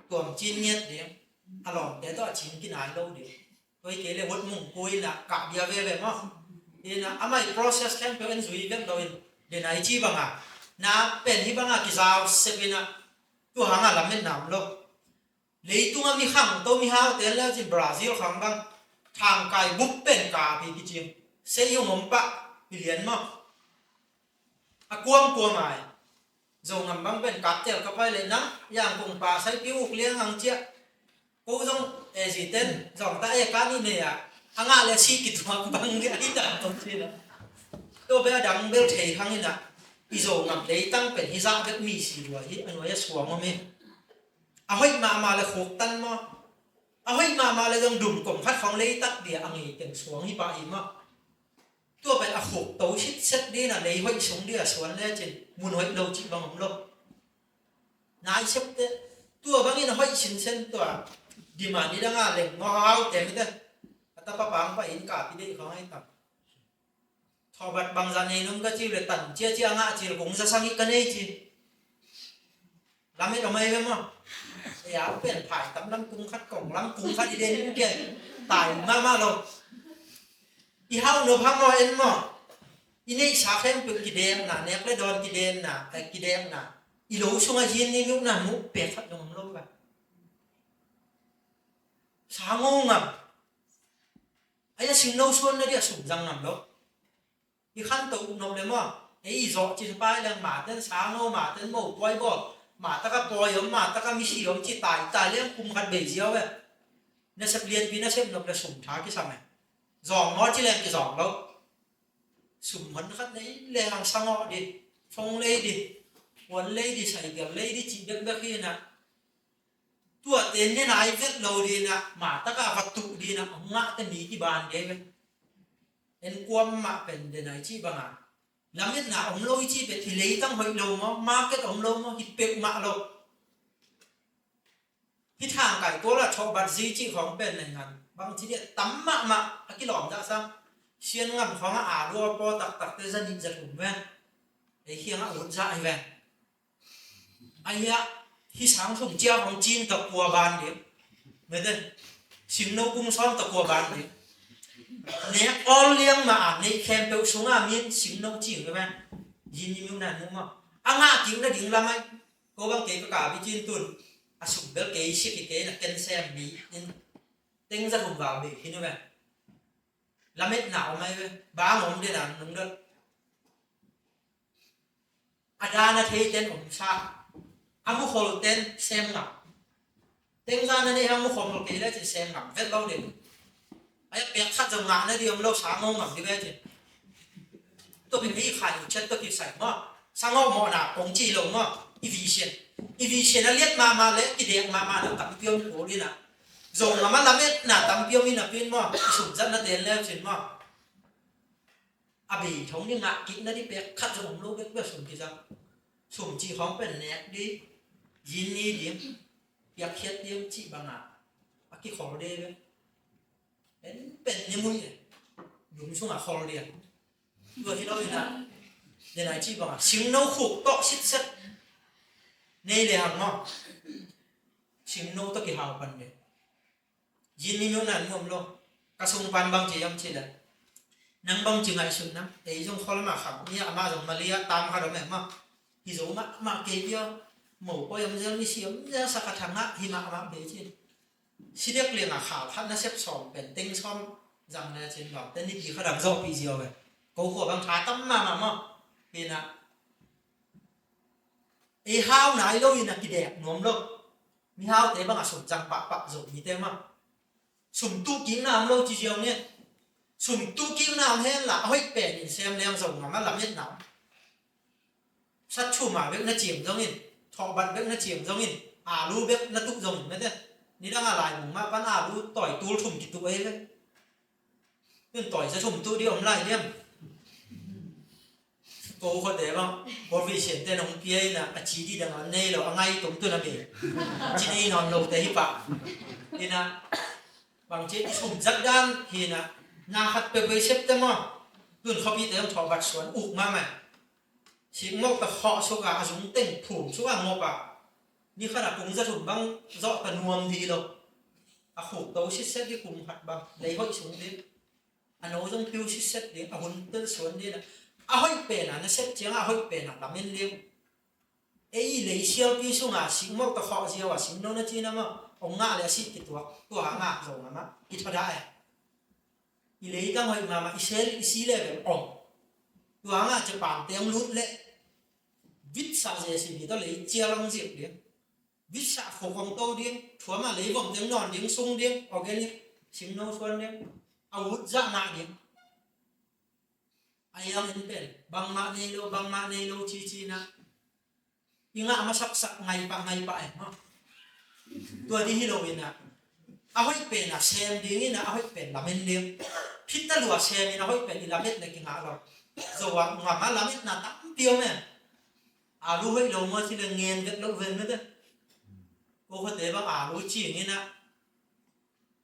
ตัวจีนเนี้ยเดียวอร่อยเดี๋ยวตัวจีนกินอะไรเราเดียวตัวเกลี่ยวัดมุ่งกุยน่ะกะเดียวเว้ยมั้งเดี๋ยวนะอาไม่ process แค่เป็นสุยเว้ยเราเดี๋ยวไหนจีบังอ่ะน้าเป็นที่บังอ่ะกิจาวเซฟินะตัวหางอ่ะลำเม็ดน้ำเราเลยตัวมีขังตัวมีหาวเต้แล้วจีนบราซิลขังบังทางไกลบุกเป็นกาบีกิจิมเสียงงมปะเปลี่ยนมั้งกวงกวงไงโจงงบังเป็นกัดเจ้ากับไปเลยนะอย่างกงป่าใช้ปิ้วเลี้ยงหังเจี๊ยกูต้องสิเต้นจองตาการนี่เนี่ยหังอะไรชี้กิดหัวบังเนี่ยอีด่าตรงที่นะตัวเบลดังเบลเทยหังนี่นะอีโจงเลยตั้งเป็นฮิซาเบลมีสีหัวที่อันว่าจะสวงมั้งมั้ยเอาให้มาเลยโขกตันมั้งเอาให้มาเลยต้องดุ่มกลมพัดของเลยตักเดียอังอีเป็นสวงฮิปะอีมั้งตัวเป็นอาหกโตชิดเซตดีนะเลยห้อยสงเดียสวนเลยจิมุนห้อยโลจิบังผมโลนายเซตเตตัวบางทีนะห้อยชินเซนตัวดีมานี่ดังอะไรงอเอาแต่ไม่ได้แต่ป้าปังป้าอินกาพี่เด็กเขาให้ตัดทอบัดบางจานนี้นุ่มก็จีเลยตันเจียงอ่ะจีกงจะสังกิกันเองจีลำไม่ทำไมเว้ยมั้งอยากเปลี่ยนผ่ายตำลำกุ้งคัดกล่องลำกุ้งคัดอีเดนนี่แกตายมากเลยอีเฮาโนพังมอเอ็นมออีนี่ชาเข้มเป็นกิเดมน่ะเนี่ยเลยโดนกิเดมน่ะแต่กิเดมน่ะอีหลูช่วงอาทิตย์นี้ยุคน่ะมุกเปียกขัดลงลงแบบสางงอ่ะไอ้สิ่งโน้ชวนเนี่ยสุ่มจังนำลงอีขั้นตัวอุณหเลยมั้งไอ้อีโซจิตไปเรื่องหมาเต้นสางโนหมาเต้นโม่ปล่อยบ่หมาตะกะปล่อยยมหมาตะกะมีชียมจิตตายเรื่องคุมขัดเบยเจียวเว้ยเนี่ยสับเลียนปีน่ะเช่นนกเลยสุ่มท้ากี่สังไงดองน้อยที่แรงกี่ดองแล้วสุ่มมันคัดนี้แรงสังอดิฟงเลยดิวันเลยดิใส่เกี่ยวเลยดิจีบเด็กๆนะตัวเต็นเนี่ยนายเวทเราดีนะหมาตะกะวัตถุดีนะงะแต่หนีที่บ้านเดี๋ยวเอ็นความมาเป็นเดนายจีบังอ่ะแล้วเมื่อหน้าองโลจีเป็นที่เลยตั้งหอยโลมาร์เก็ตองโลมาฮิตเป็กมาโลที่ทางไก่ตัวละชอบบัตรซีจีของเป็นอย่างนั้นบางทีเนี่ยตั้มมากิหลอมจะซ้ำเชียนงำของรัวปอตักเตจะนิจะถูกแม่ไอ้เฮียงอุ่นจะไอ้แม่ไอ้ยะที่สังสมเจ้าของจีนตะกัวบานเดียวไม่ได้สิงโนกุ้งซ้อมตะกัวบานเดียวเนี่ยออลเลี้ยงมาในแคมเปญสงอามีนสิงโนจีนใช่ไหมยินยิ้มนั่นมึงมั้งอ่ะจริงนะจริงละไหมก็บางเก๋ก็กล่าวไปจีนตุนอาสุเบลเก๋ชิคเก๋น่ะเกนแซมบีเต็งจะถูกบ่าวบีที่นู่นไหมแล้วเม็ดหนาวไหมเว้ยบ้าหมองเดือนนึงเด้ออาดานาเทเต็นผมชาอามุขโลเต็นเซมหนักเต็งจานนี่อามุขโลเก๋ได้จะเซมหนักเวทเราเด็กไอ้เปียกขัดจังงานนี่เดียวเราสางงหนักที่เวทตัวเป็นที่ขายอยู่เช่นตัวที่ใส่หม้อสางงหม้อหนักของจีลงหม้ออีวีเชียนนั่นเรียกมาเลยกิเดียงมาแล้วตับเปียวโหดีนะdùng mà mắt làm hết nà tắm piêu mi nà pin mà sủng rất là tiền leo chuyện mà à bì thống như ngạ kỹ nó đi bé cắt dùng lô bé sủng thì sao sủng chỉ phóng bên nét đi dính đi điểm bé khét điểm chỉ bằng à cái khó đê đấy đến bên như mũi này đúng xuống là khó liền vừa thì đâu là để này chỉ bằng à xính nấu khổ tọ xít xít này để hàng mà xính nấu tao cái hào phần nàyยินนี่นู่นนั่นงมลงกระทรวงปันบางจียมเช่นนั้นนังบางจีไงสุดนะไอ้จงคนละมาขับเนี่ยมาจงมาเลียตามเขาแบบมาฮิโซมาเกี่ยวหมูก็ยังจะมีเสียงจะสักทางนะฮิมาเบจินสิเด็กเลี้ยงข่าวพันน่ะเซฟสองเป็นเต็งช่อมจังนะเช่นแบบแต่นี่ปีเขาดังโซ่ปีเดียวเลยกูขวบบางท้ายตั้มมาเป็นนะไอ้ห้าวไหนเราอยู่นักกิเดกหนุ่มเรามีห้าวแต่บางอ่ะสมจังปะจบมีเต็มมาสุ่มตู้กินน้ำเราจีเจียวเนี่ย sum tu kim nam hen là hoi pen in xem lem rồng mà làm hết nào sát chu mà biết nó chìm giống in thọ bật biết nó chìm giống in lu biết nó tụ rồng đấy thế ni đang lại mùng mà pan lu tỏi tu thùng kịch tụ ấy đấy nhưng tỏi sẽ thùng tu đi ông lại đi cô có thể không có vị hiện tên ông kia là chỉ đi đằng này là ngay tổng tôi là bị chỉ đi nón đầu tới hiệp bạc thì là bằng chế cái thùng rất đan thì là na khát bê bê xếp tên mà tuần không biết tới ông thọ bạch xuân ục mà mày chỉ ngọc ta họ số gà dùng tỉnh thủ số gà ngọc à như khá là cũng rất thùng băng dọ cả nuông thì đâu khổ tấu xếp đi cùng hạt bằng lấy hội xuống đi nói trong phiêu xếp đi hôn tên xuống đi là hoi pen nó xếp tiếng hoi pen là làm nên liêu ấy lấy siêu pi xuống xính mốc ta họ siêu xính đâu nó chi nào mà ông ngã là xịt cái tua ngã rồi mà ít thôi đại lấy cái hoi mà xí lệ về ổng tua ngã chỉ bàn tiếng lút lệ vít xả gì thì tao lấy chia lăng diệp đi vít xả khổ vòng tô đi chúa mà lấy vòng tiếng nòn tiếng sung đi organic xính nâu xuân đi hút ra nạ đi ayang pen bang ma ne lo chi na inga masak sak ngai pa ma tua di hilo ina hoi pen na sem ding ina hoi pen la men ding phita lua sem ina hoi pen la met na ki nga lo zo wa nga ma la met na tam tiêu me lu hoi lo mo chi le ngien vet lo ven nữa cô có thể bảo lu chi ni na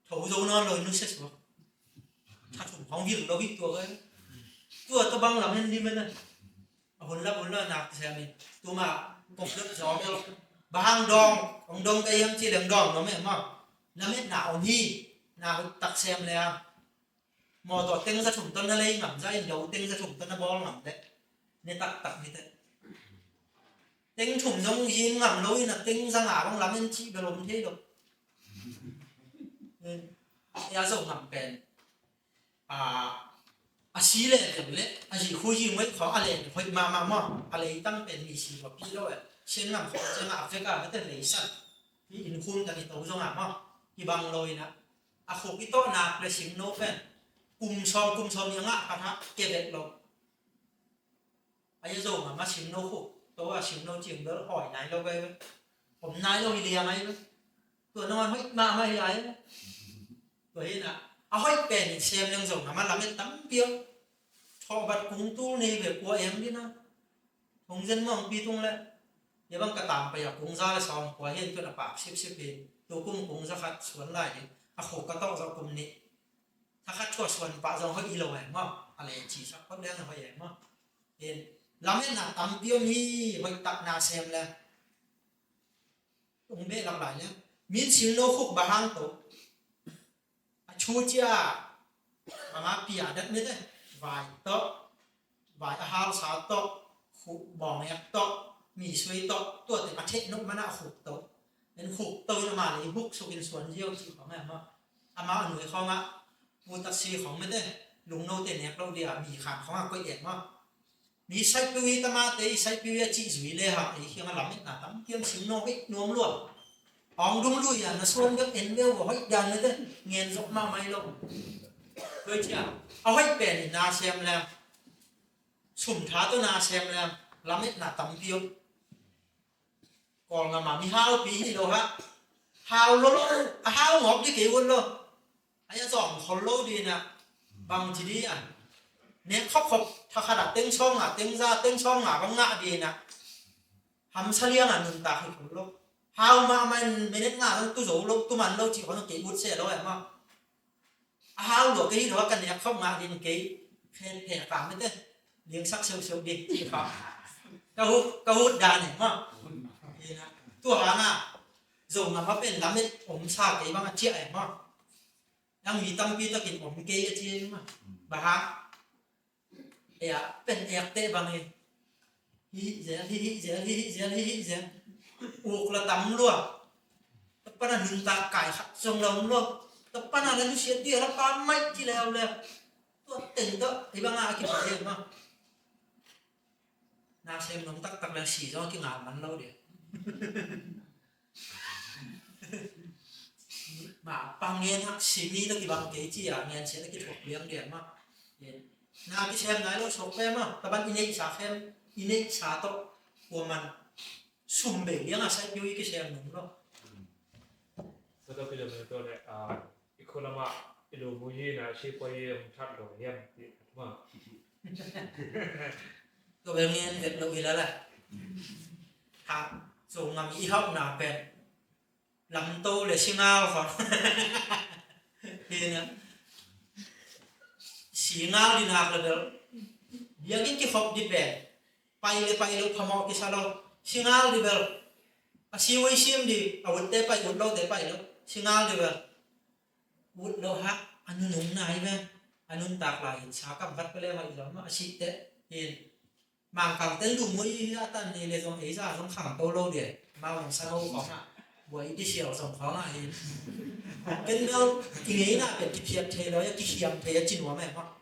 thấu dấu non rồi nó sẽ xuống thật không việc đâu biết tua cái tua băng làm nên đi bên đây hôn là nạp xem đi tua mà cũng rất gió nhau bang dong ông dong cái em chỉ làm dong nó mẹ mà làm hết nào nhi nào tặc xem là mò tỏ tên ra thủng tân nó lấy ngắm ra đầu tên ra thủng tân nó bó ngắm đấy nên tặc như thế tên thủng giống gì ngắm lối là tên ra ngả băng làm nên chị được làm thế được ya dầu ngắm bèn xí lệ được lệ chỉ khu gì mới khó lệ phải mà lệ tăng bèn mì xí và pi rồi xin ngắm khó cho ngả phải cả cái tên lấy sẵn thì in khuôn ta thì tấu cho ngả mà thì bằng rồi nè khổ cái tốt nạp là xính nô bèn cùng xóm những ngả phạt hạ kê đẹp rồi dầu mà xính nô khổ tố là xính nô chừng đỡ hỏi này lâu vềผมนายเราเรียงไงตัวนอนไม่มาไม่ไรตัวนี้นะhoi pen xem lưng rồng mà làm cái tấm tiêu thọ bật cúng tu này về của em đi nó không dân mong bi tung lên nếu bằng cả tạm bây giờ cúng ra là xong của hiện cái là bạc xếp về tu cúng ra khát xuân lại đi khổ cả tao ra cúng nàyถ้าkhát chua xuân bạc dòng hơi ít lâu em mà lại chỉ sắp có đen là hơi em mà nên làm cái nào tấm tiêu mi hơi tặng nào xem là ông biết làm lại nhé miễn xíu nô khúc bà hang tổ chú chia mà bịa đất nữa đấy vài tóc vài hao sáu tóc khúc bò ép tóc mì xuôi tóc tuổi thì mà chết nó mà nào khúc tóc nên khúc tôi nó mà lấy hút số tiền xuân diêu chỉ có ngày mà ở người không ạ mua taxi không mấy đấy lùng nô tiền ép đâu đi mì khám không quay đẹp mà mì say piu ta mà tới say piu chị rủi lê hả thì khi mà làm hết là tắm kiếm xíu nô hết nuông luôn ông đúng lui nó xuân nước ấn bêu của hết đàn nữa đấy nghiền rộng mà mày luôn tôi chỉ hết bèn na xem là sủng thá tôi na xem là làm hết là tắm tiêu còn mà mi hao phí thì đâu hả hao lô hao ngọc đi kiểu luôn dọn khol lô đi nè bằng chỉ đi nếu khóc thà khá là tiếng song bằng ngã đi nè hàm sa liang nương tạc thì khol lô hao mà mình nên ngã tu dấu lâu tu mặn lâu chỉ có cái bút xe đó em mà hao được cái đó cần đẹp không mà đến cái thẻ cảm đấy liếng sắc sâu đi chỉ không cao hút đàn này mà tu hàng dùng mà bên làm bên ống xa cái bằng chia em mà đang vì tâm vi ta kịp ống kia chứ mà bà hàng bên ép tệ bằng này hi dễ uộc là tắm luôn tập là nương ta cải khắc trong lòng luôn tập là nó xuyên tiền nó ba mấy chỉ leo tôi tỉnh đó thì bằng ai kịp phải mà na xem nó tắc là xỉ do cái ngào mắn lâu đi mà bằng nghe hắc xí mi đó cái bằng cái chi à nghe sẽ là cái thuộc liếng điểm mà na cái xem này nó sốc em mà các bạn inai sa xem inai sa to của mình sum bể liếng à sai vui cái xem đúng không so to film to le economy ilu muhi na shi poi chat lo yam ti maก็เป็นเงี้ยเด็กเราอีแล้วแหละครับส่งงานอีห้องหนาเป็นลำโตเลยชิงเอาของทีนี้ชิงเอาดีนักเลยเดี๋ยวยังกินกี่ขบดิเป็นไปเลยพมอกิสาเราชิงเอาดีเบลอาชีวะชิมดีเอาวุฒิไปวุฒิเราไปแล้วชิงเอาดีเบลวุฒิเราฮะอันนู้นหนุ่มนายไหมอันนู้นตากลายชากับวัดไปเลยมาอีกแล้วมาอาชีพเตะเห็นmang càng tên đủ mũi ra tận thì lấy dòng ấy ra dòng khẳng tô lâu để bao dòng sao có à với cái chiều dòng khó lại cái đâu cái ấy là cái hiệp thế đó cái hiệp thế chín hóa mẹ không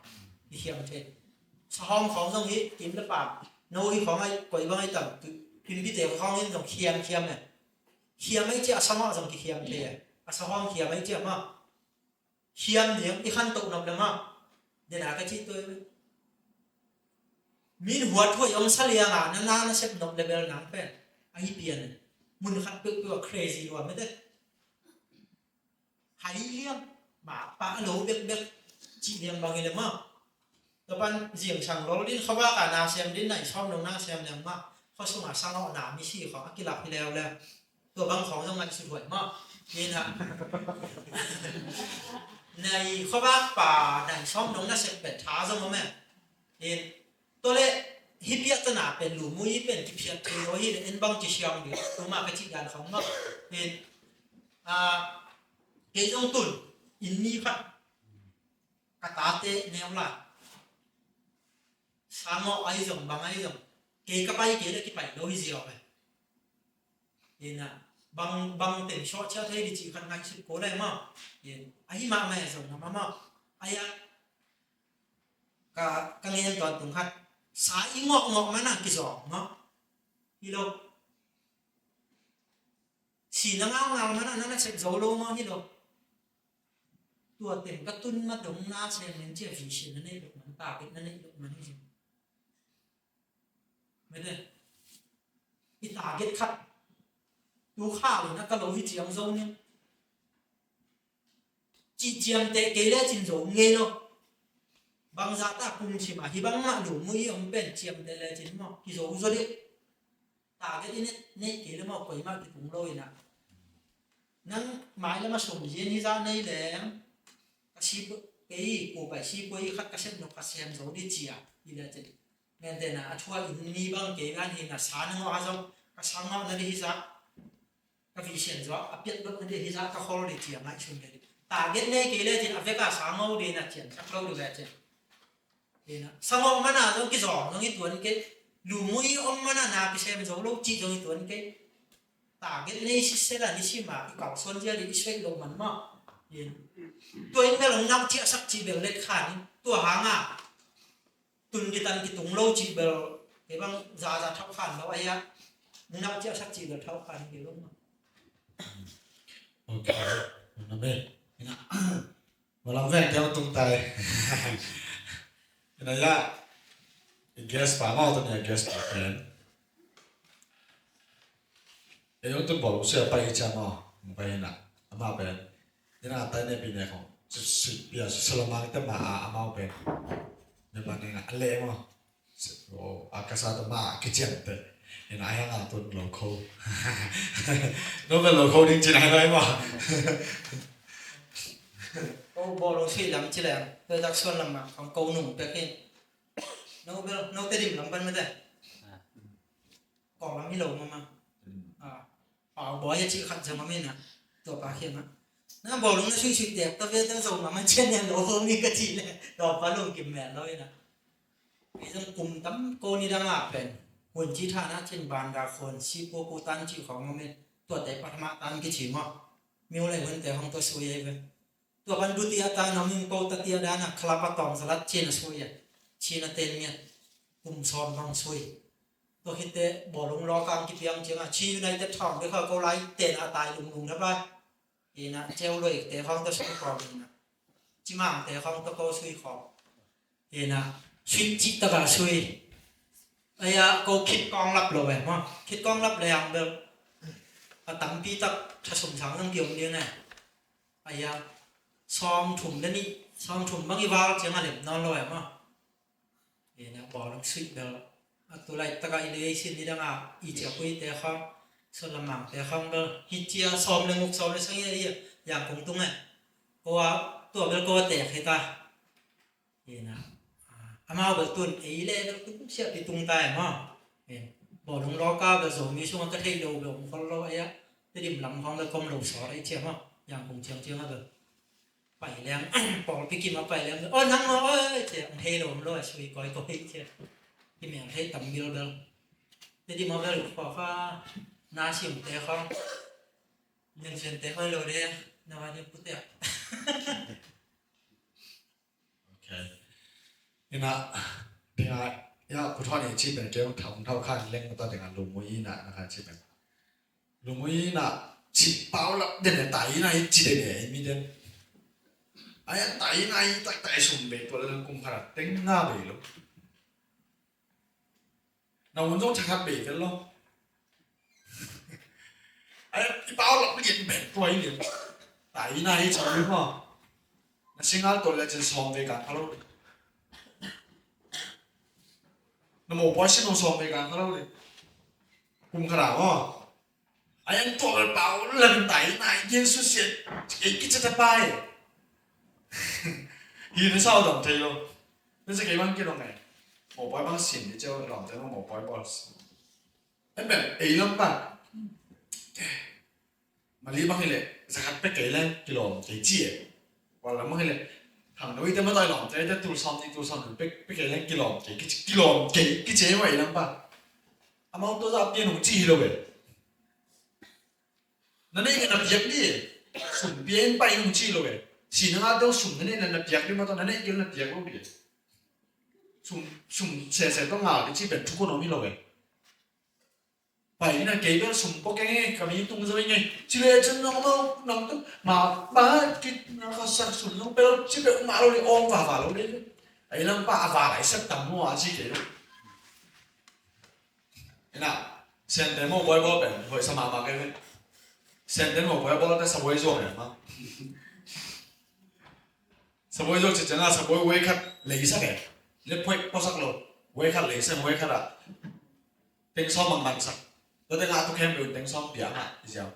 cái hiệp thế xong khó dòng ấy kiếm được bảo nôi khó ngay quấy vào ngay tầm kiếm cái tiền không nên dòng hiệp này hiệp ấy chứ sao họ dòng cái hiệp thế à sao họ hiệp ấy chứ mà hiệp thì cái khăn tụng nộp được mà để là cái chi tôi min huat thôi ông salia ngà nó xếp nộp level nắng phèn ai biển mun khát bự crazy luôn mấy đấy hay liêm mà ba lố biết chị liêm bằng gì mà tụi bạn riêng chẳng lố đến không bao cả nào xem đến này xong đồng nào xem liền mà không xong mà sang họ nào mi xì khó cái lạp thì leo leo tụi bạn khó trong ngành sự hội mà nên hả này không bao cả này xong đồng nào xem bẹt thá xong mà mẹ nênตัวเล่ฮิปปี้ตัวหนาเป็นหลุมมุ้ยเป็นกิเพียรเทโอฮีเอ็นบังจิเชียงดิตัวมากระจิกยานของเนาะเป็นเกจงตุนอินนี่พัดกระตาเตแนวละสามไอ้จงบางไอ้จงเกก็ไปเกได้กี่ไปโดยเสียวไปเห็นนะบางเต็มช็อตเช่าเทดิจิคันงานชิบโกได้มั้งเห็นไอ้มาแม่จงนะมาไอ้ก็เงี้ยตอนตรงคัดสายงอกมันน่ะกี่สองเนาะฮิโลสีน้ำเงามันน่ะนั่นน่ะเช็คโซโล่มั้งฮิโลตัวเต็มกระตุ้นมาตรงหน้าเชนนั่นเจ้าฝีชินนั่นเองมันตาเป็นนั่นเองมันนี่ไม่ได้อีตาเก็ตคัดดูข้าวเลยนะก็เราที่เจียงโซเนี่ยจีเจียงเตะเกลี่ยจินโซเงี้ยเนาะบางสัตว์คุ้มชิมาที่บางมาดูมือยังเป็นเจียมแต่ละจินมั้งที่โซ่โซ่ดิตาก็ที่เนี่ยเกี่ยวกับคนมาที่ปุ่งลอยนะนั่งหมายแล้วมาส่งเย็นที่ร้านในแหลมก็ชีบเอ้ยกูไปชีบเอ้ยขัดกระเซ็นนกกระเซ็นโซ่ดิเจียที่ละจินเงินเดือนน่ะช่วยอินนี่บางเกี่ยวกันเห็นน่ะสารนึงว่าจะก็สั่งมาในที่ซักก็วิเชียนจ้ะอัพยัดรถในที่ซักก็ขอรถเจียไม่ชุ่มเลยตาเก็ตเนี่ยเกี่ยวกับจินอัพยัดก็สั่งเอาดีน่ะเจียนสักเราดูแบบจินสมองมันน่ะต้องกี่สองต้องกี่ตัวนี่ดูมุ้ยอมมันน่ะนาพิเศษมันจะลูกจีต้องกี่ตัวนี่ตาเก็ตนี่สิเสร็จแล้วนี่สิมาอีกเอาส่วนเดียวนี่ช่วยลงมันมาตัวนี้เรานับเทียสักจีเบลเล็กขานี่ตัวหางอ่ะตุนกี่ตันกี่ตุงโลจีเบลเห็นบ้างจะเท่าขันแล้วไอ้ยะนับเทียสักจีเบลเท่าขันกี่ลงมาโอเคนั่นเองนะมาลองแว่นเจ้าตรงใจนี่ยะเกสป่าเมาตัวเนี่ยเกสป่าเป็นยังต้องบอกเสียไปจะมาไปนะมาเป็นนี่นะแต่เนี่ยปีเนี่ยของสิบปีสลามาแต่มาอามาเป็นเนี่ยมันเนี่ยอะไรมั้งโอ้อากาศตัวมาคิดเจียมแต่นี่นะยังอ่ะตัวโลคอลนู่นเป็นโลคอลจริงๆอะไรมั้งโอ้บอลสีดำจีแหลมเพื่อจักส่วนลำมาของเกาหนุ่มเป๊กเองnó tới điểm lắm bên mới đây còn lắm cái lầu mà bảo bó cho chị khăn cho mà mình à tổ bà khiêm á nó bảo đúng nó suy suy đẹp tao biết tao dùng mà mình trên nhà lỗ hơn đi cái chị này đỏ phá lồng kìm mẹ thôi nè cái dòng cùng tắm cô ni đang ngạp bềnหุ่นจีท่านะเช่นบานดาคนชีโปกูตันชีของมันเป็นตัวแต่ปัทมาตันกี่ฉีมั้งมีอะไรเหมือนแต่ของตัวสวยเลยตัวบันดุติอาตานามิงโปตติอาดานะคลาปตองสลัดเชนสวยชีนเตนเนี่ยกุมซอนบางสวยตัวคิดเตะบ่อลงรอกลางกิเปียงเชียงอ่ะชีอยู่ในเต็ดทองด้วยเขาไล่เตนอาตายลุงทับไป na treo lôi té phong ta suy khom na chỉ mang té phong ta câu suy khom na suy chỉ ta cả suy ai câu khít con lắp rồi mà khít con lắp lèng được tắm pi tập cha sùng sáng thằng kiểu như này ai xóm thùng đấy đi xóm thùng bao nhiêu vào chẳng hạn điểm non rồi mà na bỏ nó suy được tôi lại ta cái đây xin đi đang ý chỉ quay té phong sơn làm mảng té phong đâu hít chia xóm lên ngục xóm lên sang điอย่างคงตรงเนี่ยเพราะว่าตัวเบลก็แตกให้ตาเห็นนะอามาเบลตุนไอ้เล่เบลตุนเสียไปตรงตายมั้งเห็นบอกลงล้อก้าวเบลส่งมีช่วงก็เทโดเบลคนล้อไอ้อะได้ดิ่มหลังห้องเบลกลมหลงสอไอ้เชี่ยมั้งอย่างคงเชียงเชียงเบลไปแรงปอกพี่กินมาไปแรงโอ้นั่งมาเอ้ยเชี่ยเทโดมล้อช่วยก้อยก้อยเชี่ยที่แม่งเทต่ำเบลเบลได้ดิ่มมาเบลพอฟ้านาชิมเตะเขายังเชียนเตะเขาเลย Namanya putih ya. Okay. Ina dengan ya putra ni cip ben kau tahu kan leng atau dengan lumui na nak cip ben. Lumui na cip pau lah dengan tai na cip deh ini dan. Ayat tai na tak tai sumber tu dalam kumparan tengah belu. Nah untung cakap belu lo. Ayat pau lah lihat ben tu ini. tại này trời đúng không? Nó sinh ra tôi là chỉ sống về cả lâu đi. Nó một bữa sinh nó sống về cả lâu đi. Cùng cả đó. Anh tôi bảo lần tại này yên xuất hiện cái chất bài. Thì nó sao đồng thời luôn. Nó sẽ cái bằng cái đồng này. Một bữa bằng xỉn thì cho lòng tới một bữa bỏ. Em bảo ấy lắm bạn. Mà lý bằng cái nàyสักไปเกลี่ยกิโลเกจีว่าแล้วมันเลยทางนู้นแต่ไม่ได้หลอมแต่แต่ตัวซ้ำไปเกลี่ยกิโลเกจีไว้แล้วป่ะอามาตัวจะเปลี่ยนหุ่นจีเลยนั่นเองนับยักษ์นี่สุ่มเปลี่ยนไปหุ่นจีเลยสิ่งนั้นต้องสุ่มนั่นเองนับยักษ์นี่มาตอนนั้นเองนับยักษ์ก็มีสุ่มเสียต้องหาที่เป็นทุกคนมีเลยไปนะเกี่ยวกับสุ่มโปเกมอนกับมีตุ้งจะเป็นไงชีวิตฉันน้องต้องมาบ้านกินนะครับสักสุ่มต้องเป็นชีวิตมาเราเลยอ้อมฝ่าเราเลยไอ้เรื่องป้าฝ่าไหนสักต่ำมัวชีวิตนะเซนเดโมบอยบอลเป็นหอยสมาบักเลยเซนเดโมบอยบอลแต่สบายโจ้เนี่ยมั้งสบายโจ้จริงๆนะสบายเวคัดเลยสักแก่เล็บพอยพอสักโลเวคัดเลยเส้นเวคัดอะเป็นซ้อมมันสักแล้วแต่งานทุกแคมป์เป็นแต่งซ้อมเปียกอ่ะอีเจ้า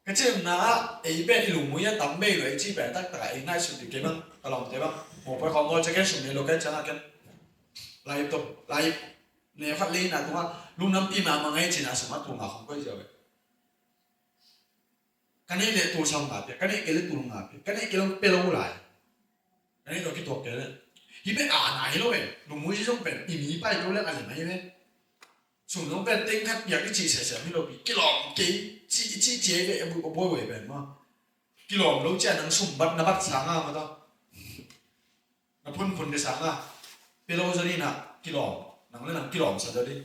ก็เช่นนะไอ้เป็นหลุมมือตั้มเบย์เลยที่เป็นตั้งแต่ไอ้นายสุดที่เก็บมันตลอดใช่ปะโอ้ไปของเราจะแค่สุ่มเนี่ยเราแค่จะกันไล่ตัวไล่เนี่ยพัดลีนะตัวลุงน้ำปีมาไงจีน่าสมัติตัวมาของก็เจ้าเลยกันนี่เนี่ยตัวซ้อมมาเปียกันนี่เกลือตัวลงมาเปียกันนี่เกลือเปรี้ยวไหลกันนี่ตัวกี่ตัวเกลือที่เป็นอ่านไหนแล้วเว้ยลุงมุ้ยที่ต้องเป็นอีมีไปรู้เรื่องอะไรไหมเว้ยส่วนต้องเป็นติ้งครับอยากที่จีเสียไม่รู้ปีกี่หลอมกี่จีเจ๊เว้ยบุบบุบเว้ยเป็นมั้งกี่หลอมรู้จักนังสุ่มบัตรนับบัตรสังอ่ะมาต่อนับพุ่นได้สังอ่ะเป็นเราจะนี่นะกี่หลอมนังเล่นนังกี่หลอมสัตว์จะดิ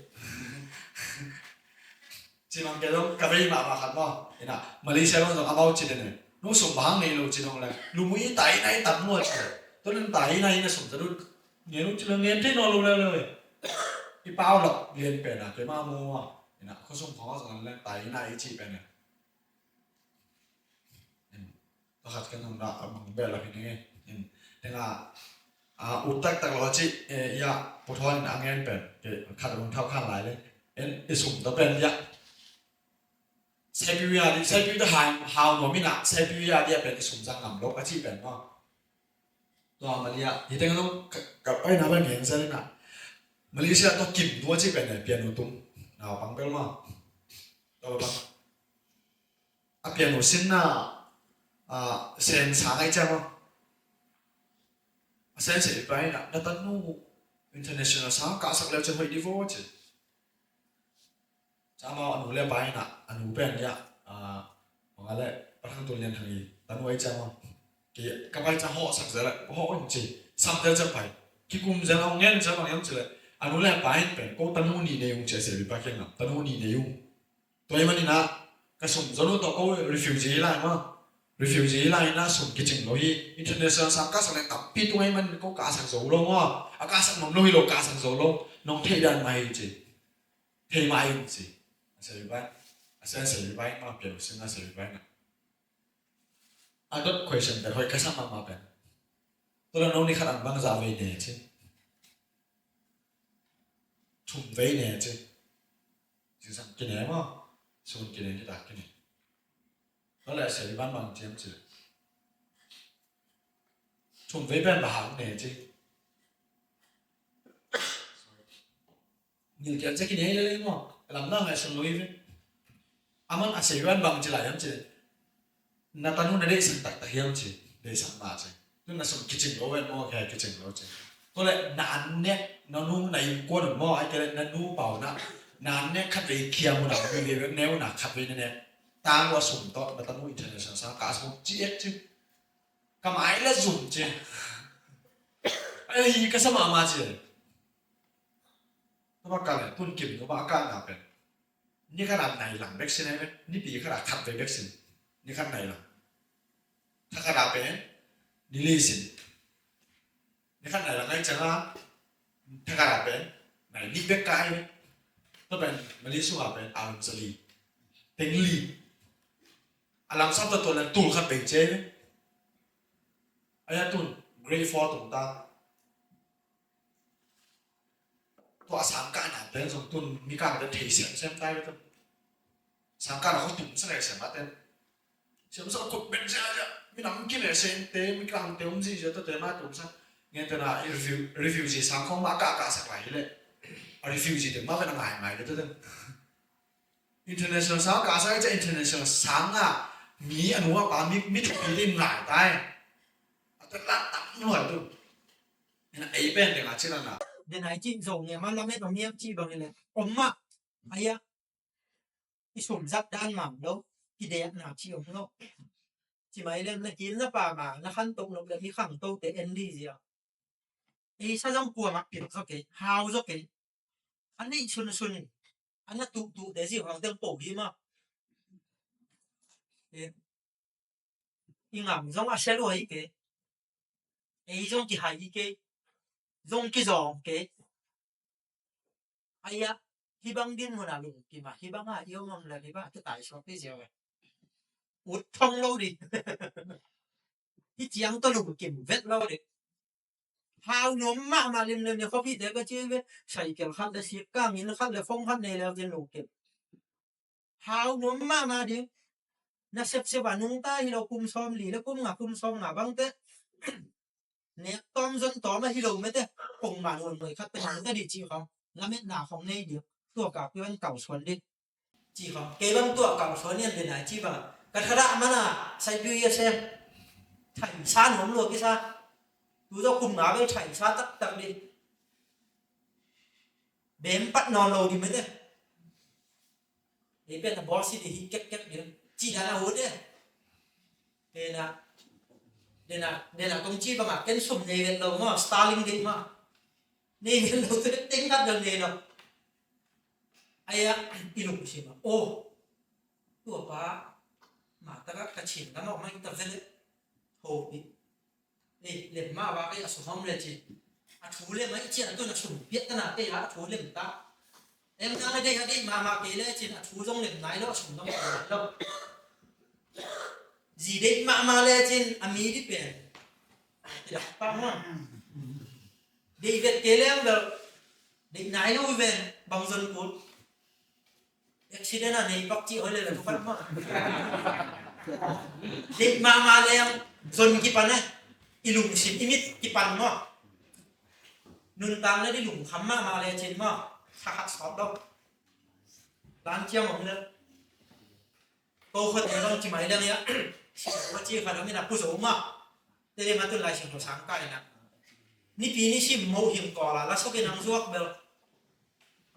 จีมันแกต้องกระเบื้องมาขัดว่าเห็นอ่ะมาเลเซียต้องเอาจีเดนเนี่ยนู้สุ่มบางในเราจีตรงเลยลุงมุ้ยไต่ไหนตัดมั่วเฉยตัวนั้นไต่ในนะสุ่มจะดูเนี่ยนู้จีเรียนที่นอนรู้เลยอีเป้าหรอกเรียนเป็นอ่ะเป็นมามัวเห็นอ่ะเขาสุ่มของเขาสังนั้นไต่ในจีเป็นเนี่ยต้องขัดกันตรงนั้นบางแบบละพี่นี่แต่ละอุตตะลอจิยาปทอนอังเงินเป็นขัดรองเท้าข้างหลายเลยสุ่มตัวเป็นยาใช้พิวาดิใช้พิวจะหาวหนูมินะใช้พิวาดิเป็นสุ่มจังหำลบอาชีพเป็นว่าตัวมาเลเซียที่แต่งต้องกับไปนับเป็นเงินใช่ไหมนะมาเลเซียต้องกินตัวอาชีพเป็นเปียโนตุ้มเอาปังเปลมาตัวปังเปียโนซินน่ะเซนสางไอ้เจ้าเซนเสียไปนะแล้วตอนนู้international สางกาสักแล้วจะไปดีโวจิจ้ามาอนุเรียไปนะอนุเป็นเนี่ยของอะไรประธานตัวเรียนทางนี้ตอนนู้ไอ้เจ้าเกี่ยกับไอ้เจ้าห่อสักเสร็จแล้วห่อจริงสักเดี๋ยวจะไปคิดกุมจะเอาเงินจะเอาเงินจะเลยอนุเรียไปเป็นก็ตอนนู้นี่เนี่ยยุ่งเฉยๆไปแค่นั้นตอนนู้นี่เนี่ยยุ่ง tôi mà đi na cái sủng cho nó tao có refugee lại mà refugee lại na sủng cái chừng lối international sang các sang này tập pi tôi mình có cả sang dấu luôn à cả sang mầm lối lo cả sang dấu luôn nó thay đàn mày gì thay mày gì sẽ bị bắt sẽ bị bắt mà biểu sinh sẽ bị bắt nè I don't question that hỏi cái sao mà bên tôi là nó đi khát ăn băng giá về nè chứ chủng về nè chứ chứ sao cái này mà xuống cái này cái này đó là sẽ bị bắt bằng chiếm chứ chủng về bên bà hàng nè chứ nhiều chuyện sẽ cái này lên mà làm nào mà xong rồi aman sẽ bị bắt bằng chỉ lại em chứ na tanu na để sang tak hiam chứ để sang mà chứ nên là xong kitchen lo ven mo cái kitchen lo chứ tôi lại nán nè nó nu này quân mo ai cái nó nu bảo na nán nè khát về kia mo nào về nếu na khát về nè ta qua sủng to na tanu international sang cả xong chết chứ cầm ai là dùng chứ ai cái sao mà chứ nó bắt cả này tuân kiểm nó bắt cả nào bênนี่ขนาดไหนหลังแบ็กซินไหมนี่ปีขนาดขับไปแบ็กซินนี่ขั้นไหนล่ะถ้าขนาดเป็นนี่ลีสินนี่ขั้นไหนล่ะไงจังล่ะถ้าขนาดเป็นไหนนี่แบ็กไกด์ต้องเป็นมาเลเซียเป็นอาลัมซาลีเป็นลีอาลัมซับตัวนั้นตูนขัดเป็นเจ๊ไหมไอ้ตูนเกรย์ฟอร์ตรงตาตัวสามการหนาเป็นสองตุนมีการเป็นเทเสียงเส้นใต้ตัวสามการเราตุ่มเสน่ห์เสียงมาเต้นเสียงสองกดเป็นเสียงมีน้ำกินเลยเส้นเต้มีกลางเต้มสิเสียตัวเต้มาตุ่มซะเงี้ยตัวน่ะรีวิวจีสังคมมากาสักหลายเลยรีวิวจีถึงมาเป็นอะไรใหม่เลยตัวเต้น international สังกาสักจะ international สังอ่ะมีอนุภาพมีถูกมีได้หลายได้แต่ละตั้งหน่อยตัวนี่ไอ้เป็นเด็กอาชีพนั่นน่ะเดี๋ยวไหนจีนส่งเนี่ยมันเราไม่ต้องเมียจีบางเลยผมอ่ะไอ้อะที่สุ่มซัดด้านหม่ำแล้วที่เดียหนาจีอมเนาะจีไม่เล่นเลยกินแล้วป่ามาแล้วขั้นตกลงเลยที่ขังโตแต่เอ็นดีเสียไอ้ถ้าต้องกลัวมักผิดสักเกะฮาวสักเกะอันนี้ชุนอันนั้นตุเดี๋ยวสิของเต็มโป่งที่มาอีหง่ำต้องอาเชลวยเกะไอ้ต้องกี่หายเกะzong ki zong ke aya hibang din mo na lung ki ma hibang ha iyo ngam la ba ta tai so pe jiao ut thong lo di hi chiang to lung kim vet lo di hao nom ma lim ne ko pi de ga chi ve sai kel khat da si ka min khat le phong khat ne le din lung kim hao nom ma di na sep se ba nung ta hi lo kum som li le kum nga bang teเนี่ยต้อมจนต่อมาฮิโร่ไม่ได้คงมาวนเลยครับเป็นหนังก็ดีจีเขาแล้วเม็ดหนาของนี่เดียวตัวกับเพื่อนเก่าส่วนดิจีเขาเกบังตัวเก่าส่วนเนี่ยเป็นไหนจีบังกระทะมันอ่ะใส่บิวเยเซมไถ่ชาหนุ่มลวกกี่ซาดูตัวคุมหมาไปไถ่ชาตักดิเบมปัดนอนโลดีไหมเนี่ยเดี๋ยวเป็นบอสสิที่เก็บเดี๋ยวจีดานาหัวเนี่ยเดี๋ยวนะตรงจีบมาเก็นสุ่มเนี่ยเราเนาะสตาร์ลิงดิมาเนี่ยเราตัวเต็งทัดเดินเนี่ยเนาะไอ้อะอีลูกชิมาโอ้ตัวป้ามาตะกักกระชินกันออกมาอีกตัวเลยโหนี่เล่นมาว่าไอ้อสุภมเลยจีอะถูเล่นมาอีเจียตัวน่ะสุ่มเพี้ยนขนาดเตะอะถูเล่นตาเอ็มกันเลยได้มาเกลี่ยจีอะถูต้องเล่นไหนแล้วสุ่มต้องเล่นแล้วจีเด็กมาเลยจีนอามีดิเป็นอยากฟังมั้งเด็กเกลี่ยแบบเด็กไหนแล้วเป็นบางส่วนพูดอุบิเหตุอะไรปักจีอะไรเลยทุกคนมั้งเด็กมาเลยส่วนกี่ปันเนี่ยอีหลุมชิมอีมิดกี่ปันมั้งนุ่นตามแล้วได้หลุมคำมาเลยจีนมั้งถ้าหัดสอบดอกร้านเชี่ยวของเนี่ยโตคนเดียวต้องจีไม่เรื่องเนี้ยว่าจีเขาไม่นับผู้สูงมากแต่เดี๋ยวมาตุนลายชิมหัวช้างไก่นะนี่ปีนี้ชิมโมหิมก่อละแล้วชอบกินน้ำซวกเบล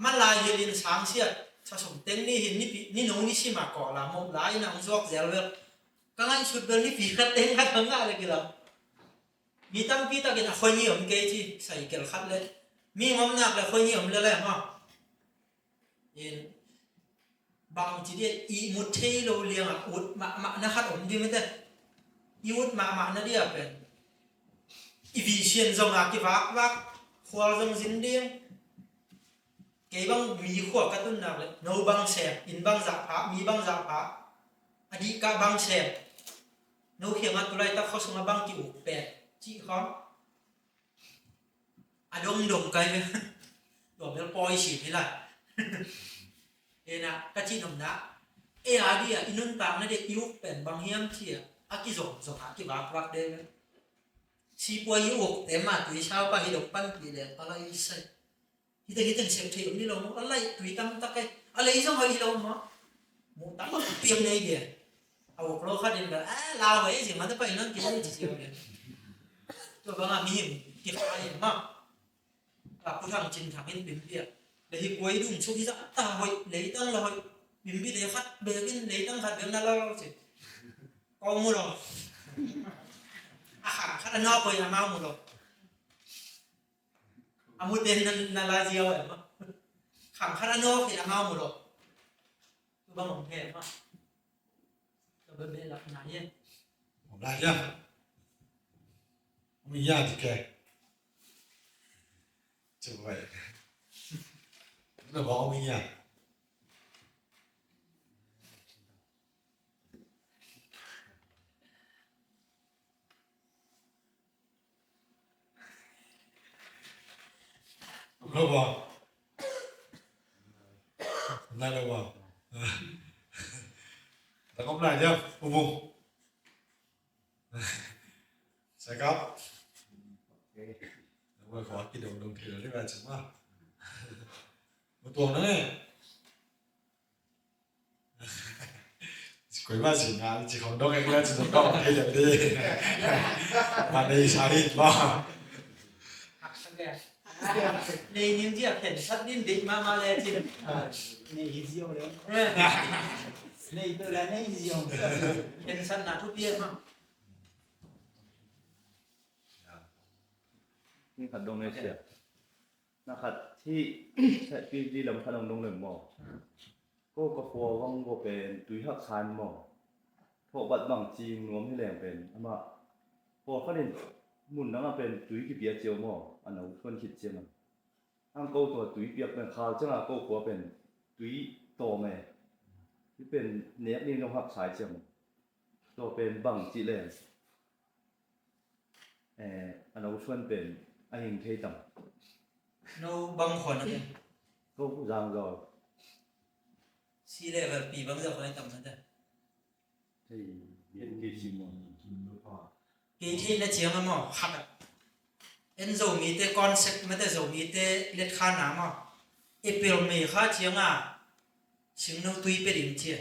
มันลายเย็นช้างเสียชาสมเต็งนี่เห็นนี่น้องนี่ชิมมาก่อละโมลายน้ำซวกเซลเบลก็ไล่ชุดเบลนี่ปีขัดเต็งขัดทั้งอะไรกี่ละมีตั้งปีตะกินคนยี่ห้อเกจีใส่เกลือขัดเลยมีมันหนักเลยคนยี่ห้อเลยแหละฮะเย็น บางทีเดียอีมุดเทโลเลียงอุดมานะครับผมดีไม่ได้อีอุดมานั่นเดียเป็นอีวิเชียนจงอากิวักควาจงสินเดียงเกี่ยบังมีขวบกระตุ้นหนักเลยโนบังแสบอินบังจับพระมีบังจับพระอดีกาบังแสบโนเขียงมาตัวไรตะเขาสมาบังกิวแปดจีเขาดงไกลเลยดอกเบี้ยปล่อยฉีดให้ไรเอ็นะกะจีนมนะอาดีอินุนตามนั่นเด็กยุคเป็นบางเฮียมเที่ยอากิส่งหากิบาวักเด้ชีปัวยุคแต่มาตุยเช้าไปฮิดกปั้นปีเดียอะไรใส่ฮิตเสียงเที่ยวนี่เราอะไรตุยตั้งตะไคอะไรส่งให้เราหมดตั้งเปียงในเดียเอาโปรเขาเดินแบบลาวไว้สิมันจะไปนั่งกินได้จีเดียวตัวบางมีกินอะไรมากผู้ทำจินทำให้บินเบียđể hi quấy đúng số khi ra ta hội lấy tăng là hội mình biết để khát bề cái lấy tăng khát bề là lo chứ con mua rồi khát ăn no rồi là mau mua rồi mua tiền là gì vậy mà khát ăn no thì là mau mua rồi tôi bằng một nghề mà tôi bên là nãy nhé một lại nhá mình nhà thì kệ chừng vậy nó bỏ mình nhà đâu bỏ này đâu bỏ ta không lại nhá vùng vùng sai cấp rồi khó cái đồng thì là cái bài chấm à một tuần nữa này quấy ba chỉ ngán chỉ còn đâu cái chỉ còn đâu cái đẹp đi mà đi sao đi bao đây những chiếc thẻ sắt điên định mà lên chỉ này diêu đấy này tôi là này diêu thẻ sắt là thuốc tiên mà นี่ขัดดงในเสียนะครับที่ใช้ปีที่ลำขัดดงเลยหมอก็กระฟัวว่างก็เป็นตุยหักคานหมอพวกบัดบางจีนรวมให้แรงเป็นอามาพวกเขาเด่นมุนนั่งเป็นตุยกี่เปียเจียวหมออันนั้นคนคิดเจียมันอังโกตัวตุยเปียกเป็นข้าวจังอ่ะก็กลัวเป็นตุยโตแม่ที่เป็นเนี้ยนี่ต้องหักสายเจียมตัวเป็นบางจีแรงอันนั้นชวนเป็นไอ้หิงเทตัม nó băng khoản này ก็ยังรอ xí lệ và bị băng giờ khoản tầm thế ที่เรียนกี่ชั่วโมง cái thi là chiếm mà khát à em dầu mi tê concept mà tê dầu mi tê lết khá ná mà April May khá chiếm à xứng nâu tùy bê đỉnh chia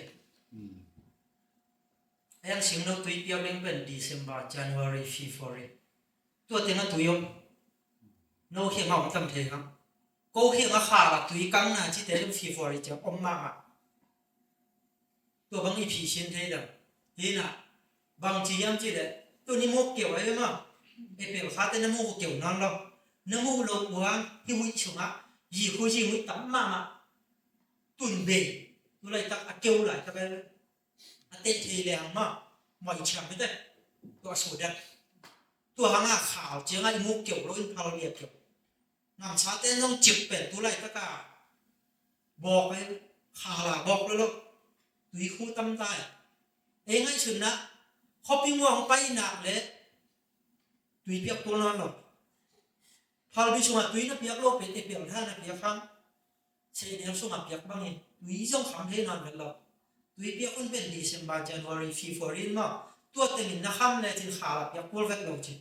em xứng nâu tùy bê đỉnh bên December January February tua tiếng là tùy không nô hiện hỏng tầm thế không cô hiện là khá là tùy căng à chỉ tế trong February chứ ông mà tua bằng ý phí xin thế đâu thế nào bằng chỉ em chỉ đấy tôi đi mua kiểu ấy mà em biểu khá tên nó mua kiểu non đâu nó mua lột buông thì mũi xuống á gì khối gì mũi tắm mà tuần về tôi lại tắc kêu lại các cái tên thì làng mà mọi chẳng biết đấy tôi sổ đẹp tôi hàng à khảo chứ ngay mua kiểu lối thao liệt kiểu làm sao tên trong chụp về tôi lại tất cả bọc cái khảo là bọc luôn tùy khu tâm tai ấy ngay sừng á khopping wang pai nak le tui piak tu non lo phal bi sunga tui na piak lo pe te piak tha na piak kham se ne sunga piak bang ni tui jong kham le non lo tui piak un ben December January February ma tua te min na kham le chin khala piak pol vet lo chi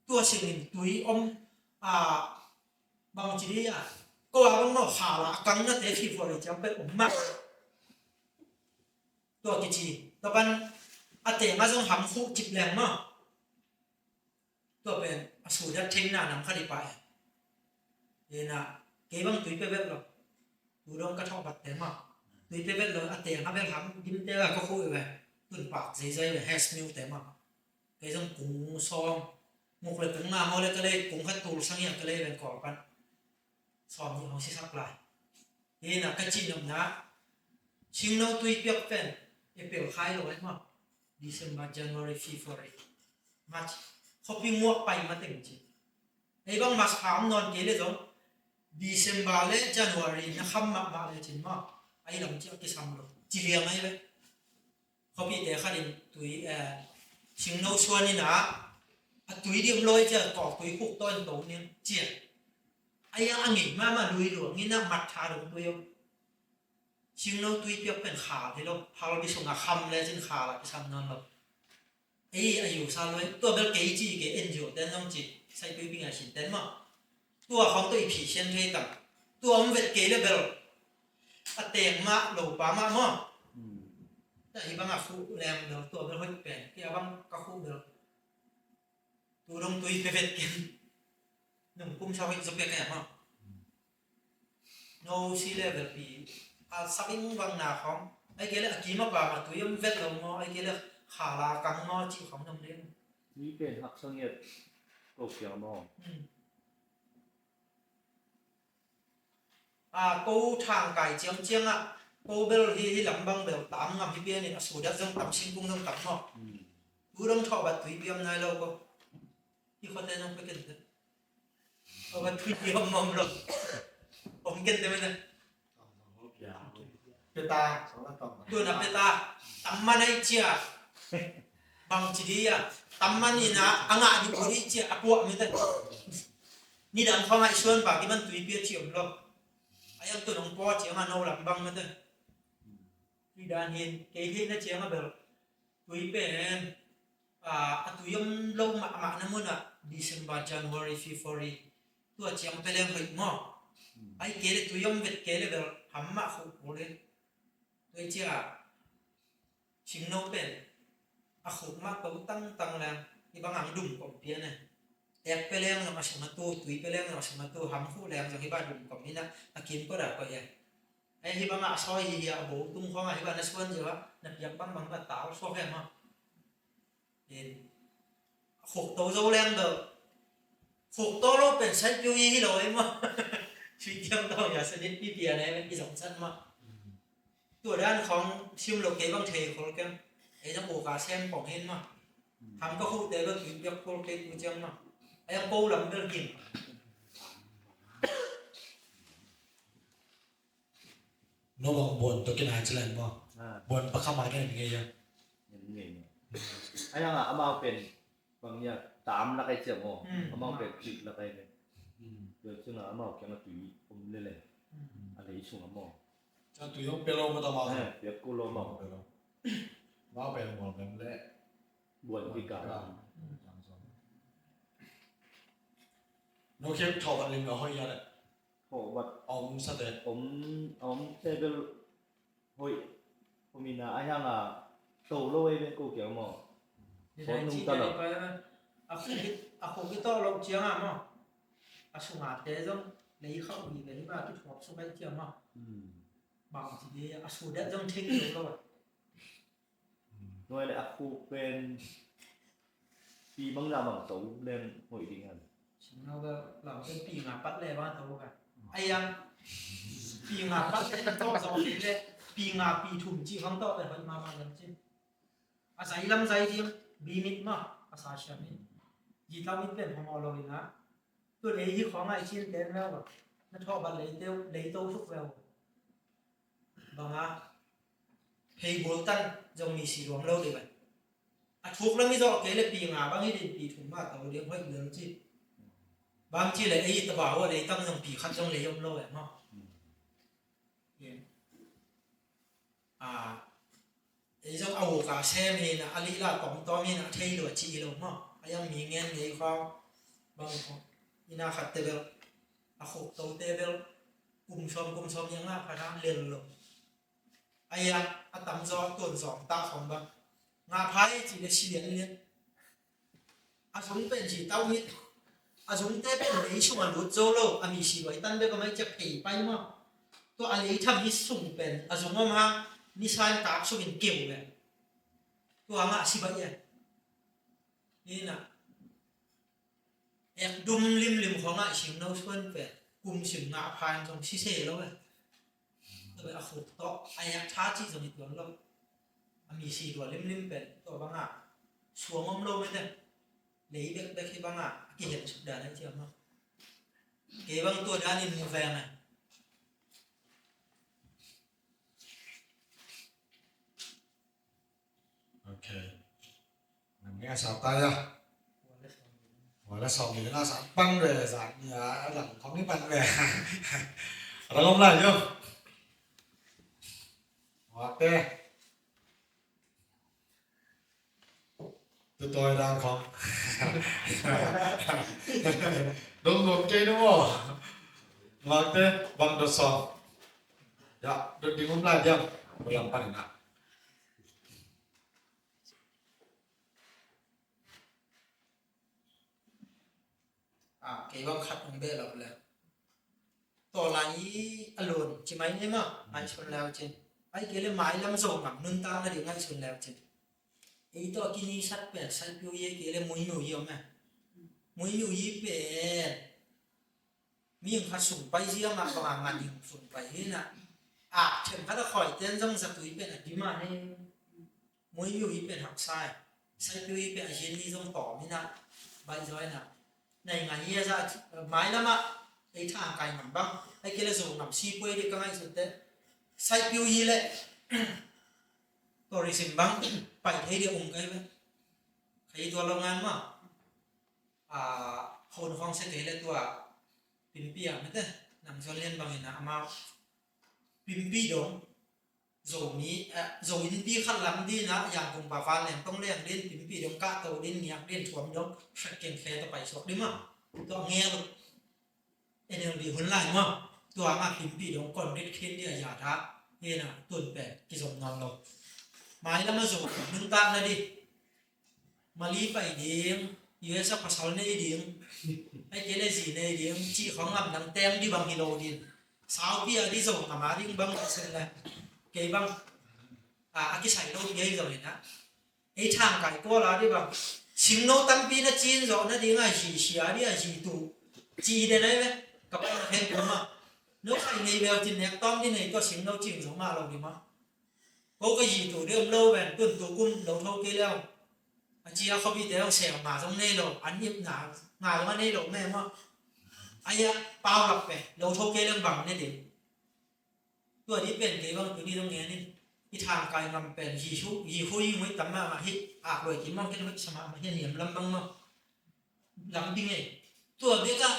tua sing tui bang chi ri a ko a bang no khala kang na te February cham pe ma tua ki chi to banแต่มาส่งหำคู่จิบแรงมากตัวเป็นสูตรเทงหน้านำข้าดีไปเดี๋ยวนะเก็บบังตุยไปเว็บหรอกดูดองกระทบบัดแต่มากตุยไปเว็บเลยแต่ถ้าเป็นหำยิ้มเต้ก็คุยไปตุ่นปากใส่เลยแฮสมิลแต่มากเก็บต้องกุ้งซองมุกเลยกุ้งมาเขาเลยก็เลยกุ้งขัดตูสังเกตก็เลยเป็นก่อกันซอมยี่ห้อสิสักลายเดี๋ยวนะกระจินนำนะ ชิงโนตุยเปียกเป็นเปียกคายเลยมั้ง December January February March เขาพิงวกไปมาถึงจีไอ้บางมาถามนอนเกลือจง December และ January นะคำมาเลยจริงมั้งไอ้ลำเจ้าที่ทำเลยจีเลียงไงเลยเขาพี่แต่ขัดินตุยชิงโนชวนนี่นะตุยเดียมลอยจะก่อตุยคุกต้นโตเนี่ยเจียไอ้ยังอังกฤษมาลุยหลวงนี่นะมัดชาดงตัวยชิงโนตุยเปียกเป็นขาที่เราพาเราไปส่งอาคำเลยจนขาละไปทำนอนแบบไอ้อายุซาเลยตัวเบลเกจีเกเอ็นจิโอแต่น้องจีใส่ไปปิ้งอาชินแต่มาตัวของตัวผีเช่นเทตับตัวมันเวทเกลเบลเตงมาโลปามามั่งแต่อีบางอาฟูแรงเบลตัวเบลค่อยเป็นที่บางก็ฟูเบลตัวลงตุยไปเวทกินหนุ่มกุ้มชาวให้จะเปียกแก่มั่ง no sea level ปีสักยิ่งบางนาของไอ้เกลือกี่มาป่ามาตุยมันเวทลงมั่งไอ้เกลือขาลากังมั่งจีของน้ำเลี้ยง นี่เป็นหักสังเกตกบเกี่ยวมอง cô thang cài chiang chiang cô bel hi làm băng bel tám ngam hi biên này số đất dòng tám sinh cung dòng tám họ cú dòng thọ bát thủy biếng này lâu cô hi khó tên không phải kinh thế bát thủy biếng mầm rồi ông kinh thế này peta soalnya tom tu na peta taman ai chia bang chỉ đi taman ni na anga di puri chia apu mi thế ni đang phong ai xuân bà cái mình thủy biếng chiếm rồi ai ăn tụi nó po chiếm mà nâu làm băng nữa thôi vì đàn hiền cái thế nó chiếm mà bảo tụi bên tụi em lâu mà nó muốn December January February tụi chiếm bên em phải ngó ai kể là tụi em việt kể là bảo hắm mà khổ khổ lên tụi chia chính nấu bên khổ mà tấu tăng tăng là thì bằng hàng đùng cổng phía này đẹp bên em là mà sống tu tụi bên em là sống tu hắm phụ em rồi khi bạn đùng cổng như na kiếm có đạt vậy ai khi bạn ngã soi gì bố tung khoang ai bạn nó xuân rồi á nạp nhập bằng bạn táo so em mà thì khổ tấu dâu lên được khổ tấu lúc bên sách chú ý rồi mà suy tiêm tao nhà sẽ đến đi tiền này bên cái dòng sân mà tuổi đàn không siêu lục cái bằng thề khổ kem ấy nó bổ cả xem bỏng hết mà thằng có khu tế được việc khổ cái của chăng mà em cô làm đơn kìm nó bằng buồn tôi cái này chỉ là mà buồn bắt khăm ai cái này nghe chưa อย่างนี้ไอ้ยังเอามาเป็นบางอย่างตามแล้วไอ้เจียมเอามาเป็นจุดแล้วไอ้เนี่ยเดี๋ยวช่วงนั้นเอามาแกงตุยผมเลยเลยอะไรช่วงนั้นมอง cho tụi ông pelo mà tao mau เดี๋ยวกูรอมอง pelo mau pelo mau pelo lẽ บวชปีกา nó khiến thọ bạn linh nó hơi ra đấy โหวัด ông sao đấy ผมใช้เป็นโฮ้ยผมมีนะไอ้ยังโตโลยเป็นกูเกี่ยวมอง thì này chỉ để coi không cái to lâu chiang mà sung hạt thế giống lấy không gì cái mà cái hộp sung cái chiang mà bằng chỉ đi sung đất giống thinh rồi thôi หน่วยเลยกูเป็นปีบางนาบางโตเล่นหวยดีกัน chúng nó làm cái pì ngà bắt lẹ bao tàu cả ai ăn pì ngà bắt cái to rồi đấy pì ngà pì thùng chỉ không to để mà làm chứ giấy lắm giấy chứ bí mít mà sao xem đi gì tao mít bên không rồi na tôi lấy gì khó ngại trên tên vào nó thọ bạn lấy tàu phúc vào bằng hay bốn tân dòng mì xì ruộng lâu thì vậy thuộc là mấy do cái là pì ngà bằng cái pì thùng mà tàu điện hơi lớn chứ bằng chỉ là ấy tao bảo là lấy tăng dòng pì khát dòng lấy ông lâu vậy mà ấy dòng ẩu cả xem thì là ali là tổng to mi là thay đổi chỉ đâu mà ai em mi nghe nghe khoa bằng không ina khát tê bel khổ tàu tê bel cùng xóm những là phải làm liền luôn ai em tắm gió tuần gió ta không bằng ngà phái chỉ để xì liền liền giống bên chỉ tao biết giống tê bên lấy chung là lúa dâu lâu mi xì vậy tan bên có mấy chiếc phỉ bay mà tôi lấy thằng hít sùng bên giống mà ni sai tạp số mình kiểu vậy tôi ngã xì vậy nên là em đum lim khó ngại xỉu nâu xuân về cùng xỉu ngã phàn trong xì xề đâu vậy ตัวเอาขุดโต๊ะไอ้ยักษ์ชาที่สมิตัวเรามี4ตัวลิ่มๆเป็นตัวบางอ่ะชัวงอมโลไม่ได้เลยเด็กๆที่บางอ่ะกี่เห็นสุดเด่นได้เทียมเนาะเกี่ยบางตัวด้านนี้มูแฟงอ่ะ ok mình nghe sao tay à gọi là sòng thì nó sẵn băng về dạng nhà rằng có cái băng về rồi không lại chưa ok tụi tôi đang không đúng một cái đúng không ok bằng đợt sòng dạ đợt đi không lại chưa tôi làm băng nào cái băng khát không biết lắm là to là ý alone chỉ mấy đấy mà ai xuân leo trên ai cái là máy lắm rồi mà nâng ta là điều ngay xuân leo trên ý to kia ni sát bẹt sát biểu ye cái là mũi nổi nhiều mà mũi nổi gì bẹt miếng khát sủng bay gì mà còn hàng ngàn những sủng bay thế nè chuyện khát là khỏi tên trong giặc túi bẹt là đi mà nên mũi nổi bẹt học sai sát biểu ye bẹt hiện đi trong tỏ mới nè bay rồi nè này ngày kia ra máy lắm ạ ấy thằng cày nằm băng ấy kia là dùng nằm xi quê đi các anh rồi đấy sai piu gì lệ tôi đi xem băng phải thấy điều cái vậy thấy tôi lâu ngàn mà hồn phong sẽ thấy là tôi pin pi à mấy thế nằm cho lên bằng này mà pin pi đúng rồi ní rồi in pi khăn lắm đi nè dạng cùng bà phan làm công lên đến pin pi đúng cá tàu đến nhạc đến thuầm đúng phải kiện khe tôi phải sốt đúng không tôi nghe được em đi huấn lại mà tôi mà pin pi đúng còn đến khen đi ở nhà thá nên là tuần bè cái dòng ngon lộc máy là mà dùng nâng tam ra đi mà lý phải điểm như sao có sáu này điểm hay cái này gì này điểm chỉ khó ngầm nắm tem đi bằng kilo đi sáu bia đi dùng mà má đi bằng xem là cái bằng cái sải đâu ghê rồi nè ấy thằng cái cô là đi bằng xin nô tâm pi nó chín rồi nó đi ngay gì xía đi à gì tụ chi đây đấy đấy các bạn thấy đúng không nếu phải ngày bèo chín nhạc tom đi này có xin nô chỉnh giống mà lâu đi mà có cái gì tụ đi lâu về tuần tụ cung đầu thâu kia leo chị không biết thế không xẻo mà trong này rồi ăn nhịp ngả ngả trong này rồi mẹ mà ai bao lập về đầu thâu kia leo bằng này đểตัวนี้เป็นกี่บางตัวนี้ตรงนี้นี่ที่ทางกายมันเป็นยีคุยไม่ตั้มมาฮิเลยกี่มั่งกันไม่สมามาเห็นเหลี่ยมลำบังมั้งลำดิ้งไงตัวเด็กก็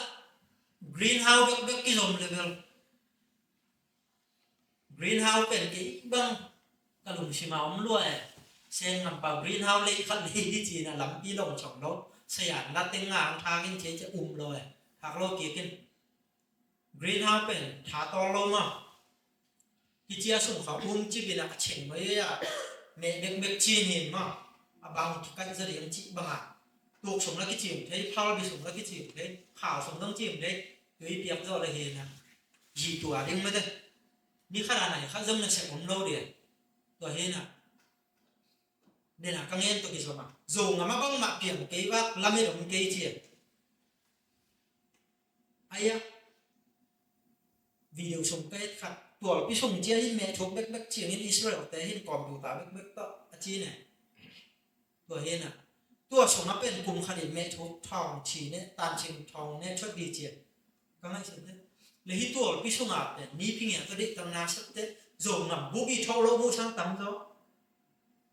green house เด็กกี่ลมเลยเบล green house เป็นกี่บางกระลุมชิมาอมล้วยเซนนำปา green house เลยขั้นเลยที่จีน่ะลำปีลงช่องรถสยามรัดเต็งงานทางกินเชจะเลยหากโลกี่กิน green house เป็นถาตอลมอ่ะที่เจ้าส่งเขาจีบินเฉียงไว้เมกจีนเห็นมั้งบางที่กันจะเรียนจีบางตัวส่งแล้วก็จีบได้พาวไปส่งแล้วก็จีบได้ข่าวส่งต้องจีบได้หรือเปียกจะอะไรเห็นนะยีตัวเด้งไม่ได้นี่ขนาดไหนข้าจำเป็นเสกผมโลเดียตัวเห็นนะเนี่ยนะกังเงินตัวกี่ส่วนมาส่งมาบ้างมาเปลี่ยนเกี่ยวกับลำไม่ลงเกี่ยวจีไอ้ยะวิดีโอส่งเกิดครับตัวพี่ส่งเจ้าที่แม่ชกเบ๊กเชียงอิสราเอลแต่ที่กอมดูตาเบ๊กต่อจีเนี่ยตัวเห็นอ่ะตัวส่งมาเป็นกลุ่มขนาดแม่ชกทองชีเนี่ยตามชิงทองเนี่ยชดดีเจียก็ไม่ใช่เนี่ยเลยที่ตัวพี่ส่งอ่ะเนี่ยนี่พี่เนี่ยก็ได้ตั้งนานสักเด็ดส่งอ่ะบุบีทองโลมูช่างตั้งเขา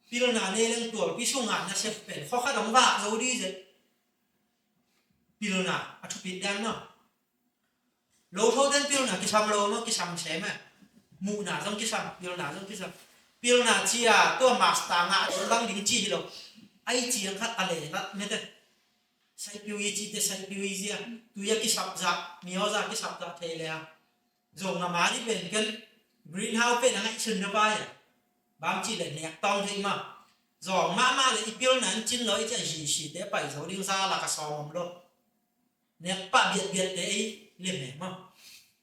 พี่เราหนาเนี่ยเรื่องตัวพี่ส่งอ่ะนะเชฟเป็นข้อข้าดองว่าเราดีเจ้พี่เราหนาอัฐปิดแดงเนาะโลโทเดนพี่เราหนากิจทำโลเนาะกิจทำใช่ไหมมูนาต้องกิจทำพี่เราหนาต้องกิจทำพี่เราหนาเชียตัวมาสตาร์งาตัวบังดิ้งจีเราไอจีนขัดอะไรนะเนี่ยแต่ใส่พิวยีจีแต่ใส่พิวยีจีตัวยักกิจทำจักมีเอาจักกิจทำจักเทเลยอ่ะส่งมาที่เป็นกันกรีนเฮาส์เป็นอะไรชินระบายอ่ะบางทีเลยเนี่ยต้องที่มาส่งมาเลยพี่เราหนาจินเลยจะยีแต่ไปส่งดิ้งซาลักษอมรถเนี่ยป้าเบียดเลยเล่นเนี่ยมั้ง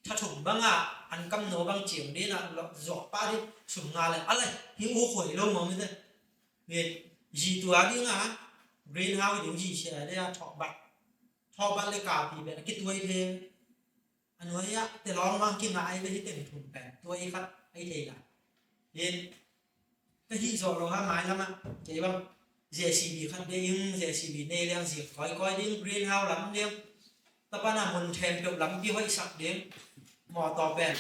ถ้าถุงบ้างอ่ะอันกำโนบางเจียงดีนะเราจอกป้าดิสุงงาเลยอะไรที่อู้ข่อยลงมองไม่ได้เวียนยีตัวดิ้งอ่ะกรีนเฮาส์ดิ้งยีเชียได้อ่ะทอบัตเลยกาปีแบบคิดตัวเองอันนี้อ่ะแต่ลองบางกินอะไรไปที่เต็มถุงแปะตัวเองครับ ấy thì là nên cái hi rồi rồi ha mãi lắm á chị băng JCB khăn đi nhưng JCB này đang diệt coi đi greenhouse lắm đi tập anh là muốn thèm được lắm kia vậy sắp đến mò tò bèn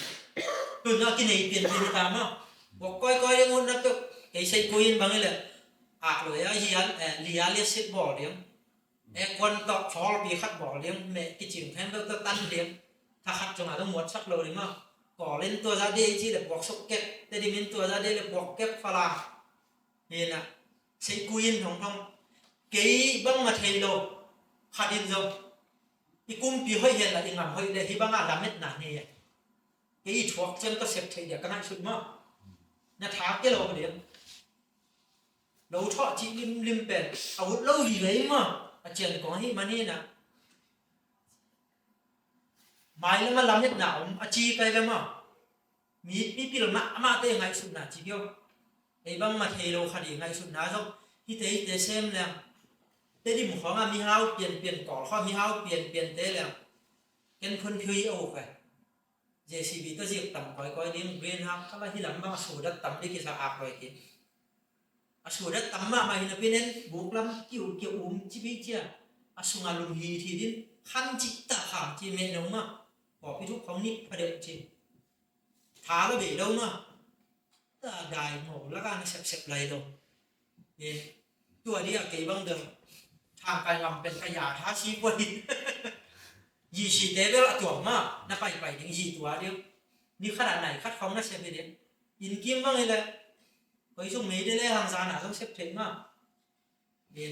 từ nó cái này tiền tam áบอกcoi đi muốn nó cái xây queen bằng cái là rồi á hiền lia lia xếp bỏ đi quan tọt phó bị khát bỏ liếng mẹ cái chuyện thêm tôi tan liếng thà khát trong nó muốn sắc rồi đúng không cỏ lên tua ra đi chỉ để buộc sốc kẹp để đi lên tua ra đi để buộc kẹp pha la nên là xây quyên không cái băng mà thầy lô khát điên rồi cái cung bị hơi hiện là đi ngắm hơi để thì băng làm hết nản này cái thuộc chân có xếp thầy để cái này sụt mà nhà tháo cái lô điểm lâu thọ chỉ lim bền lâu gì đấy mà chuyện có hi mà nè mai là làm hết nào chi cái mà mi là mà tới ngày sụt nè chỉ biết ấy băng mà thầy đâu khai ngày sụt nè xong hi thế xem nè thế đi một khoảng mi hao tiền cỏ kho mi hao tiền thế nè cái phân phi ổ vậy JCB tôi diệt tầm coi đi một bên ha các bạn hi làm mà sụt đất tầm đi kia sao áp rồi kì sụt đất tầm mà hi là bên nên buộc lắm kiểu chỉ biết chưa sung alum hi thì đến khăn chỉ ta khám chỉ mẹ nấu mà bỏ cái thuốc phóng nít phải được chứ thả nó để đâu mà ta đài mổ lá gan sẹp lại đâu nênตัวนี้cái băng đườngทางการงำเป็นขยะท้าชีพวันยี่สิบเท่าละตัวมาน่าไปถึงยี่ตัวเดียวนี่ขนาดไหนคัดของน่าเสียไปเด็ดยินกิมบ้างเลยไปส่งเมย์ได้เลยทางซาหนาต้องเสียบเถิงมาเนี่ย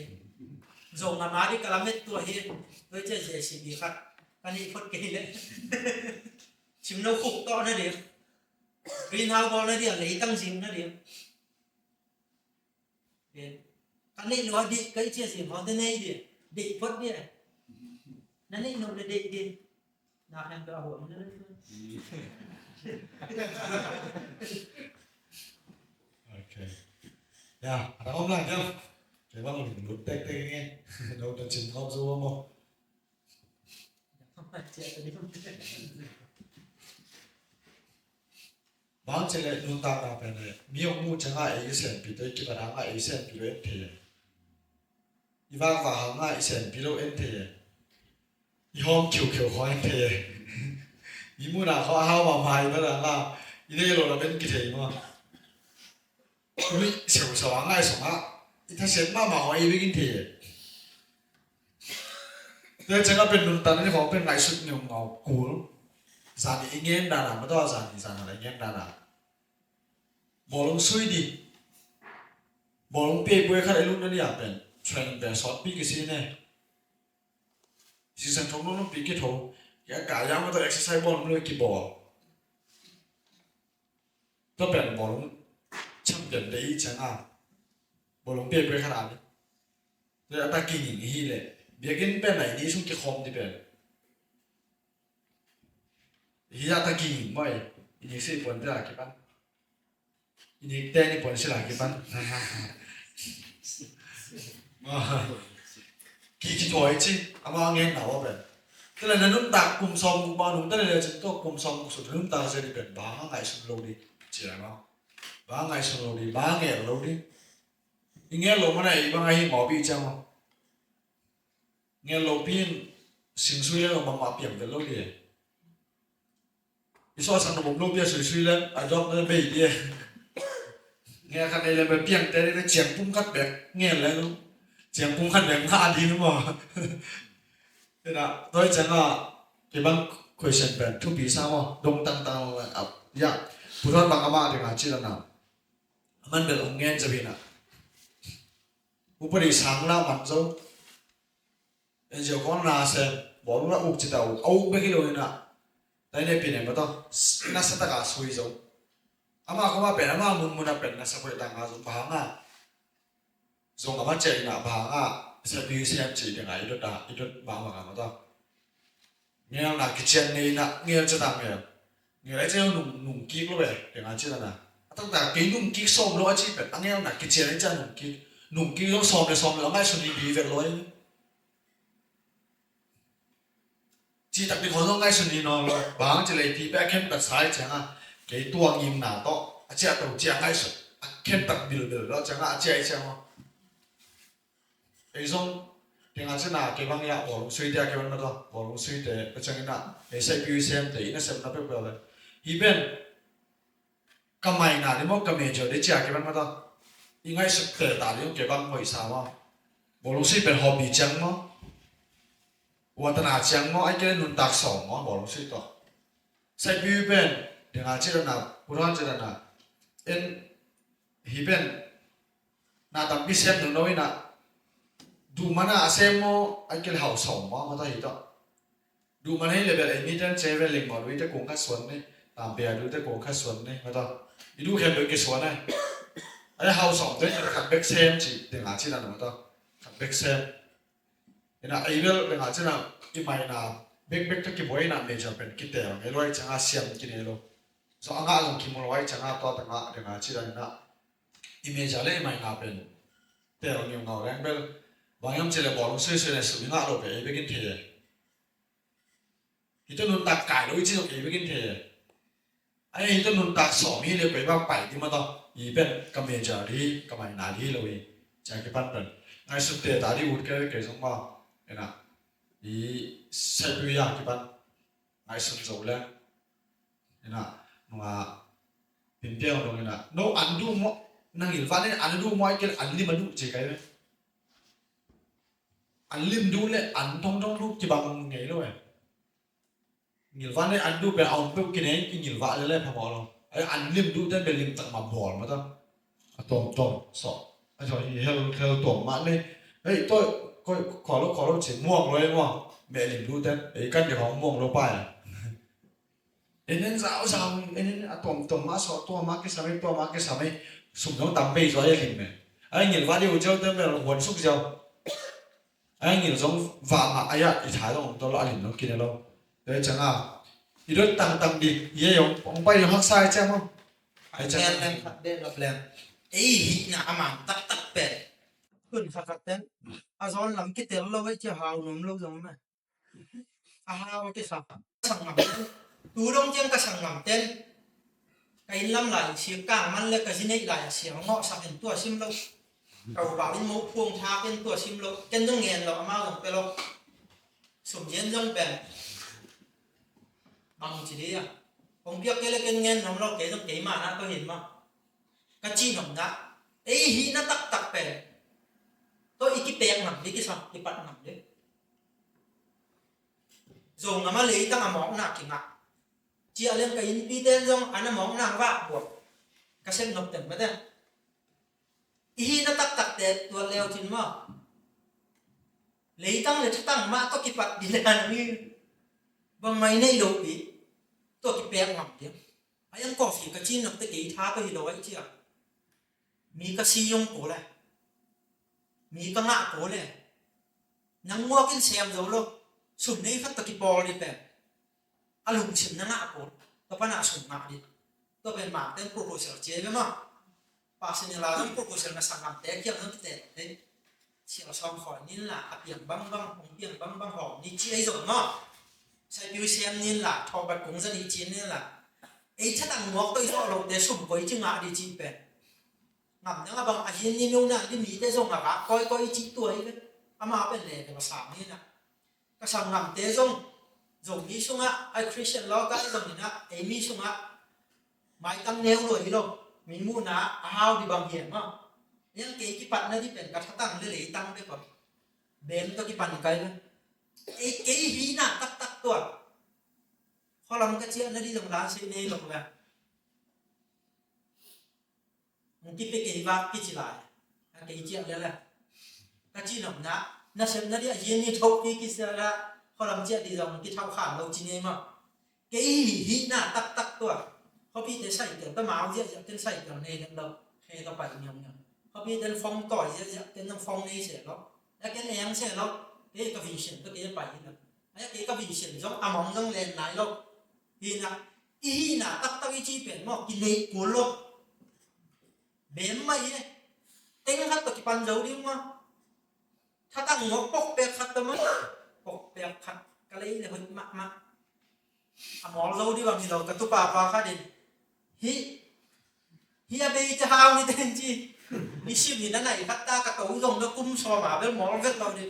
ส่งมาดิกระลาเม็ดตัวเฮียไว้เจอJCBครับอันนี้พดเกยเลยชิมน้ำขุกต่อนะเดี๋ยวกรีนเฮาส์บอลนะเดี๋ยวเลยตั้งซิมนะเดี๋ยวอันนี้เราดิก็เชื่อสิมองได้ไหนเดี๋ยวดิพดเนี่ยนั่นนี่โน้ตเด็กดิน่าแข่งตัวหัวมันเลย ok ya ada om lagi không cái băng mình nút tê tê nghe đâu cho chừng không du không băng chỉ là nút ta ta bên này miêu mu chẳng ai ấy xem bị tới cái bạn ai xem bị lên thì và ai xem bị lên thì hôm chiều khoai thì mu nào họ hao mà mày bây giờ là đây là bên cái gì mà小爱什么？他先妈妈可以begin题。แต่จังก็เป็นนุ่นตันนี่ของเป็นไงสุดเนี่ยงอกูสารอีเงี้ยดานะไม่ต้องสารอะไรเงี้ยดานะบอลลงซุยดิบอลลงเปียกเว้ยข้าไอ้ลูกนั่นอยากเป็นเทรนแบบสอดปีกสิเนี่ยซีซั่นทงนู้นปีกทงแกกายามมาตัวเอ็กซ์ไซส์บอลเลยกี่บอลก็เป็นบอลช่างเปลี่ยนได้จังอ่ะบอลลงเปียกเว้ยขนาดนี้แล้วตากินอย่างนี้เลยเบียกินเป็นไหนนี่ช่วงกี่คอมที่เป็นฮิยาตากินไม่อินี่สิผลจะกี่ปันอินี่เต้นี่ผลสิละกี่ปันกี่ถอยจีอามาเงี้ยหนาวเป็นแต่ละนั้นนุ่มตากลุ่มซองกุมารนุ่มแต่ละเลยจึงก็กลุ่มซองสุดนุ่มตาเสด็จเป็นบ้าไงสุดโลดีเจ๋งมั้งบ้าไงสุดโลดีบ้าเงี้ยโลดีอย่างเงี้ยโลมันไหนบ้างไงหมอปีจังมั้งเงี้ยโลปีนสิ่งช่วยเรามาเปลี่ยนกันโลดีอีสอสังคมโลกเบี้ยช่วยๆแล้วอาจจะไม่ดีเงี้ยคันนี้เลยไปเปลี่ยนแต่ได้เจียงพุ่งคัดแบบเงี้ยแล้วเจียงพุ่งคัดแบบข้าดีนึกว่านี่นะโดยจังอ่ะที่บางคุยเช่นเป็นทุกปีซ้ำว่าดงต่างๆเลยอ่ะยากผู้ทอดบางอามาถึงอาชีพนั้นมันเป็นองค์เงี้ยจะเป็นอ่ะอุปนิสังแล้วมันจะเอ็นเจ้าของนาเซ่บอกว่าอุกจิตเอาไม่กี่โลนี่นะแต่เนี่ยเป็นยังไงบ้างน่าสตากาสวยจังอามาเขาว่าเป็นอามามุนเป็นน่าสบายต่างกันสมบังอ่ะสงอามาเจริญอ่ะบังอ่ะเสบีเสียมจียังไงอีดบางกันมาต่อเงี้ยน่ะกิจเนี่ยน่ะเงี้ยจะทำยังเงี้ยจะเอาหนุ่มกิ๊กรู้ไหมยังไงจีนั่นน่ะตั้งแต่กินหนุ่มกิ๊กส้มร้อยจีเป็นตั้งเงี้ยน่ะกิจเนี่ยจะหนุ่มกิ๊กต้องส้มแล้วไม่ชนดีแบบร้อยจีตักดีคนต้องง่ายสุดนี่น้องบางจะเลยทีแบกเข้มตัดสายจังอ่ะ cái tuang im nào to chia tàu chia ngay sự khen tập biểu đó chẳng là chia chia mà ấy xong thì ngài sẽ là cái băng ya bỏ suy dia cái băng đó bỏ suy để cái chẳng là cái sai piu xem thì nó xem nó bị bèo đấy hi bên cái mày nào đi mua cái mày cho để chia cái băng đó ngay sự để ta đi cái băng hồi sao mà bỏ suy bên hobby chẳng màวันตนาเชียงมอไอ้เกลนุนตักสองมอบอกลงสิต่อใส่บิวเป็นเดี๋ยวอาจจะน่ะผู้ร้อนจะน่ะเอ็นฮีเป็นน่าตั้งพิเศษหนึ่งน้อยน่ะดูมันน่ะเซมมอไอ้เกลเห่าสองมอมาตั้งอีกต่อดูมันให้เลเวลไอ้มีเดินเจเวลลิงมอดูแต่กงขัดสวนนี่ตามเบียดูแต่กงขัดสวนนี่มาต่ออีดูแค่ดูกี่สวนนี่ไอ้เห่าสองตัวนี่ขัดเบกเซมจีเดี๋ยวอาจจะน่ะมาต่อขัดเบกเซมนะไอ้เรื่องเรื่องอาจจะนะอีไม่นะเบกตะกี้บ่อยนะเมจเป็นกิเตอร์เอลอยจังอาเซียมกินเอโลสองอ่างลงคิมลอยจังอาตัวตั้งอ่ะเรื่องอาจจะนะอีเมจเลยไม่นะเป็นเตอร์นิวเงาแรงเบลบางยามเจริญบอลซื้อๆเนี่ยสุดงาโลเปเบกินเทฮิตนุนตักไก่โดยที่ตรงเบกินเทไอ้ฮิตนุนตักสองนี่เลยไปบ้างไปที่มาต่ออีเป็นกัมเมจารีกัมไม่นาที่เลยจากที่ปั้นเป็นไอ้สุดเตะตาที่อุดเกยสมบัตินะอีใช้ปุยยากี่ปันไอ้สุดโจเลยนะนัวพิมพ์เดียวตรงนี้นะโนอันดูมอนั่งอยู่ฟ้าเนี่ยอันดูมอไอ้เกลอันลิมันดูเจ๊ไก่เลยอันลิมดูเลยอันต้องดูจีบังไงเลยหิลฟ้าเนี่ยอันดูเป็นเอาไปกินเองกินหิลฟ้าเลยพอมอลงไอ้อันลิมดูได้เป็นลิมตักมาบอลมาต้องตรงสอบไอ้ชอยเฮลตัวมาเลยเฮ้ยตัวก็ขอรถเสียม่วงเลยม่วงแม่ลิมรู้แต่ไอ้กันเดี๋ยวของม่วงลงไปเอ็นนั้นสาวเอ็นนั้นตัวมาสอตัวมาแค่สามีสมต้องตำไปสวยลิมเนี่ยไอ้เงี้ยว่าเดี๋ยวเจ้าเติมแบบหัวสุกเจ้าไอ้เงี้ยต้องว่ามาไอ้ยะอีถ่ายต้องตัวละลิมต้องกินแล้วเดี๋ยวจังอ่ะอีรถตังดีเยี่ยมองไปอยู่ข้างซ้ายใช่ไหมไอ้จัง แรงขัดเด่นรับแรงไอ้หินะอามันตักเป็ดขึ้นขัดเด่นอาซอนลำกิเตลเราไว้จะหาวหนุ่มเราจังไหมอาหาวที่สับสั่งหม่ำดูดงเจียงก็สั่งหม่ำเต้นไก่ลำไหลเสียงกลางมันเลยก็สิเนไหลเสียงเงาะสับเป็นตัวซิมเราเอาบ่าวเป็นมุกพวงชาเป็นตัวซิมเราเต้นต้องเงียนเราเอามาลงไปเราสมเย็นต้องเป็นบางทีเดียวผมเพียงแค่เล่นเงินน้องเราเก๋ต้องเก๋มานะก็เห็นมั้งก็จีนหนุ่มนะไอ้หินะตักเป็นตัวอีกกี่แปลงหนังอีกกี่สับอีกปัดหนังเด้dùng mà lấy tăng món nạc thì ngạc chỉ lên cái in pi tên dùng anh món nàng vạ buộc cái xem ngập tỉnh mới đây ý nó tắc để tuột leo trên mà lấy tăng để tăng mà có kịp bật đi lên như bằng máy này đâu bị tôi kịp bẹn ngập tiếng anh ăn cà phê cái chi ngập tới cái thá cái gì đó ấy chứ à mi cái si用cổ này mi cái ngạ cổ này nắng mua cái xem rồi luôn sumนี่ฟัดตะกี้บอลดิเป็นอารมณ์ชิมนั่งอ่ะกูตัวป้าหน้าสมมาดิตัวเป็นหมาเต้นโปรโพสเจ๊ไหมมั้งป้าเสนอลาต้องโปรโพสมาสั่งงานแต่เกี่ยวกับเต้นเชี่ยวชอมขอนี่แหละเปียงบังผมเปียงบังหอมนี่เจ๊ส่งเนาะใช้บิวเซียมนี่แหละทอบัดกงจะนี่เจ๊นี่แหละไอ้ถ้าตั้งหมวกตัวเราเดี๋ยวสุ่มไปจึงอ่ะดิจีเป็นงานนั่งบางอาชีพนี่นู่นน่ะที่มีได้ส่งอ่ะก็อีจีตัวอีกอามาเป็นเลยแต่ภาษานี่นะก็สั่งนำเตะส่งมีช่วงอ่ะไอ้คริสเตียนเราก็ส่งนี่นะไอ้มีช่วงอ่ะไม่ตั้งแนวเลยที่เรามีมูนะอ้าวที่บางเหี่ยมั้งยังเกี่ยกี่ปันนะที่เป็นกระตั้งเลยตั้งไปก่อนเบนตัวกี่ปันไกลเลยไอ้เกี่ยหีน่ะตักตัวพอเราก็เชื่อนะที่ตรงร้านซีนี่ลงเลยมึงคิดไปเกี่ยว่ากี่จีไรเกี่ยเจี๊ยบเลยแหละก็จีนหนุ่มนะน่าเชื่อนะที่ยืนนี่ทุกที่กิจละพอเราเชื่อที่เราที่เท่าขาเราจีนี่มั้งเกี่ยหีน่ะตักตัวเขาพี่จะใส่เดี๋ยวต้นไม้เยอะๆจะใส่เดี๋ยวในเราเฮ้เราไปยังเขาพี่จะฟ้องต่อยเยอะๆจะต้องฟ้องนี่เสร็จแล้วแล้วแกเองเสร็จแล้วเฮ้ก็วิเศษก็เกี่ยไปนี่ไอ้เกี่ยก็วิเศษต้องอามองต้องเล่นไหนแล้วฮีน่ะอีน่ะตักอีจีเป็นมั้งกินเลยกูโลเบี้ยไม่เนี่ยเต็งขัดตัวกี่ปันเจ้าดิมั้งถ้าตั้งหัวปกเปียกขัดตัวมั้งปกเปียกขัดก็เลยเนี่ยมันมากอามองเราดิว่ามีเรากระตุกปากฟ้าข้าดิน hi be cha hao ni ten chi ni sim ni na nai khat ta ka to dong da kum so ma be mo vet lo ni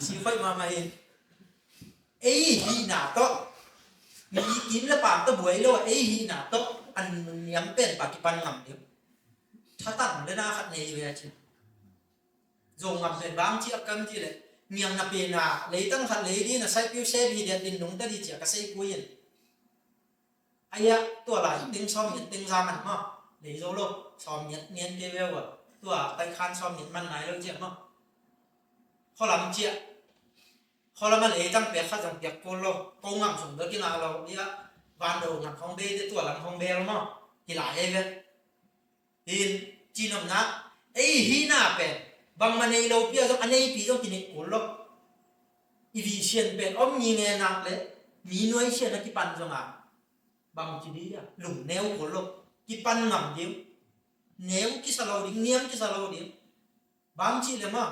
chi khoi ma mai ấy hi na to mi kim la pa to buai lo ấy hi na to an niam pen pa ki pan ngam ni tha tan le na khat nei ve chi zong ngam pen bang chi akam chi le miang na pe na lấy tăng khát lấy đi là sai phiêu xe bị điện đình nung ta đi chỉ cả xây cuối yên ai á tua lại tinh xóm nhiệt tinh ra mặt mà lấy dấu lô xóm nhiệt niên kia veo à tua tay khan xóm nhiệt man này lâu chuyện mà họ làm chuyện họ làm lấy tăng bẹt khát dòng bẹt cô lô cô ngắm xuống đó cái nào lâu đi á van đầu ngắm không bê thì tua làm không bê lắm mà thì lại ấy vậy thì chi nằm ná ấy hi na bẹt bằng mà này lâu bia trong anh ấy bị trong cái này cuốn lắm, vì chuyện bên ông nhìn nghe nặng đấy, mí nuôi chuyện là cái pan trong à, bằng chỉ đi à, lủng neo cuốn lắm, cái pan ngầm điếu, neo cái sao lâu đi, niêm cái sao lâu đi, bám chỉ là mà,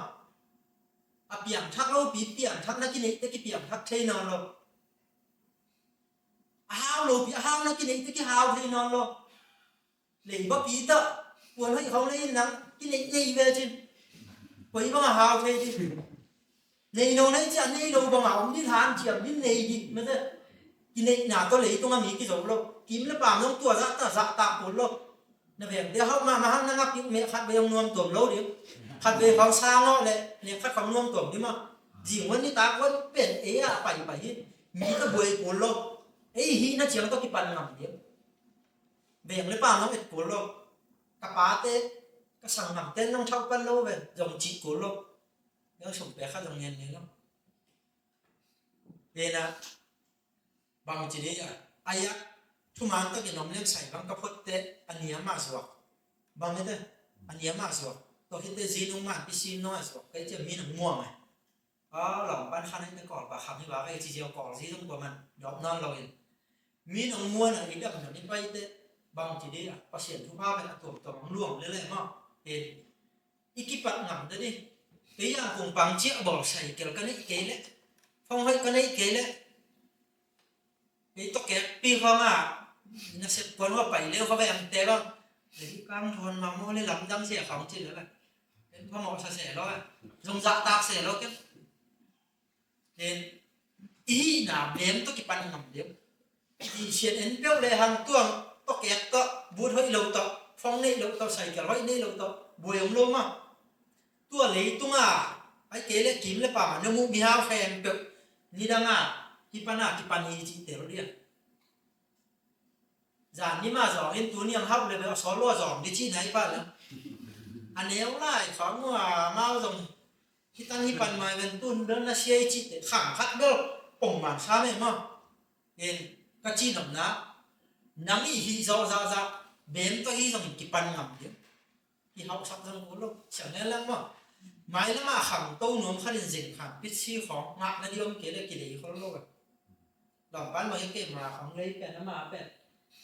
à biển thắc lâu bị biển thắc là cái này, cái biển thắc thế nào rồi, hao lâu bị hao là cái này, cái hao thế nào rồi, lấy bắp bí tợ, cuốn hay không lấy nắng, cái này về chứ. Vậy mà hào thế đi này đâu này chứ này đâu bằng áo đi than chiếm đi này đi mà thế cái này nhà tôi lấy tôi mà cái dấu đâu kiếm là bằng trong tua ra ta dạ tạm cuốn đâu là về để họ mà hắn nó ngắp những mẹ phát về ông nuông tuồng lâu đi phát về phòng sang nó lại này phát phòng nuông tuồng đi mà gì muốn đi ta vẫn biển ấy à phải hết mỹ cái buổi cuốn lâu ấy hi nó chiếm tôi cái bàn nằm đi về lấy bằng nó bị cuốn lâu các bá thế cái sang nằm tên trong thau pan lâu về dòng chỉ cuốn lâu nó sụp bé khác dòng nhện này lắm về là bằng chỉ đấy à ai á thu mang tới cái nón lên sải bằng cái phốt tết anh nhớ mà rồi bằng cái đấy anh nhớ mà rồi tôi khi tết gì nung mà xin nói rồi cái chuyện mi nó mua mày lòng ban khăn ấy cái cỏ và khăm như bà cái chỉ chiều cỏ gì trong của mình đọp non rồi mi nó mua là cái đập nó đi bay tết bằng chỉ đấy à có xiển thu bao cái là tổ tổng luồng lên lại mà thì cái bạn ngắm đấy đi cái là cùng bằng chiếc bỏ sảy kiểu cái này kế đấy không hay cái này kế đấy cái tóc kẹp pi không à nó sẽ cuốn vào bảy lêu có vẻ em té không để căng thôn mà mua lên lắm răng xẻ phóng chỉ nữa là đến có một sẻ đó dùng dạ tạc xẻ đó cái nên ý là ném tóc cái pan ngầm điểm thì chuyện đến béo lệ hàng tuồng tóc kẹp tóc bút hơi lâu tóc phong này lâu tóc sảy kiểu hơi này lâu tóc bùi ông lâu mà tua lấy tung à ai kế lệ kiếm lệ bảo nó mua bì hao khen được ni đang à ki pan hi chỉ tiểu đi giản như mà giỏ lên túi niềm hấpเลยแบบxóa lúa giỏm đi chi này bạn anh nếu lại xóa mua mau dòng khi tăng hi pan mai gần tuần đơn là xe chi để khẳng khát đâu ổng màn xa này mà nên các chi nằm ná nắng hi rõ ra bén tôi hi dòng ki pan ngầm đi thì học sắp dòng của lúc chẳng nên lắm mà máy nó mà khẳng tâu nuông khá đến dịch khẳng biết chi khó ngạc nó đi ông kế là kỳ đấy khó lâu rồi đỏng bán vào những cái mà không lấy cái nó mà bẹn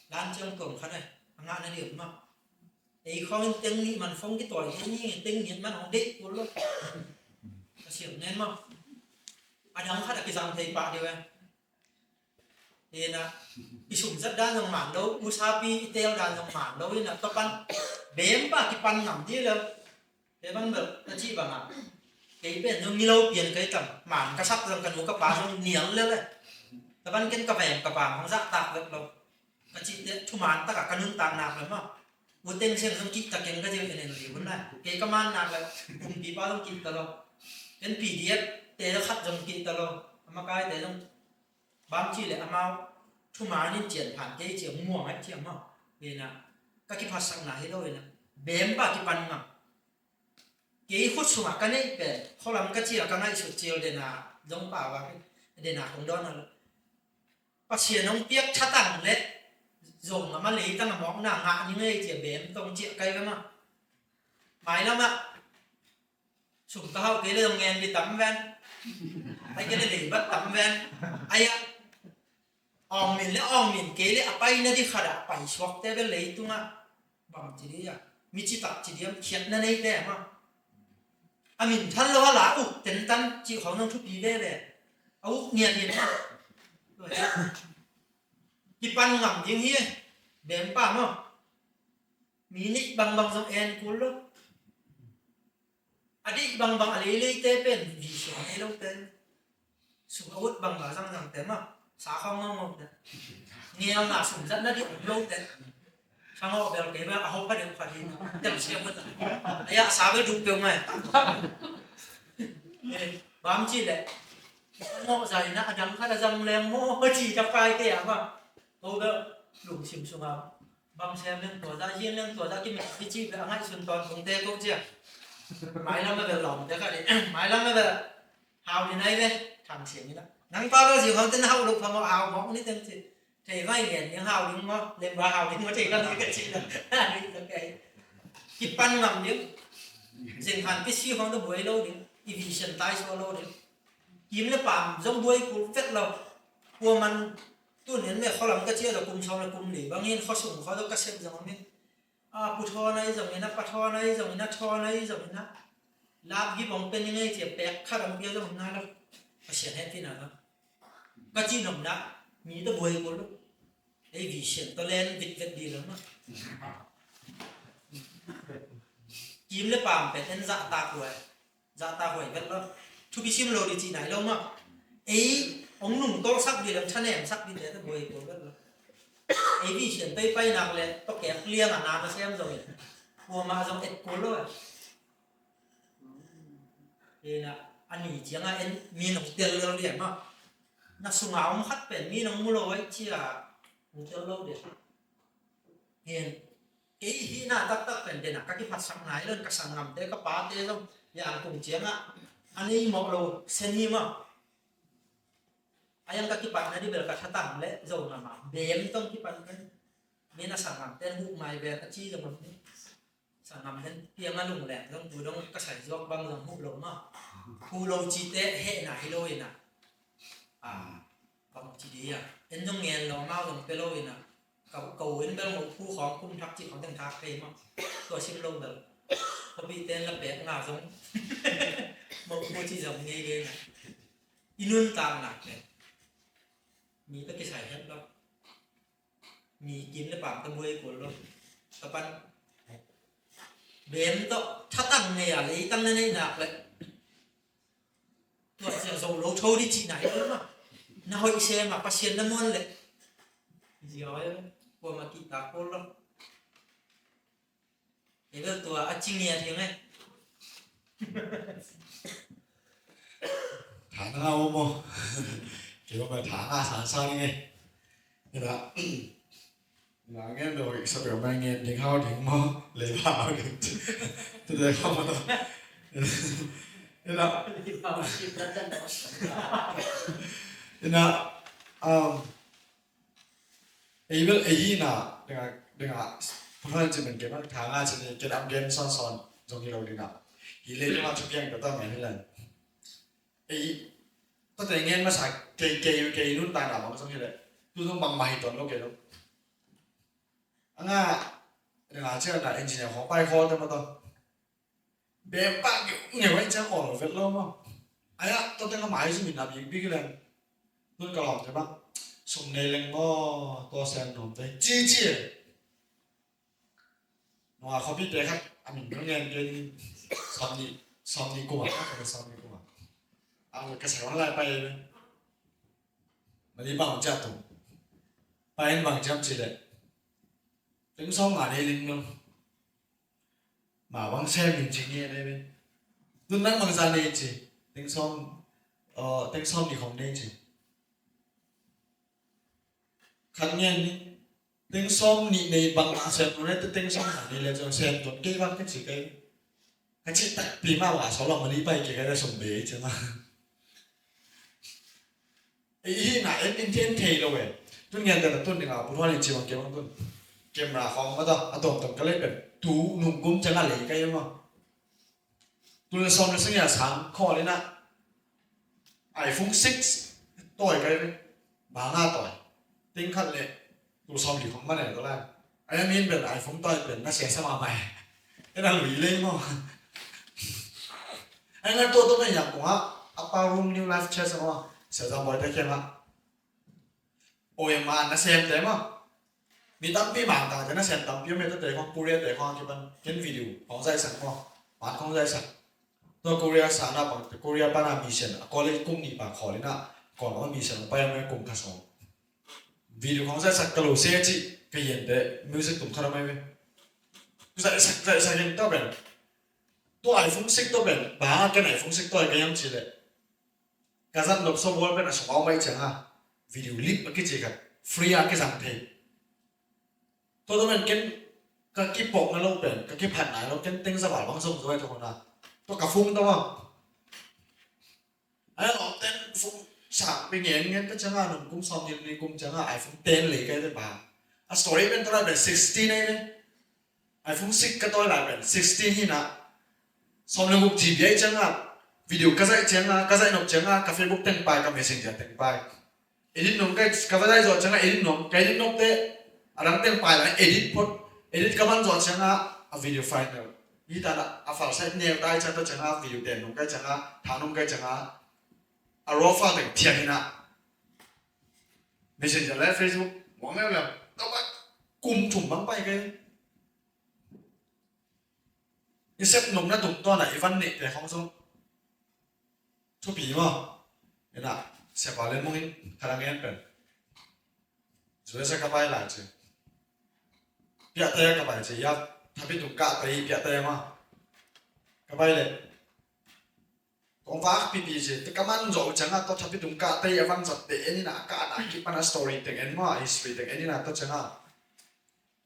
lan trong cổng khá này ngạc nó điểm mà ấy không tiếng nghĩ mà phong cái tuổi thế như tiếng nghiện mà không đích của lúc nó xỉu nên mà anh không khá là cái dòng thầy bạn điều em thì là cái sủng rất đa dòng mảng đâu usabi teo đa dòng mảng đâu là top ăn bém ba cái pan ngắm đi đâu thế bằng được là chị bảo là cái biển nó lâu biển cái tầm mảng cái sắc rằng cần uống các bà xong niếng lên này tập ăn cái cà vẻn cà vàng không dạ tạc được đâu các chị đấy thu màn tất cả các nương tàng nạp lắm mà một tên xem xong chị tạc cái gì này là gì vấn này cái các man nạp là cùng tí bao xong chị tao đâu cái PDF để nó khắc dòng chị tao đâu mà cái để xong bám chi lại mau thu màn nên chuyển phản cái chiều mua hay chiều mà vì là các cái phát sang này đâu là bém ba cái pan ngầm cái hút xuống cái này về họ làm cái gì là cái này sụt chiều để là giống bảo và để là cũng đó là bác sĩ ông tiếc chát tặng đấy dùng mà lấy tăng là món nào ngạ những cái chỉ bém tông triệu cây cơ mà máy lắm ạ sụp cao cái đường ngàn đi tắm ven ai cái này để bắt tắm ven ai ạ ong mình cái lấy bay nó đi khá đã phải xoạc tới bên lấy tung ạ bằng chỉ đi à mi chỉ tập chỉ điểm khiết nó này thế mà mình thân lo là tiền tan chỉ khó nông thúc đi về đấy nhiệt thì rồi cái pan ngầm tiếng hiên bém pa mà มีนี่บางสองเอ็นกูลูกอดีบางอะไรเลยเตเป็นวิชาให้เราเต้นสุอาวุธบางสังเต็มอ่ะสาข้างงงเนี่ยเงี้ยงอ่ะสุดจัดนั่นที่เราเต้นช่างเอาเบลเกมเอาไปเดี๋ยวพอดีเต็มเสียหมดเลยไอ้ยาสาวไปดูเปล่าไงบางทีเลยโม่ใจนะอาจารย์ข้าจะจำแรงโม่จีจะไปเกี่ยมั้งโอ้ก็หลุมชิมสุมาบางแซมเรื่องตัวได้ยินเรื่องตัวได้กินไม่จีบแล้วให้ส่วนตอนของเต้ก็เจ้าหมายแล้วไม่เป็นหลงเดี๋ยวก็ดิหมายแล้วไม่เป็นหาวที่ไหนเลยทำเสียงนี่นะนั่งป้าก็สิเขาเต้นหาวลูกพอมาหาวมองนี่เต็มสิเทไม่เห็นยังหาวยังมั้งเล่นว่าหาวยังไม่เทก็นี่ก็จีนะนี่ตั้งใจคิดปั้นนำยังสิ่งขันพิเศษของตัวบุยโลดิอีวิชันไตส์โลดิยิ้มเลยป่ามจงบุยกูเฟ็ดเรากลัวมันตัวนี้เนี่ยเขาหลังก็เชื่อแต่กลุ่มชาวและกลุ่มหลีบางทีเขาส่งเขาต้องกระเซ็บจังมั้งปุถอในจังนี้นะปะทอในจังนี้นะทอในจังนี้นะลาบยี่บองเป็นยังไงเจียบแปะข้าดำเบี้ยจังนั้นแล้วก็เสียแทนที่นั่นนะก็จีนมนะมีตัวบุยกูลูกไอ้วิเชียนตัวเล่นวิดดีแล้วมั้งยิ้มเลยป่ามเป็นเอ็นจ่าตาหวยกันแล้วทุกพิชิมโลดีจีไหนแล้วมั้งไอ้องหนุ่มโตสักดีแล้วฉันแหมสักดีเลยตัวบุยกูกันแล้วไอ้วิเชียนไปนักเลยต้องแก่เลี้ยงน้ำมาเสียมจังเลยหัวมาจังเอ็ดกูเลยเอ็นะอันนี้เจียงเอ็นมีหนุ่มเตียนเรื่องเรียนมั้งนักสุงเอาคัดเป็นมีหนุ่มมุโรไว้เชี่ยหนุ่มเตียนเรื่องเรียนเห็นไอ้ที่น่าตักเป็นเด่นอะก็ที่พัดสังหายเรื่องกระสังงำเด็กก็ป้าเด็กต้องอย่างกลุ่มเจียงอันนี้หมอกโลเซนีมั้งayang kakipan na di bel katang le zong nama bem tong kipan kan mina sangam ten hu mai be ka chi jong ni sangam ten piang alung le dong bu dong ka sai jok bang jong hu lo ma hu lo chi te he na hi lo ina bang chi dia en jong ngen lo ma jong pe lo ina ka cầu en bel mo hu khong kum thak chi khong tang thak pe ma to sim lo bel ko bi ten la pe nga jong mo mo chi jong nge ge na inun tam na leมีตะกี้ใส่เห็ดแล้วมีกินหรือเปล่าตะบุยกุลแล้วตะปันเบนโตถ้าตั้งเนี่ยอะไรตั้งในหนักเลยตัวเสียงส่งโลโชว์ที่จีไหนรู้มั้ยน่าหอยเชมาปัสเซียนน้ำมันเลยเดี๋ยวพวกมากีตาโคลเดี๋ยวตัวอาจิงเนี่ยเท่ไหมถามเราโมเกี่ยวกับฐานอาสาสร้างไงนี่ละหลังเงี้ยโดยสเปรย์แมงเงี้ยถึงเข้าถึงมอเลยพาถึงจะได้เข้ามาแล้วนี่ละนี่ละไอ้เรื่องไอ้ยี่น่ะเดี๋ยวพวกเราจะเป็นเกี่ยวกับฐานอาจะเนี่ยเกี่ยวกับเกมซ้อนๆตรงที่เราดีน่ะฮีเล่ที่มาทุกอย่างก็ต้องเหมือนนี่แหละไอ้ตั้งแต่เงี้ยมาสักเกย์นู่นตายหนามาสักทีเลยดูต้องบังมาให้ตอนโลกเกย์ลูกอันน่ะเดี๋ยวเชื่อน่ะเอนจิเนียร์ของไปคอจะมาต่อเบบปากอยู่เงี้ยไว้จะขอหรือเฟลล์มั้งไอ้อะตั้งแต่ก็หมายถึงมินนาบีบิ๊กเลยนู่นก็หลอกใช่ปะสมเนลังก็ตัวแซมหนุ่มใจจี้หนูเขาพี่เด็กครับอันนี้เงี้ยเป็นซอมนี่กูอ่ะเป็นซอมนี่กูอ่ะเอากระแสอะไรไปเลยมันนี่บางจัดตุ่มไปเห็นบางจับจีเลยถึงสองงานเฮลิงนึงมาบางแช่มินจิเงี้ยได้ไหมดูนั่งบางจานเลยจีถึงสองนี่ของเนี่ยจีขันเงี้ยนี่ถึงสองนี่ในบางแช่ตรงนี้ถึงสองงานนี่เลยจนแช่ตรงกี่วันก็จีกันกันจีตัดปีมาว่าสองหลังมันนี่ไปเกี่ยวกับสมเด็จใช่ไหมไอ้ที่ไหนเอ็นเทเลยเว้ยต้นเงี้ยแต่ละต้นเนี่ยผมว่าเนี่ยจีบางเกมบางต้นเกมราของมาต่ออะตอมก็เลยแบบตูหนุ่มกุ้มจะละเหลยกันยังมั้งตัวซ้อมในสัญญาสามข้อเลยนะiPhone 6ต่อยกันเลยบางหน้าต่อยติ้งขัดเลยตัวซ้อมอยู่ของมันเนี่ยตัวแรกไอ้ยังมีเป็น iPhone ต่อยเป็นน่าเสียสมาใหม่ไอ้นั่นหลุยเล่มั้งไอ้นั่นตัวไม่อยากว่า upper room new life chess มั้งเสียจำไว้ได้แค่ละโอ้ยมานะเซมเต็มอ่ะ มีตั้งปีหมากต่างจากนั้นเสร็จตั้งปีไม่ต้องเตะของกูเรียเตะของกี่วันเห็นวิดีโอของใจสั่งมั้งบ้านของใจสั่งตัวกูเรียสานาบังกูเรียป้านามีเซนก็เลยกุ้งนี่ปากขอเลยนะก่อนว่ามีเซนไปยังไม่กุ้งกระสองวิดีโอของใจสั่งกระโดดเสียจีก็เย็นเดะมิวสิกตุ้มขนาดไหนเว้ยใจยังตัวเป็นตัวไอโฟนสิกตัวเป็นบ้ากันไอโฟนสิกตัวก็ยังจีเลยการสั่งลบสมบูรณ์เป็นอะไรสมเอาไม่จังอ่ะวิดีโอลิปมันก็จีกันฟรีอ่ะก็สั่งเทตัวมันกินก็กิปกนั่นเราเป็นก็กิผ่านไหนเรากินติ้งสบายบางส่งด้วยทุกคนนะตัวกับฟุ้งตัวไอ้เราเต้นฟุ้งฉากไปเงี้ยเงี้ยก็จะงานหนุ่มกุ้งซ้อมยืนในกุ้งจะงานไอโฟนเต้นเลยก็ได้บ้าอ่ะสตอรี่เป็นตัวอะไรเป็น16เนี่ยไอโฟน6ก็ตัวอะไรเป็น16ที่นะซ้อมในกุ้งจีบยัยจะงานวิดีโอก็จะจะงานก็จะนกจะงานกับเฟซบุ๊กเต้นไปกับ Messenger เต้นไปedit นกก็ก็จะได้จอจะงาน edit นกก็ edit นกเต้orang teng pai lah edit kaman zo changa a video final ni ta la a file set ne dai cha to changa video den nong kai changa thanum kai changa a raw file teng thian na messenger la facebook mo me la to ba kum thum bang pai kai ni set nong na tum to na ivan ne te khong so thu pi mo ena se ba le mo hin tharang en pen zo sa ka pai la che biar tanya kapai je ya tapi tu kak tadi biar tanya mah kapai le kong fak pipi je tu kaman zo jangan tu tapi tu kak tadi avang zat de ini nak kak nak kipana story teng ini mah history teng ini nak tu jangan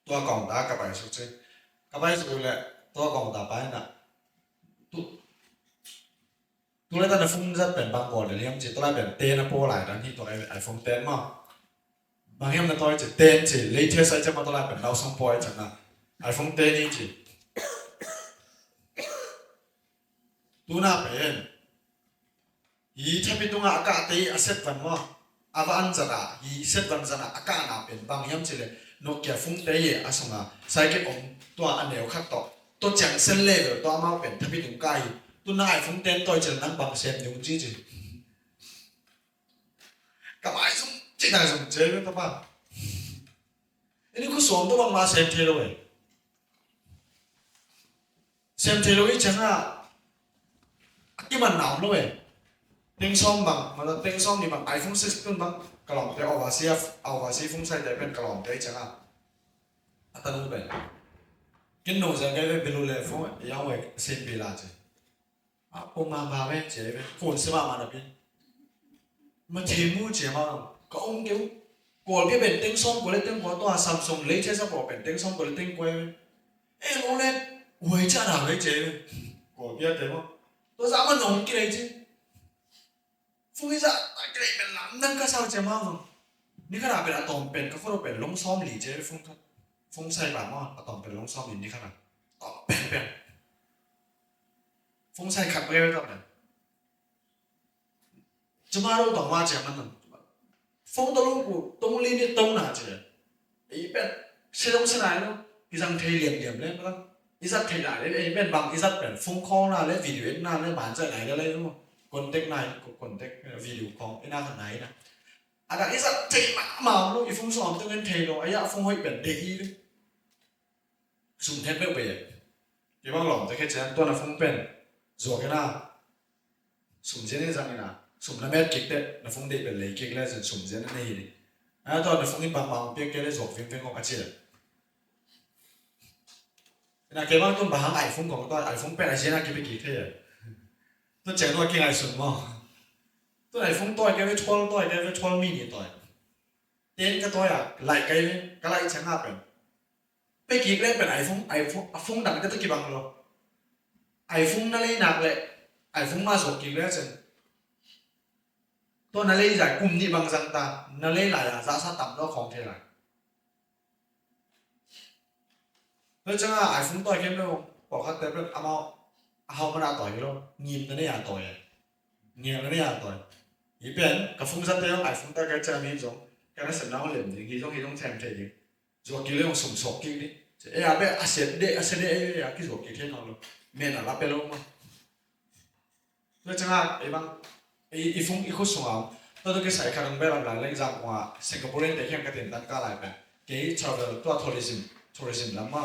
tua kong dah kapai so je kapai so le tua kong dah pai nak tu le tanda phun zat pen bang bol le liam je tu la pen ten na po lại dan hi tu iPhone 10 mahบางอย่างนั้นตัวจะเต้นจีเลยเทสไอจะมาตัวแรกเป็นเราส่งปอยจังนะไอโฟนเต้นนี่จีตัวน่าเป็นยี่ถ้าเป็นตัวอากาศตีอาเซตวันว่าอาวานจะละยี่เซตวันจะละอากาศน่าเป็นบางอย่างจีเลยนกแก่ฟุ้งเตยอาสงะใส่เก็บองตัวอันเดียวขัดต่อตัวจังเส้นเล่ตัวมาเป็นถ้าเป็นตัวไก่ตัวน่าไอโฟนเต้นตัวจะนั่งบางเซนยุ่งจีจีกับไอซุ่ม这哪是这个的吧？你个双都往哪先贴了喂？先贴了一层啊，cái mình nóng luôn vậy, tiếng song bằng mà là tiếng song thì bằng iPhone 6 bằng cái lòng cái overseas phun sai để bên cái lòng cái chẳng hạn, ta nói vậy, cái nồi giờ cái bên bên lề phun ấy, yêu vậy xin bị là chứ, ông mà vậy chế vậy, phun sẽ mà được biết, mà chế mua chế mà có ông kiểu của cái bên tiếng song của lấy tiếng của tòa Samsung lấy chế sao bỏ bên tiếng song của lấy tiếng quay, em ông lên, quay cha nào cái chế, của kia thế không? Tôi dám mà nóng cái này chứ phui ra tại cái này mình làm nâng cái sao chém mau rồiนี่ขนาดเป็นอะตอมเป็นก็เขาเป็นล้มซ้อมหลีเจ้ฟงใส่แบบว่าอะตอมเป็นล้มซ้อมหลีนี่ขนาดตอมเป็นฟงใส่ขัดไปไว้ตอนนั้นจะมาเราต้องว่าเจ้ามันนั่นฟงตะลุกูตรงลิ้นนี่ตรงหนาเจ้าไอ้เป็นเชื่อต้องเชื่อไหนเนาะอีสังเทเหลี่ยมเลยมั้งอีสักเทไหนเลยไอ้เป็นบางอีสักเป็นฟงคอหน้าเลยวิดีโอหน้าเลยบานใจไหนก็เลยรู้มั้งคนเทคไหนคนเทควิดีโอของไอ้หน้าคนไหนนะอาการอีสักเทมาลูกอีฟงสอนต้องเงินเทลงไอ้ยาฟงห้อยเป็นเดีเลยสุ่มเทปไม่เป็นยี่บ้างหลงจะแค่เจ้าตัวน่ะฟงเป็นจวกกันนะสุ่มเจนี่จังนะสุ่มน้ำเม็ดกิ๊กเด็ดน่ะฟงเด็ดเป็นเลยกิ๊กแล้วจะสุ่มเจนี่นี่ดิตอนน่ะฟงนี่บางเปียกแกเลยจวกฟิงของอาเจียนะแกบ้างต้นบางไอโฟนของตัวไอโฟนเป็นอาเจียนะแกไปกี่เท่ตัวเจ๋งตัวเก่งไอสุ่มมั้งตัวไอโฟนตัวแกไปทอลตัวแกไปทอลมินิตัวเต้นก็ตัวอ่ะไหลไกลเลยก็ไหลช่างอ่ะเป็นไปกี่เล่นเป็นไอโฟนดังก็ตัวกี่บางหรอไอโฟนนั่นเลยหนักเลยไอโฟนมาสองกี่เล่นเสร็จตัวนั่นเลยใหญ่กลุ่มนี้บางจังตานั่นเลยหลายอ่ะจะซาต่ำแล้วของเท่าไหร่แล้วจังอ่ะไอโฟนตัวแกไม่บอกเขาแต่เป็นเอามาต่อยแล้วงิมนั่นเลยอ่ะต่อยเงี้ยนั่นเลยอ่ะต่อยอีเป็นกับฟงซัดเดียวไอโฟนตัวแกจะมีสองการนั้นสำนักเหลี่ยมจริงที่ต้องแทนเท่จริงจวกกี่เรื่องสมศกกี่นี่เอ้ยอาเบะอาเซเดเอ้ยกี่จวกกี่เท่นอนเลยเมนอะไรไปลงมาแล้วจังอ่ะไอ้บางไอ้ฟงไอ้คนสงเอาตัวตัวแกใส่คาร์ดเบลล์หลายเรื่องจากว่าสิงคโปร์เล่นแต่แข่งกันเต็มตั้งก้าหลายแบบ cái travel tua tourism lắm mà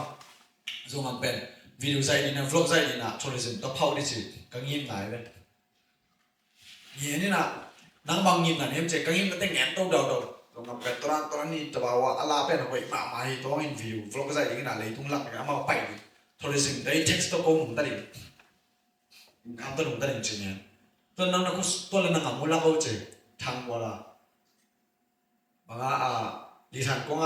dùng làm bên video dạy đi nè vlog dạy đi nè tourism tua phao đi chứ cái nghiêm lại vậy như thế nè nang bang nghiêm là em chơi cái nghiêm nó tên ngén đâu đầu dùng làm bên tua ni tua bảo ala bên vậy mà mai tua in view vlog dạy đi cái lấy tung lắc cái mà phải tourism đấy text tua cũng ta đi am tua cũng ta đi chơi nè tua nang nó cũng tua là nang ngắm mula câu chơi thằng qua là đi thằng cũng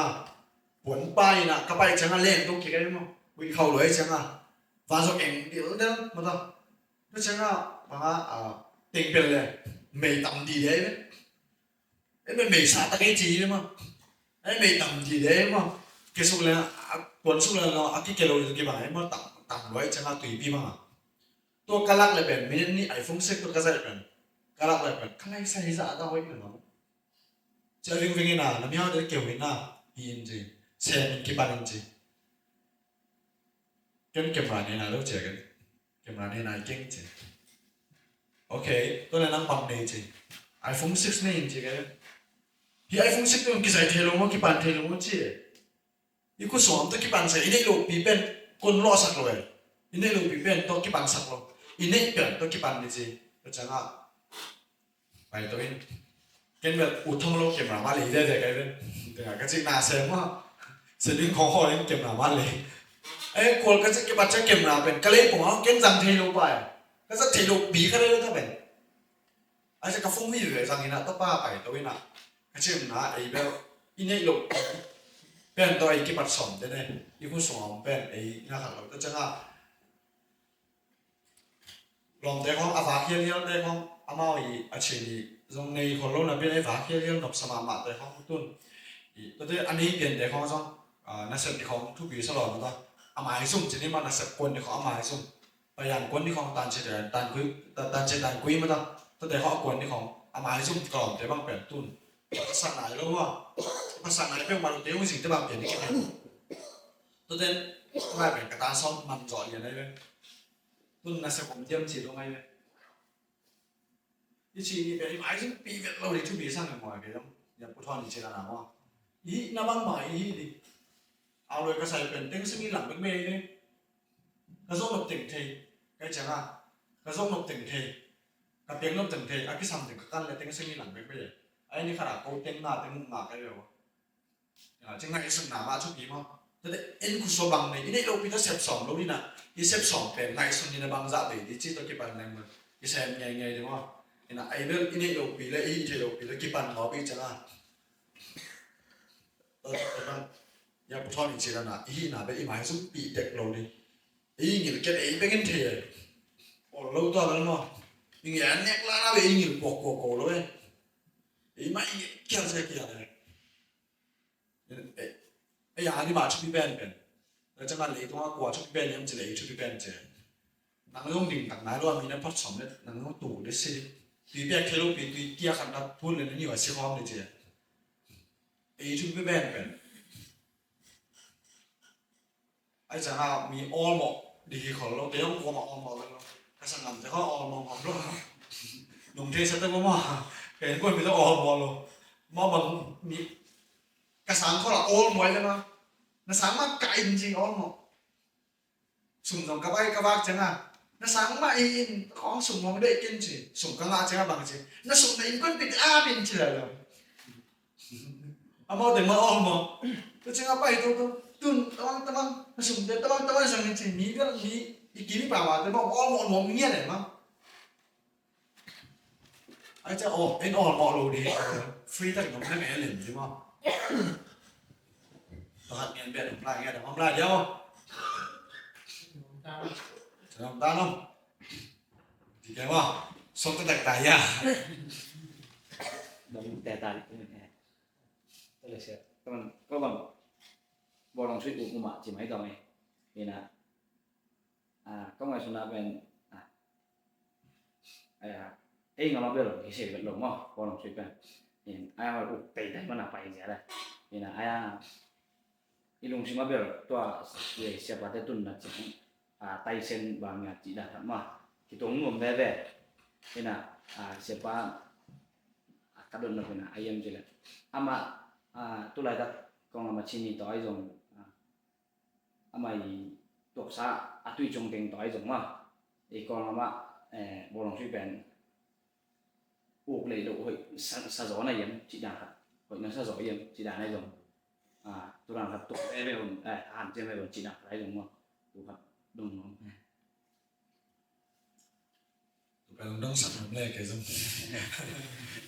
cuốn bay nè các bay chẳng lên tôi kia đấy mà bị khâu lưỡi chẳng và rồi em điều đó mà thôi nó chẳng tiền tiền này mày tầm gì đấy ấy mày xả ta cái gì đấy mà ấy mày tầm gì đấy mà cái số là cuốn số là nó cái lối cái bài mà tầm lưỡi chẳng tùy bi mà tôi cái lắc lại bên mình ní iPhone 6 tôi cái gì bên cái lắc lại bên cái này sai giả tao ấy mà chơi viên viên nào làm nhau để kiểu nào yên gì xem cái bàn gì cái camera này là đâu chơi cái camera này là kinh chứ ok tôi là năng bằng này chứ iPhone 6 này chứ cái thì iPhone 6 tôi cái giải thể luôn cái bàn thể luôn chứ ý cô sống tôi cái bàn sẽ ý lục bị bên con lo sạc rồi ý lục bị bên tôi cái bàn sạc rồi ý bên tôi cái bàn này chứ tôi chẳng hạn bài tôi cái việc ủ thông lâu kiểm nào mà lấy ra cái bên cái chuyện nào xem mà sẽ đi khó hỏi kiểm nào mà lấy ấy còn cái bạn chơi kiểm nào bên cái lấy của nó cái rằng thay lâu bài cái rất thay lâu bí cái đấy thôi bên ấy cái phong vi rồi rằng là top ba bài tôi nè cái chuyện nào ấy bây in ấy lục bên tôi cái bạn sống thế này đi cũng sống bên ấy là thằng tôi chẳng là lòng đấy không vả kia liên đấy không mau ý chỉ dùng này còn lâu là bên ấy vả kia liên nộp sama mạ đấy không tuân tôi thấy anh ấy tiền đấy không xong nó sẽ đi không thu phí sau đó nữa thôi ai dùng chỉ nên mà nó sẽ quân để họ ai dùng bây giờ quân đi không tàn chỉ để tàn quý mà thôi tôi thấy họ quân đi không ai dùng còn để bằng biển tuân sang này luôn mà sang này bên mà đầu tiên cái gì tôi bằng biển đi cái này tôi thấy mai biển cả ta xong mặn giỏi như này bên tuân nó sẽ cũng tiêm chỉ luôn ngay bên ý chỉ về mãi chứ bị việc lâu thì chú bị sang ở ngoài cái đó nhập của thon thì chỉ là nào ý nó băng bài ý đi ao rồi cái sài biển tiếng sẽ nghĩ làm bên mê đấy cái giống một tỉnh thì cái chẳng cái giống một tỉnh thì cái tiếng nó tỉnh thì cái sầm thì cái căn là tiếng sẽ nghĩ làm bên mê ấy như khả năng câu tiếng là tiếng mà cái điều chẳng ngay sự nào mà chút gì mà thế đấy em cũng số bằng này cái đâu bị nó xếp sòng đâu đi nè cái xếp sòng bền ngay xong như là bằng dạ để đi chỉ tôi cái bằng này mà cái xem ngày ngày đúng không thì là ai biết cái đâu bị lấy ý thì đâu bị lấy cái bằng nó bị chẳng tôi đang nhà bút thon chỉ là ý là bị máy giúp bị đẹp lâu đi ý nghĩ cái đấy bên cái thì lâu to lắm mà nhưng nghe anh nhắc là bị nghĩ cổ luôn ý mà kia sẽ kia này ấy à đi mà chụp bên rồi chẳng hạn lấy tôi qua chụp bên em chỉ lấy chụp bên chứ năng lượng đỉnh tặng này luôn mình đã phát sóng đấy năng lượng tủ đấy xí tùy bé kêu tùy kia khăn đặt phun lên nhiều xí không đấy chứ ấy chụp bên ấy chẳng hạn mình all mọ đi khỏi lâu đấy không có mọ all mọ luôn cái sản phẩm thì có all mọ luôn đồng thế sẽ tới có mọ cái quân mình nó all mọ luôn mọ bằng mình cái sáng có là all mọ đấy mà nó sáng mà cãi gì all mọ sùng dòng các bác chẳng hạn nó sáng mà in có sùng mong đệ kiên trì sùng các ngã chẳng bằng gì nó sùng này quân bị bên chỉ là mau để mà all mọ tôi chẳng bay tôi tuần tao nó sùng để tao rằng chỉ nghĩ cái nghĩ ý kiến bảo mà tôi bảo all mọ nghe này mà ai cha anh all mọ rồi đi free tất cả nó mẹ liền chứ mà tôi hận nghe biết lại nghe được không lại đâu làm ta không thì cái mà xong tôi đặt tài à đồng tè tài của mình tôi là sẽ còn có bằng bộ lòng suy của mà chỉ mấy đồng này thì là có ngày xuân bên ấy nó biết rồi thì sẽ vận động mà bộ lòng suy bên thì ai mà cũng tẩy đấy mà nào phải gì đây thì là ai ilung si mabel tua ye siapa te tun na ching tai sen bang chỉ đạt mà thì tong ngom về thế là siapa kadon na pena ayam jela ama tu lai dat con mà chín tỏi dùng mày tuột xa tuy trồng kinh tỏi dùng mà thì con mà bộ lòng suy bền buộc lấy độ hội sa gió này yếm chị đàn hội nó sa gió yếm chị đàn này dùng tôi làm thật tụi em về hồn hàn trên về hồn chị đàn đấy dùng mà tụi thật đúng không tụi bạn đông sẵn lắm lẹ cái giống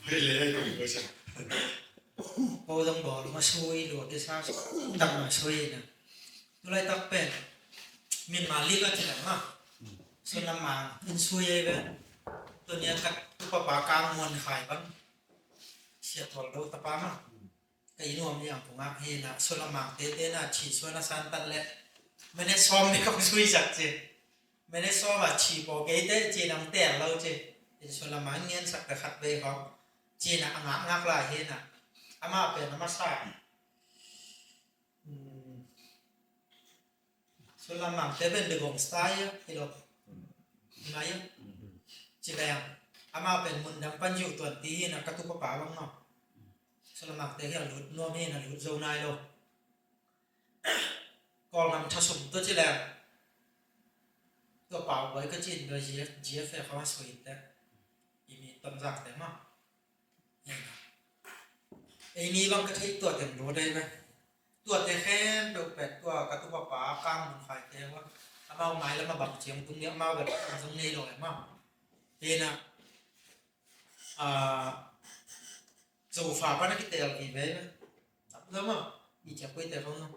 hơi lẹ cũng có sao cô dòng bỏ mà xuôi lùa cái sao đằng mà xuôi nè tôi lại tắc bền miền mà liếc ở trên này mà xuôi năm mà in xuôi ấy vềตัวเนี้ยกับตุปปากลางมวลขายบ้างเสียถอดโลตะปามาไอ้นวมอย่างผมอ่ะเห็นนะส่วนละหมากเต้ๆน่ะฉีส่วนละสันตันแหละไม่ได้ซ้อมไม่ก็ช่วยจัดเจไม่ได้ซ้อมว่าฉีปอเกเต้เจนำแต่เราเจส่วนละหมากเงี้ยสักแต่ขัดไปเขาเจน่ะงะงักลายเห็นน่ะอามาเป็นอามาใส่ส่วนละหมากเต้เป็นเด็กของสไตล์ที่เราไม่ยังจีแรงอามาเป็นมุนดังปัญญูตัวตีนะกระตุกป่าบ้างเนาะสลัมักแต่แค่หลุดนัวเมนะหลุดโซนายโลกองนำทัศน์ตัวจีแรงตัวเปล่าไว้ก็จีนโดยเจียฟเขาว่าสวยแต่อีมีต้นรักแต่มาไอ้นี่บางกระทิตัวเต็มรู้ได้ไหมตัวแต่แค่เปลือกตัวกระตุกป่ากลางมันไฟแต่ว่าเอามาไม้แล้วมาบังเฉียงตรงนี้มาแบบตรงนี้เลยมั้งเห็นนะdù phá bắt cái tèo gì vậy mà tập lắm à đi chặt quay tèo không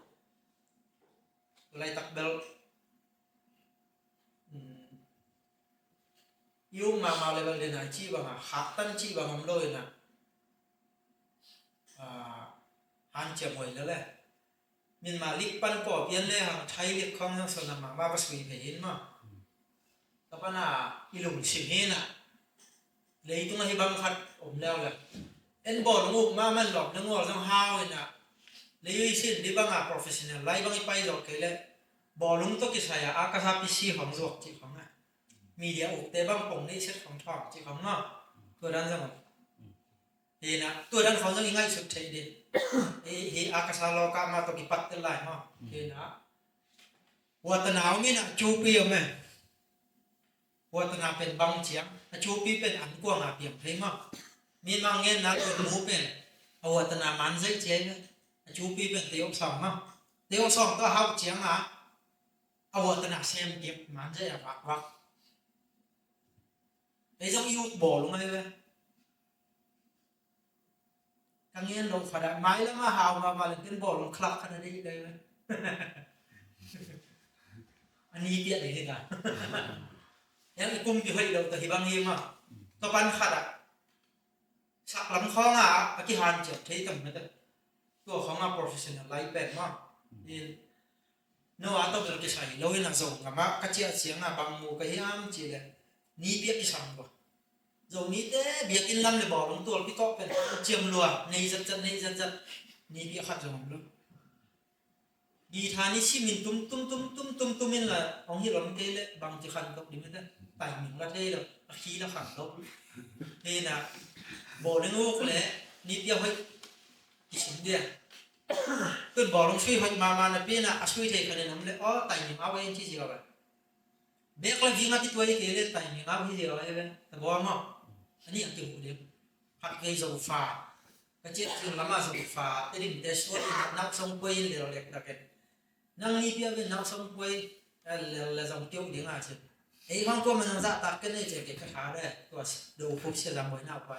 lại tập bel yêu mà lại bằng này chi bằng hạt tân chi bằng hầm đôi nè han chậm hồi nữa này nhưng mà lip pan bỏ biến lên hàng thay lip không nó sợ mà ba suy về hết mà tập là ilum xịn hết nè lấy tung hay băng khát ổn leo là em bỏ nó ngủ mà mình lọt nó ngồi trong hao này nè lấy xin đi băng professional lấy băng bay rồi cái lệ bỏ lúng tôi cái xài cá PC không ruột chỉ không này media ủ tế băng bổng đi xét không thoảng chỉ không nó tôi đang rằng thì nè tôi đang không rằng ngay sự chạy đi thì cá lo cá mà tôi bị bắt tới lại mà thì nè qua tận áo nghe nè chu pi màว่าตนาเป็นบางเฉียงชูปีเป็นอันกว้างเปี่ยมเพลงมั้งมีบางเงี้ยนะตัวหมูเป็นเอาวัตนามันใช่เจ๊เนี่ยชูปีเป็นเตียวสองมั้งเตียวสองก็หาเฉียงเอาวัตนาเซมเก็บมันใช่วักไอ้เจ้ายุบบ่อลงมาเลยทั้งเงี้ยลงฝาได้ไม้แล้วมาหาวมาเลยขึ้นบ่อลงคลักขนาดนี้เลยอันนี้เตี้ยเลยนะยังกุ้งอยู่ให้เราแต่ที่บางทีมาตัวปันขัดสักลำคล้องที่หันเจ็บที่ต่ำไม่ได้ตัวของprofessional ไล่เป็นมากนี่โน้ตตัวเป็นกิจการเราเห็นส่งกับมากระเจี๊ยบเสียงบางมูก็เฮียมจีเลยนี่เบี้ยกิจการกว่าส่งนี้เด้เบี้ยกินลำเลยบอกลงตัวพี่ก็เป็นเจียมรัวในจัดนี่เบี้ยขัดส่งเลยดีทานี่ชิมินตุ้มมินละของที่เราไม่ได้บางที่ขันตกดีไม่ได้ไต่หมิงละเท่เลยขี้ละขันตกเท่นะบอกเลยงูก็เลยนี่เดียวให้กินเดียวตื่นบอกลงช่วยให้มานะพี่นะช่วยเทคะแนนน้ำเลยอ๋อไต่หมิงเอาไว้ที่สิเราไปเด็กเราวิ่งมาที่ตัวไอ้เกลือไต่หมิงเอาไว้ที่เราไปแต่บอกว่าอันนี้อย่างเกี่ยวกับเดียวผัดไก่โซฟาก็เจ็บจนละมาโซฟาแต่ดิมเดชว่านักส่งไปเดี๋ยวเราเล็กตะเกียบนั่งนี่เพียงเป็นนักส่งไปแล้วส่งเกี่ยวกับเรื่องอะไรไอ้บางคนมันจะตัดกันเนี่ยจะเก็บกระถางได้ตัวดูพวกเชื่อลำบากหน้าไป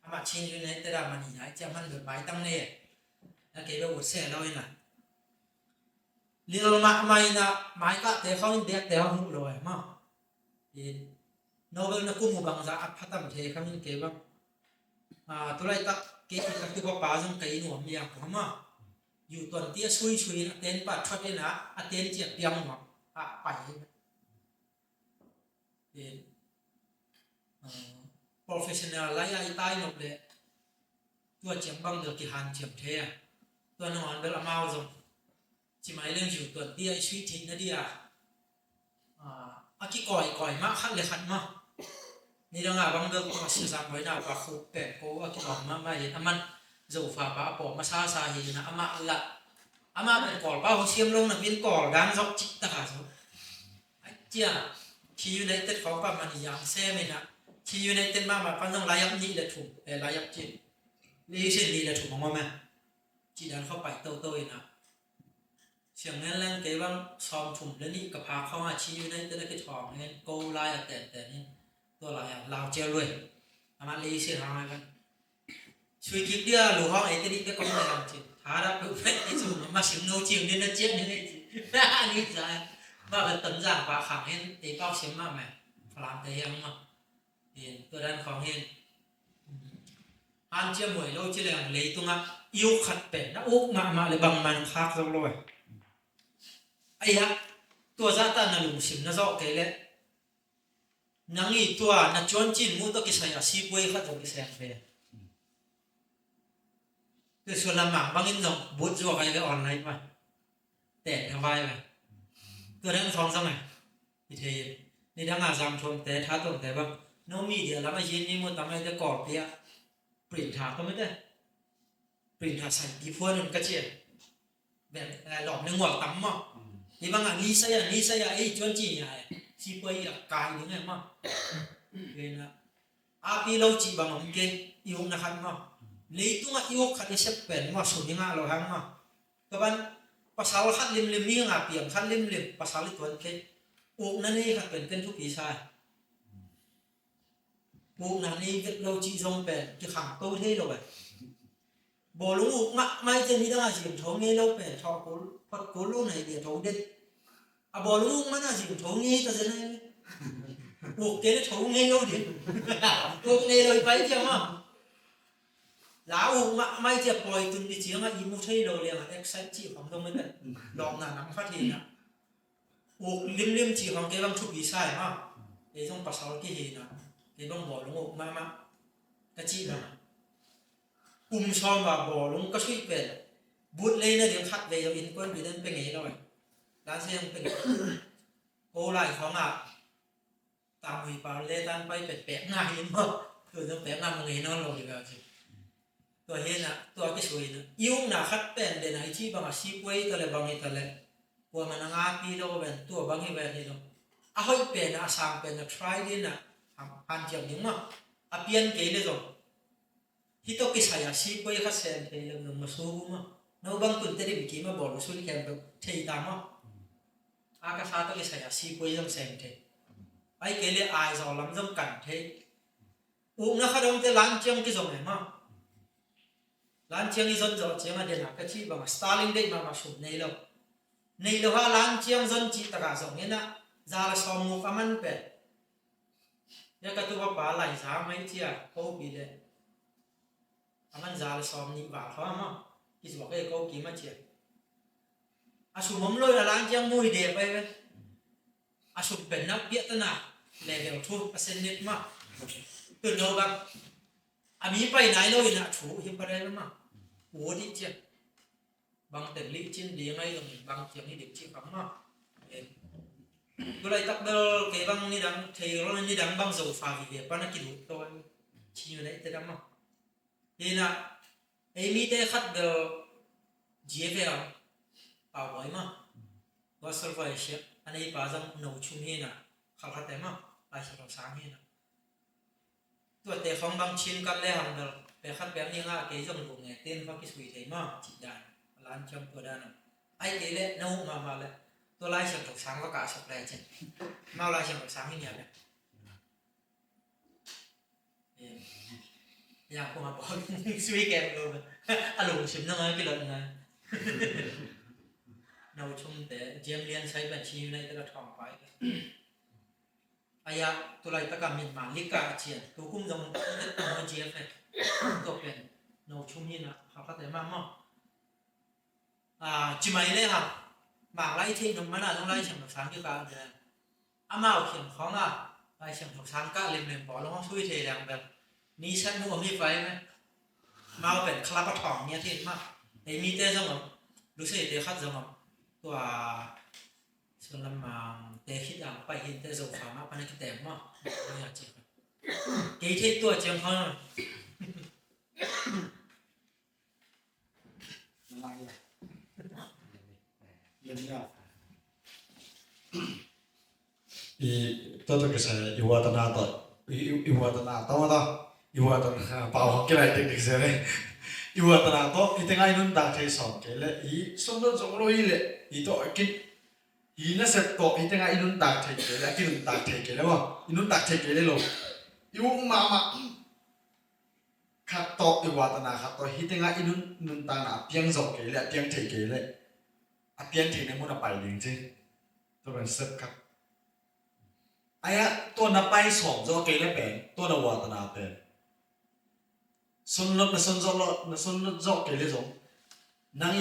อามาชินอยู่ในแต่ละมันนี่จะมันแบบไม้ตั้งเนี่ยแล้วเก็บไปอุดเสียเราเองนะเรียนมาไม่นะไม้ก็แต่เขาเด็กแต่เขาหูรวยมากโนเบลนักกู้มือบางจะอัดพัฒนาเทเขาเก็บบ้างตัวไรตักเก็บกับตัวป้าจงไก่หนุ่มอย่างเขามาอยู่ตัวเตี้ยช่วยเต้นปัดชดเลยนะเต้นเจียบยังหมดไปprofessional ไล่ไอ้ใต้หนกเลยตัวเจียบบังเดือดกี่หันเจียบเทียตัวนอนเบลมาเอาจงจิหมายเรื่องอยู่ตัวเตี้ยช่วยทิ้งนะดิอากิก่อยมากขั้นเลยขัดมากนี่เราบังเดือดก็มาสื่อสารไว้หน้าปากคุกแต่ก็อากิออกมาไม่เห็นมัน dầu phá bá bỏ mà sa hi na ama ben kol ba ho siam long na bin kol gan zok chik ta so chia chi United phóng pa man yang se me na chi United mà pan dong la yap ni le thu la yap chi li sin ni le thu mong ma chi danเข้าไปโตๆนะเสียงนั้นแรงเกบังซอมถุ่มแล้วนี่กับพาเข้ามาชี้อยู่ในแต่ละกิจของเนี่ยโกลายแต่นี่ตัวลายลาวเจียวเลยอามาลีเสียหายกันช่วยคิดเดียวหลูห้องไอ้ตัวนี้ก็กำลังทำจริงท้ารับดูไอ้สุ่มมาสิงโนจิงเนี่ยนะเจี๊ยบนี่นี่นี่ใจว่าเป็นต้นจากปลาขังเห็นไอ้เป้าเสียมากไหมพลังแต่ยังมั้งเห็นตัวด้านของเห็นอันเจียมวยโลจิแรงเลยตรงอ่ะyêu khát bể nó úp mà lại bằng màn khác rồi rồi ai á tua ra ta là lùng xỉm nó rõ cái lẽ nắng ý tua là chôn chín mua tôi cái sợi xì quay khát rồi cái sợi về từ xưa làm mảng bằng in dòng bút cho cái online mà tẻ theo vai mà tôi đang phong xong này thì nên đang làm thôn té tháo thôn té bằng nó mi địa lắm mà gì nhưng mà tao mới cái cỏ kia print tháo không biết đấy print tháo sạch đi phơi luôn cái chuyện về lọt nước ngọt tắm mà thì bằng là ni say ấy chuyên chỉ này si quay là cài những này mà về là api lâu chỉ bằng ông kia yêu là khăn mà lấy tung yêu khăn đi xếp bền mà sụt những ngã khăn mà các bạn pasal khăn lim miếng ngã piệm khăn lim pasal itu tuan kia uống nani khăn bền tên thuốc gì sai uống nani việc lâu chỉ dùng bền chứ khẳng tôi thế rồi bộ lúng uống mai trên đi đó chỉ thấu nghe lâu bền cho cố luôn này để thấu đi à bộ lúng uống mà là chỉ thấu nghe ta thế này uống cái thấu nghe lâu đi uống nghe rồi phải chưa mà lá uống mai chỉ bồi từng đi chiếng mà im một thấy rồi liền là excite chỉ khoảng không mấy đấy lọt là nắm phát hiện á uống lim chỉ khoảng cái băng chụp gì sai mà để trong pasal cái gì nào cái băng bộ lúng uống mà cái chị mà xóm và bỏ lúng có suy về bút lên là điểm khắc về cho in quân bị đến bên ấy rồi đang xem bên cô lại khó ngạc tạm hủy vào lê tan bay bẹt bẹt ngay in mà từ trong bẹt năm ngày nó rồi được chứ tôi hiện là tôi cái suy nữa yêu là khắc bẹt để này chi bằng là si quay tôi lại bằng cái lại của mình là ngã pi đâu bẹt tôi bằng cái bẹt này đâu à hơi bẹt là sang bẹt là try đi nè hàng triệu những mà à biến cái này rồi thì tôi cái sai si quay khắc sen thì là người mà số mà nó bằng tuần tới bị kí mà bỏ nó xuống kèm được thì ta mà à cái sao tôi cái sai si quay trong sen thì ai cái này ai giàu lắm trong cảnh thế uống nó khá đông tới lan chiang cái dòng này mà lan chiang đi dân giàu chiang mà điện hạ cái chi bằng Starlink đây mà sụp này đâu ha lan chiang dân chỉ tất cả dòng như nè ra là xóm một cái măn bẹt nhớ cái tôi bảo lại giá mấy chia câu bị đấyมันจะสอบนิบาเขาอ่ะมั้งคิดว่าเขากี่มาเชียอาสุมเลยล้างจังมวยเดียไปเว้ยอาสุเป็นนักเบียดนะเลเวลทูเซนนิดมั้งตื่นโนบังอามีไปไหนเลยนะถูหิบอะไรมั้งหัวดิเชียบางแต่ลิจินดีไงตรงนี้บางเชียงนี่เด็กชีปั๊มมั้งก็เลยตักเดลเก็บบางนี่ดังเทโรนี่ดังบางโซฟาวิเดียปนักกิจตัวชี้อยู่ไหนแต่ดังมั้งนี่นะไอ้มีแต่ขัดเดอจีเอฟเอลป่าวไว้มาว่าสรุปไอ้เชี่ยอันนี้ป่าจังหนูชุ่มเฮนะขัดขัดแต่มาลายฉลองสางเฮนะตัวแต่ของบางชิ้นกันแล้วหันเดอไปขัดแบบนี้ง่ะเกยจังหนูเนี่ยเต้นฟังกิสวีเทมาจิตได้ร้านจังตัวด้านไอ้เกยเล่นนู่มาเลยตัวลายฉลองสางก็กะสับแรงเช่นมาลายฉลองสางให้เนี่ยเลยอยากมาบอกสวีแกมเลยอารมณ์ชิมนั่งไงกี่หลังไงเราชมแต่เจียมเรียนใช้บัญชีในตะทองไปอายะตัวไรตะกามินมาลิกาเชียนตัวคุ้มจงตัวเจียมเลยตัวเป็นเราชมนี่นะเขาก็แต่มากมั้งจิไม่เลยครับบางไรที่ตรงนั้นต้องไล่เฉียงสางที่การเดินอามาเอาเขียนของไล่เฉียงสางก็เล่มๆบอกแล้วห้องช่วยเทแรงแบบนี่ฉันนึกว่ามีไฟไหมมาเป็นคลาปทองเนี่ยที่มากไอ้มีแต่จังหวะรู้สึกเดี๋ยวขัดจังหวะตัวส่วนลำมาแต่คิดอย่างไปเห็นแต่โซฟามาปนักแต่มากไม่อยากเจ็บกี่ที่ตัวเจียงเขา อะไรเรียนเนี่ยตัวก็ใช่อยู่วัฒนาต่ออยู่วัฒนาต่อมาต่ออยู่วัฒนาเปล่าของกี่ไรเด็กๆเสียเลยอยู่วัฒนาต่ออีแต่ไงนุ่นตาเทสอบเกล้อีส่วนตัวจงรู้อีเลยอีตัวกินอีนั่นเสร็จต่ออีแต่ไงนุ่นตาเทเกล้กินนุ่นตาเทเกล้ว่าอีนุ่นตาเทเกล้ลงอยู่มาขัดต่ออยู่วัฒนาขัดต่ออีแต่ไงนุ่นตาหนาเพียงสอบเกล้เพียงเทเกล้อ่ะเพียงเทในมุนไปจริงๆตัวเป็นเสร็จครับไอ้ตัวนับไปสองจะเกล้เป็นตัวนับวัฒนาเป็นส่วนรถส่วนรถส่วนรถจอกเกล้ส่งนั่ง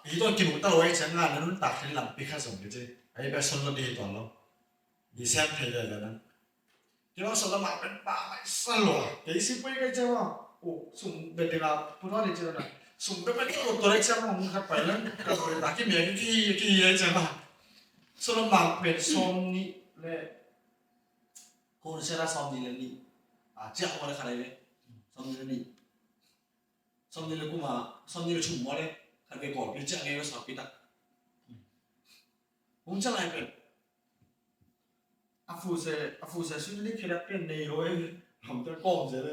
อีตัวกินหมูตะลอยฉันงานนั้นตักให้หลังปีข้าส่งก็จะไอ้แบบส่วนรถดีตอนเราดีแซ่บเท่เลยนะที่ว่าส่วนละหมาดเป็นป่าไม่สลวยเดี๋ยวสิไปกันเจ้าว่าโอ้สุ่มเป็นเด็กพูดว่าเด็กเจ้านะสุ่มเป็นไม่ตัวเล็กเจ้าของขับไปแล้วกับเป็นตาขี้เมียขี้เยอะเจ้าว่าส่วนละหมาดเป็นส่วนนี้เลยคนเชื่อว่าส่วนนี้เลยนี่เจ้าอะไรขนาดนี้somnile somnile kuma somnile chumore kharbe ko bi cha ngai sa pita cha lai pe afu se su ni khira pen nei loi hom ta kom se le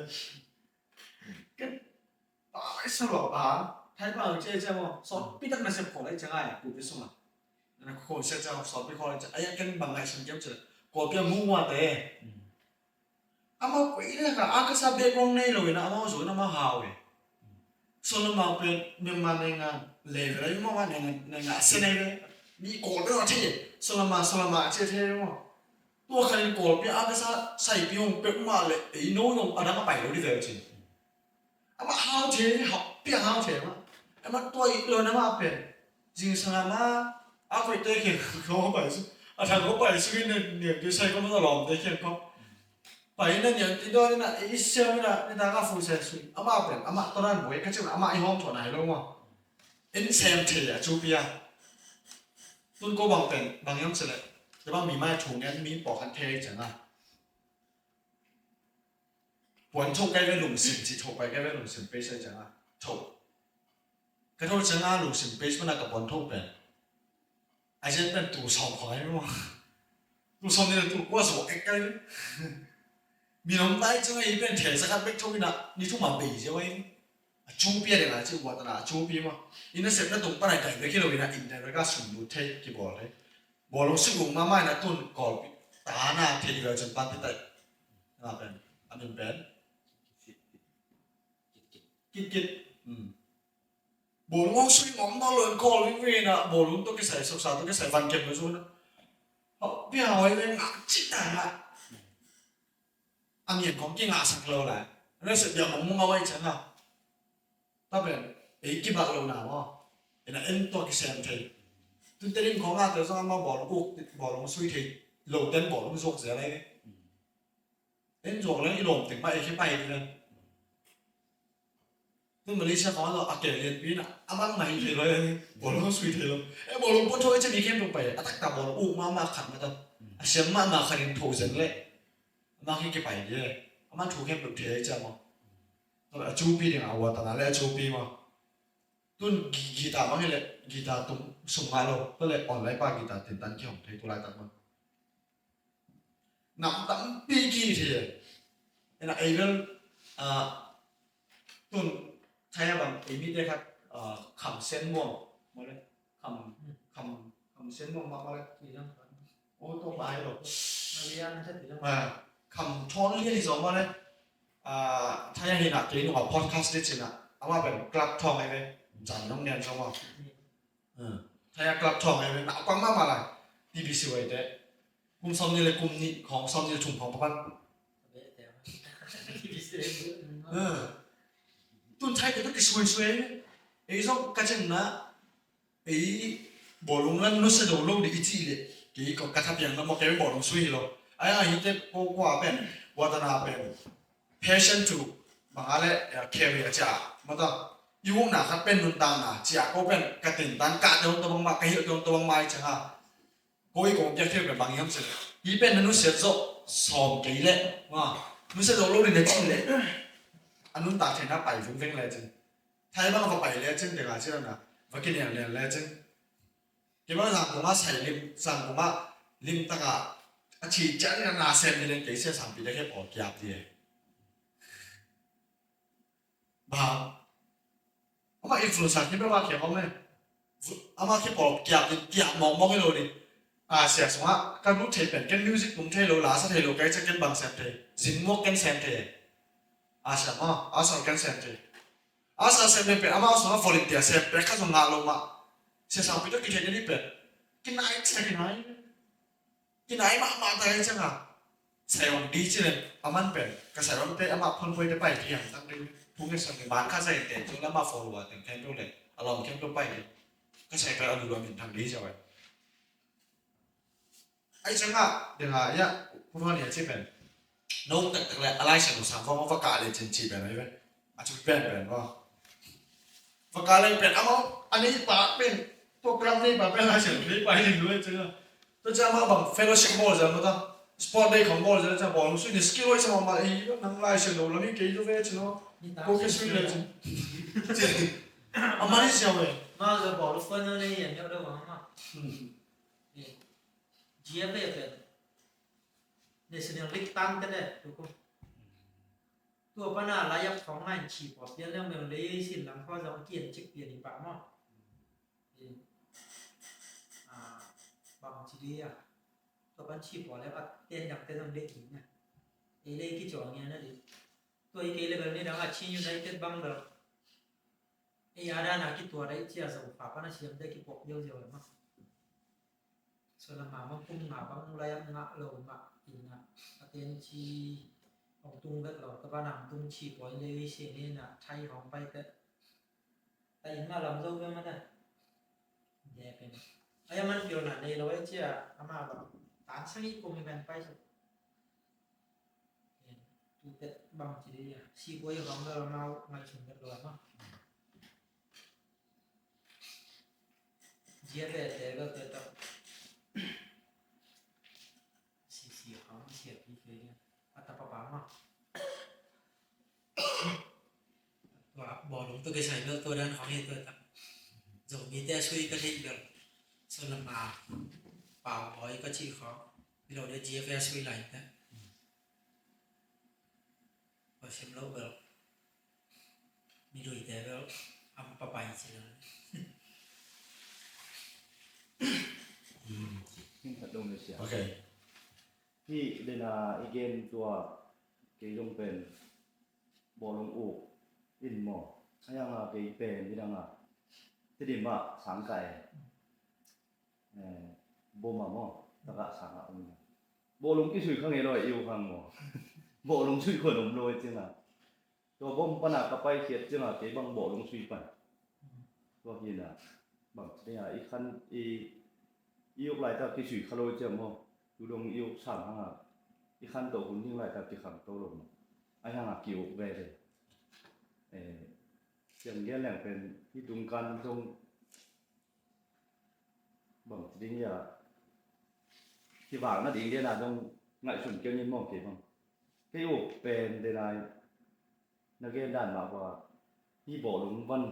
cái ba sa lo ba thai ba che che mo so pita na se ko lai cha ngai ku bi suma na ko se cha so bi ko lai cha ai kan bang lai san kem che ko pia mu wa te ama quỷ đấy cả ác sa bê con này rồi nó ama rồi nó mà hào ấy xong nó mà bên bên mà này ngà lề về đấy mà này ngà xe này đấy đi cổ nó là thế xong nó mà chơi thế đúng không tôi khai cổ bên ác sa say biông bên mà lệ ý nấu nông ở đó mà bảy rồi đi về chứ ama hào thế học biết hào thế mà ama tôi rồi nó mà bên chính sang mà ác quỷ đấy kia không phải chứ thằng có phải suy nghĩ niệm cái say có nó làm đấy kia không phải nên nhận tin đó là ý xem là người ta có phụ sẽ suy ama bên ama tôi nói với cái chuyện ama ai hôm chỗ này đúng không in xem thì à chú bia tôi có bằng bên bằng nhóm sẽ lạiแต่ว่ามีไม้ถูกเนี่ยมีปอกคันเทจังอ่ะปวนทุกใกล้เป็นหลุมสินจิตถูกไปใกล้เป็นหลุมสินไปใช่จังอ่ะถูกกระโดดจังอ่ะหลุมสินไปมันน่ะกับปวนทุกเป็นไอ้เช่นเป็นตู่สองของไอ้ไม่รู้ตู่สองเนี่ยตู่ว่าสองใกล้มีน้องใต้จังไอ้เป็นเทสักเป็นทุกนี่นะนี่ทุกมาปีใช่ไหมจูเปียเดี๋ยวนะชื่อวัฒนาจูเปียมั้งอินเนอร์เซ็ตนั่นตรงปานไหนแต่ไม่คิดเลยนะอินเดียแล้วก็สุ่มดูเทกี่บอลเลยบอลลงซึ่งลงมาไม่นะต้นก่อนตาหน้าเทเลยจนปันที่ไหนน่าเป็นอันนึงเป็นกิดบอลลงซึ่งงอมตลอดก่อนวิ่งวิ่งนะบอลลงต้องกิใส่สุกสาวต้องกิใส่ฟันเก็บไว้ช่วยนะเพราะพี่เอาไว้เป็นงาจิตตาอันนี้ของกินงาสักเลยแหละแล้วเสร็จเดี๋ยวผมเอาไว้ฉันนะถ้าเป็นไอ้กี่บาทเราหนาวอ่ะไอ้นั่นเอ็นตัวกิเซนเทตุนเตลิมของอาเดี๋ยวจะมาบอกลูกบอกลงสุยทีโหลดเต้นบอกลงสุกเสียอะไรเต้นจวกแล้วอีหลงถึงไปไอ้แค่ไปเลยตุนมาลิเชียของเราอาเกลียนปีน่ะอาบังไหนทีเลยบอกลงสุยทีเลยไอ้บอกลงพ้นช่วยจะมีเข้มลงไปตักตาบอกลงอู้มาขัดมาตั้งเสียงมาขัดดินถูเสียงเลยมาแค่ไปเลยมันถูเข้มลงทีเลยจ้ะมั้งตอนจูปีเนี่ยเอาวัตนาแล้วจูปีมาตุนกีตาร์มั้งเลยกีตาร์ตุ้มส่งมาเราก็เลยออนไลน์ป้ากีตาร์ติดตั้งที่ของไทยตัวไรตั้งมั้งนับตั้งปีกี่ทีไอ้น่ะไอ้เรื่องตุนใช้แบบไอ้มิดเลยครับคำเส้นม่วงมาเลยคำเส้นม่วงมาเลยโอ้ตัวปลายหรอกคำช้อนเรียกที่สองมาเลยถ้าอย่างนี้นะตัวนี้หนูเอาพอดแคสต์ได้จริงนะเอาว่าเป็นกลับทองไงเลยจันน้องเนียนชอบว่าถ้าอยากกลับทองไงเลยหนาวกว้างมากมาเลยดีบีซีไว้เด้กลุ่มซ้อมนี่เลยกลุ่มนี้ของซ้อมนี่ชุมของพระพันตุนไทยก็ต้องช่วยไอ้ซ้อมกระเจนนะไอ้บอลลงนั้นนู้นเสด็จลงดีจีเลยกี่ก็กระทับอย่างนั้นมาแกไม่บอลลงช่วยหรอกไอ้อันนี้เด็กโกว่าเป็นวัฒนาเป็นpassion to บางอะไรcareer จ้ามาต่อยูงหนาครับเป็นนุนตังนะจ้าก็เป็นกระตินตันกะเดินตัวบางมาเกี่ยวตัวบางไม้จ้าก็อีกคนจะเที่ยวกับบางอย่างสิยี่เป็นนุเสียโซ่สอบกี่เล่ว่านุเสียโซ่รู้ดีนะจริงเลยอันนุนตาเทน่าไปฟุ้งเฟ้งเลยจริง thay bằng vào bảy lẽ chân để là chưa nào và cái này lẽ chân cái bao rằng của má xài lim rằng của má lim ta cả chỉ chắn là na xem đi lên cái xe sản bị đấy cái bỏ kiạp đi bà mà influencer cái bao kiạp không này ama cái bỏ kiạp mong mong cái đồ đi sẽ xong á cái lúc thấyเป็นcái music cũng thấy lâu lá sẽ thấy lâu cái chắc cái bằng xem thấy dính mốc cái xem thấy sẽ mà xong cái xem thấy sẽ xemเป็นama xong á volunteer xemเป็นcái xong ngã lâu mà sẽ xong bị đó cái thấy cáiเป็นcái này sẽ cái này mà tại chẳng àใส่วันดีจริงอามันเป็นกระแสวันเป็นอามาพ่นไฟได้ไปที่อย่างตั้งเลยพวกนี้ส่วนบ้านข้าใส่เต็มจนแล้วมา follow แต่แค่ตัวเลยอารมณ์แค่ตัวไปเลยก็ใส่ไปเอาดูรวมเป็นทางดีใช่ไหมไอ้จังอ่ะเดี๋ยวเนี่ยพวกนี้ที่เป็นน้องแต่ละอะไรฉันรู้สังคมว่าการเลยจริงๆเป็นอะไรเป็นอาจจะเป็นว่าการเลยเป็นอามาอันนี้ปะเป็นตัวกลางนี่ปะเป็นอะไรฉันไม่ไปถึงด้วยจังอ่ะตัวจะมาบัง fellowship hall จะมาตั้งsport day ของ ball จะบอกลุงสุดนี่ skill ไว้สมองมานั่งไล่เฉลิมแล้วนี่เกี่ยวกับเฉลิมก็แค่สุดเลยจริงอามาที่เชียวเว้ย mà giờ bỏ lúc phân này hiện nhau đâu mà chia về để sử dụng lịch tăng cái này đúng khôngตัวปัญหาระยะของงานฉีดปอดเยอะแล้วมันเลยสิหลังข้อสองเกียนจิกเปลี่ยนอีกปะมั้งบางทีเดียตัวปัญชีปอดแล้วเต้นดังเต้นต้องเด็กหินนะเอเล่กี่จ่อเงี้ยนะดิตัวอีกเลยแบบนี้ดังอาชีพอยู่ในเต้นบังแบบไอ้ยาด้านากี่ตัวได้เจียสมุปาปนาเชียมได้กี่ปอกเยอะๆมั้งส่วนละหมาบางพุ่งหมาบางระยะงะลงมาอีกนะเต้นชีของตุ้งก็หลอกแต่ว่าหนังตุ้งฉีดปล่อยเลยเสียนี่นะไทยของไปแต่ยังมาลำโซ่ก็ไม่ได้แย่เป็นไอ้มันเกี่ยวหนาในเราไอ้เจ้าอามาแบบตานสักนิดคงมีแผ่นไปสุดดูแต่บางทีอ่ะซีกวยของเรามาไม่ถึงกันเลยมั้งเจี๊ยบแต่ก็เกิดต่อสีของเสียบที่เคยเนี่ยอัตปะปะมั้งว่าบ่อหลงตัวกระชายเลือดตัวด้านของเนี่ยตัวต่ำจะมีแต่ช่วยกันให้เกิดส่วนลำบากเปล่าอ้อยก็ชี้เขาเราได้ GFS ช่วยไหลนะพอเชื่อมโลกแบบมีดุยแต่แบบเอามาไปใช่ไหม thật đôngเลยเสีย โอเค ที่เดนาอีเกนตัวเกยลงเป็นบอลงอูอินหมอถ้ายังเกยเป็นที่ดังที่ดินว่าสังไก่โบมาหมอตะกะสังอุ้มบอลงกี่สุยข้างในลอยอิวข้างหมอบอลงสุยขนมลอยจริงตัวบ่มปนักกระไปเขียดจริงเกยบังบอลงสุยไปตัวยินบังเนี่ยอีขั้นอีกหลายตากี่สุยขลอยเจ้าหมอดูลงอีกสั่งห้างอีขั้นตัวหุ่นยิ่งหลายตากี่ขังโตลงไอ้ห้างกิ่วเวเลยอย่างเงี้ยแหล่งเป็นที่ตรงกันตรงบางทีเนี่ยที่บางนั่นเองเนี่ยนะตรงไงส่วนเกี่ยวนี่มองเกี่ยวมั้งที่อุเป็นเดนายนักเรียนด้านมากว่าที่บ่อหลงวัน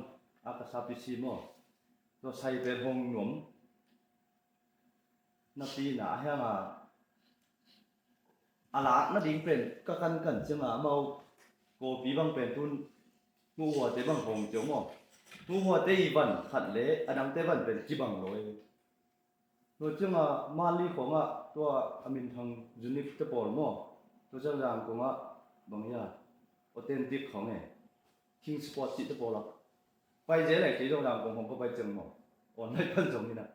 อากาศพิชิตมั้งเราใช้เป็นห้องหนุ่มนับปีหนาแห้งอะไรนั่นเองเป็นก็กันใช่ไหมเมาโกปีบางเป็นทุนงูหัวเตบังหงเจ้าหม้องูหัวเตอีบันขัดเละอันนั้นเตบันเป็นจีบังลอยตัวเจ้ามาลีของตัวอามินทางยูนิคเตปอร์หม้อตัวเจ้าอย่างของบางอย่างออเทนติกของคิงสปอร์ตจิตเตปอร์ละไปเจ๊ไหนที่เจ้าอย่างของผมก็ไปจังหม้ออ่อนให้พันสองนี่นะ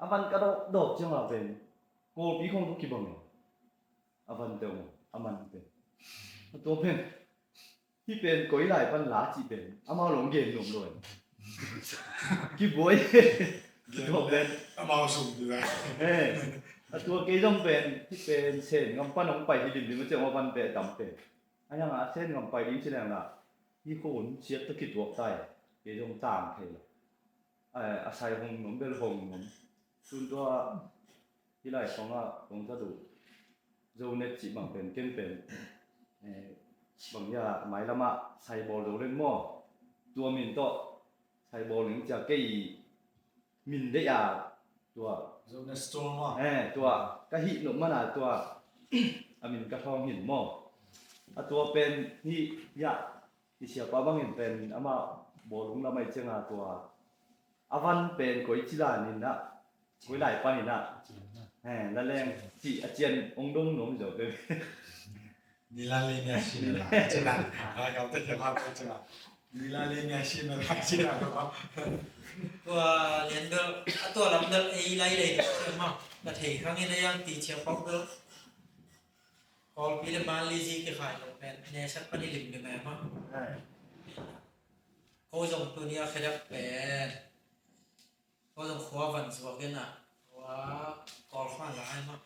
อาบันก็ดอกจังเป็นโกปีของทุกกีบังอาบันเตวอามันเป็นตัวเป็นที่เป็นก้อยไหลปันหลาจีเป็นอามาหลงเย็นหนุ่มเลยกี่บวยตัวเป็น เอามาสุ่มดีกว่า ตัวเกยจำเป็นที่เป็นเช่นงำปั้นงไปที่ดินมันจะมาปั้นเป็นดำเป็นอันยังเช่นงำไปดิ้งแสดงละที่คนเชียร์ตะกิดตัวใต้เกยจงจางเทอาศัยหงหนุ่มเป็นหงหนุ่มส่วนตัวที่ไหลของตรงจะดูโจเนจิบังเป็นเก่งเป็นบางอย่างหมายละมาใส่บอลเล่นหม้อ ตัวมินโตใช้บอลหนึ่งจะเกี่ยมินได้ยาตัว โซนสโตร์มา ตัวกะหิหนุ่มมันตัวอามินกระทองหินหม้อตัวเป็นที่ยะที่เชียป้าบางเห็นเป็นอามาบอลลุงละไม่เจ้าตัวอาวันเป็นก๋วยจิลานินนะก๋วยไหลปานินนะแล้วแรงจีอาเจียนองดงหนุ่มเดี๋ยวเป็น นี่ลาเลเนียชินละใช่ไหมครับแต่จะพาไปใช่ไหมนี่ลาเลเนียชินละใช่ไหมครับ ตัวเรียนเดอร์ตัวลำเดอร์ไอ้ไรเลยเชื่อมั้งแต่เทครั้งนี้ได้ยังตีเชียร์ป๊อกเดอร์พอปีละมาลีจีก็ขายลงเป็นเนชั่นปนิลิมเป็นไงมั้งเขาส่งตัวนี้แค่ได้เป็นเขาส่งขวาวันสวากันนะว่ากอล์ฟมาหลายมั้ง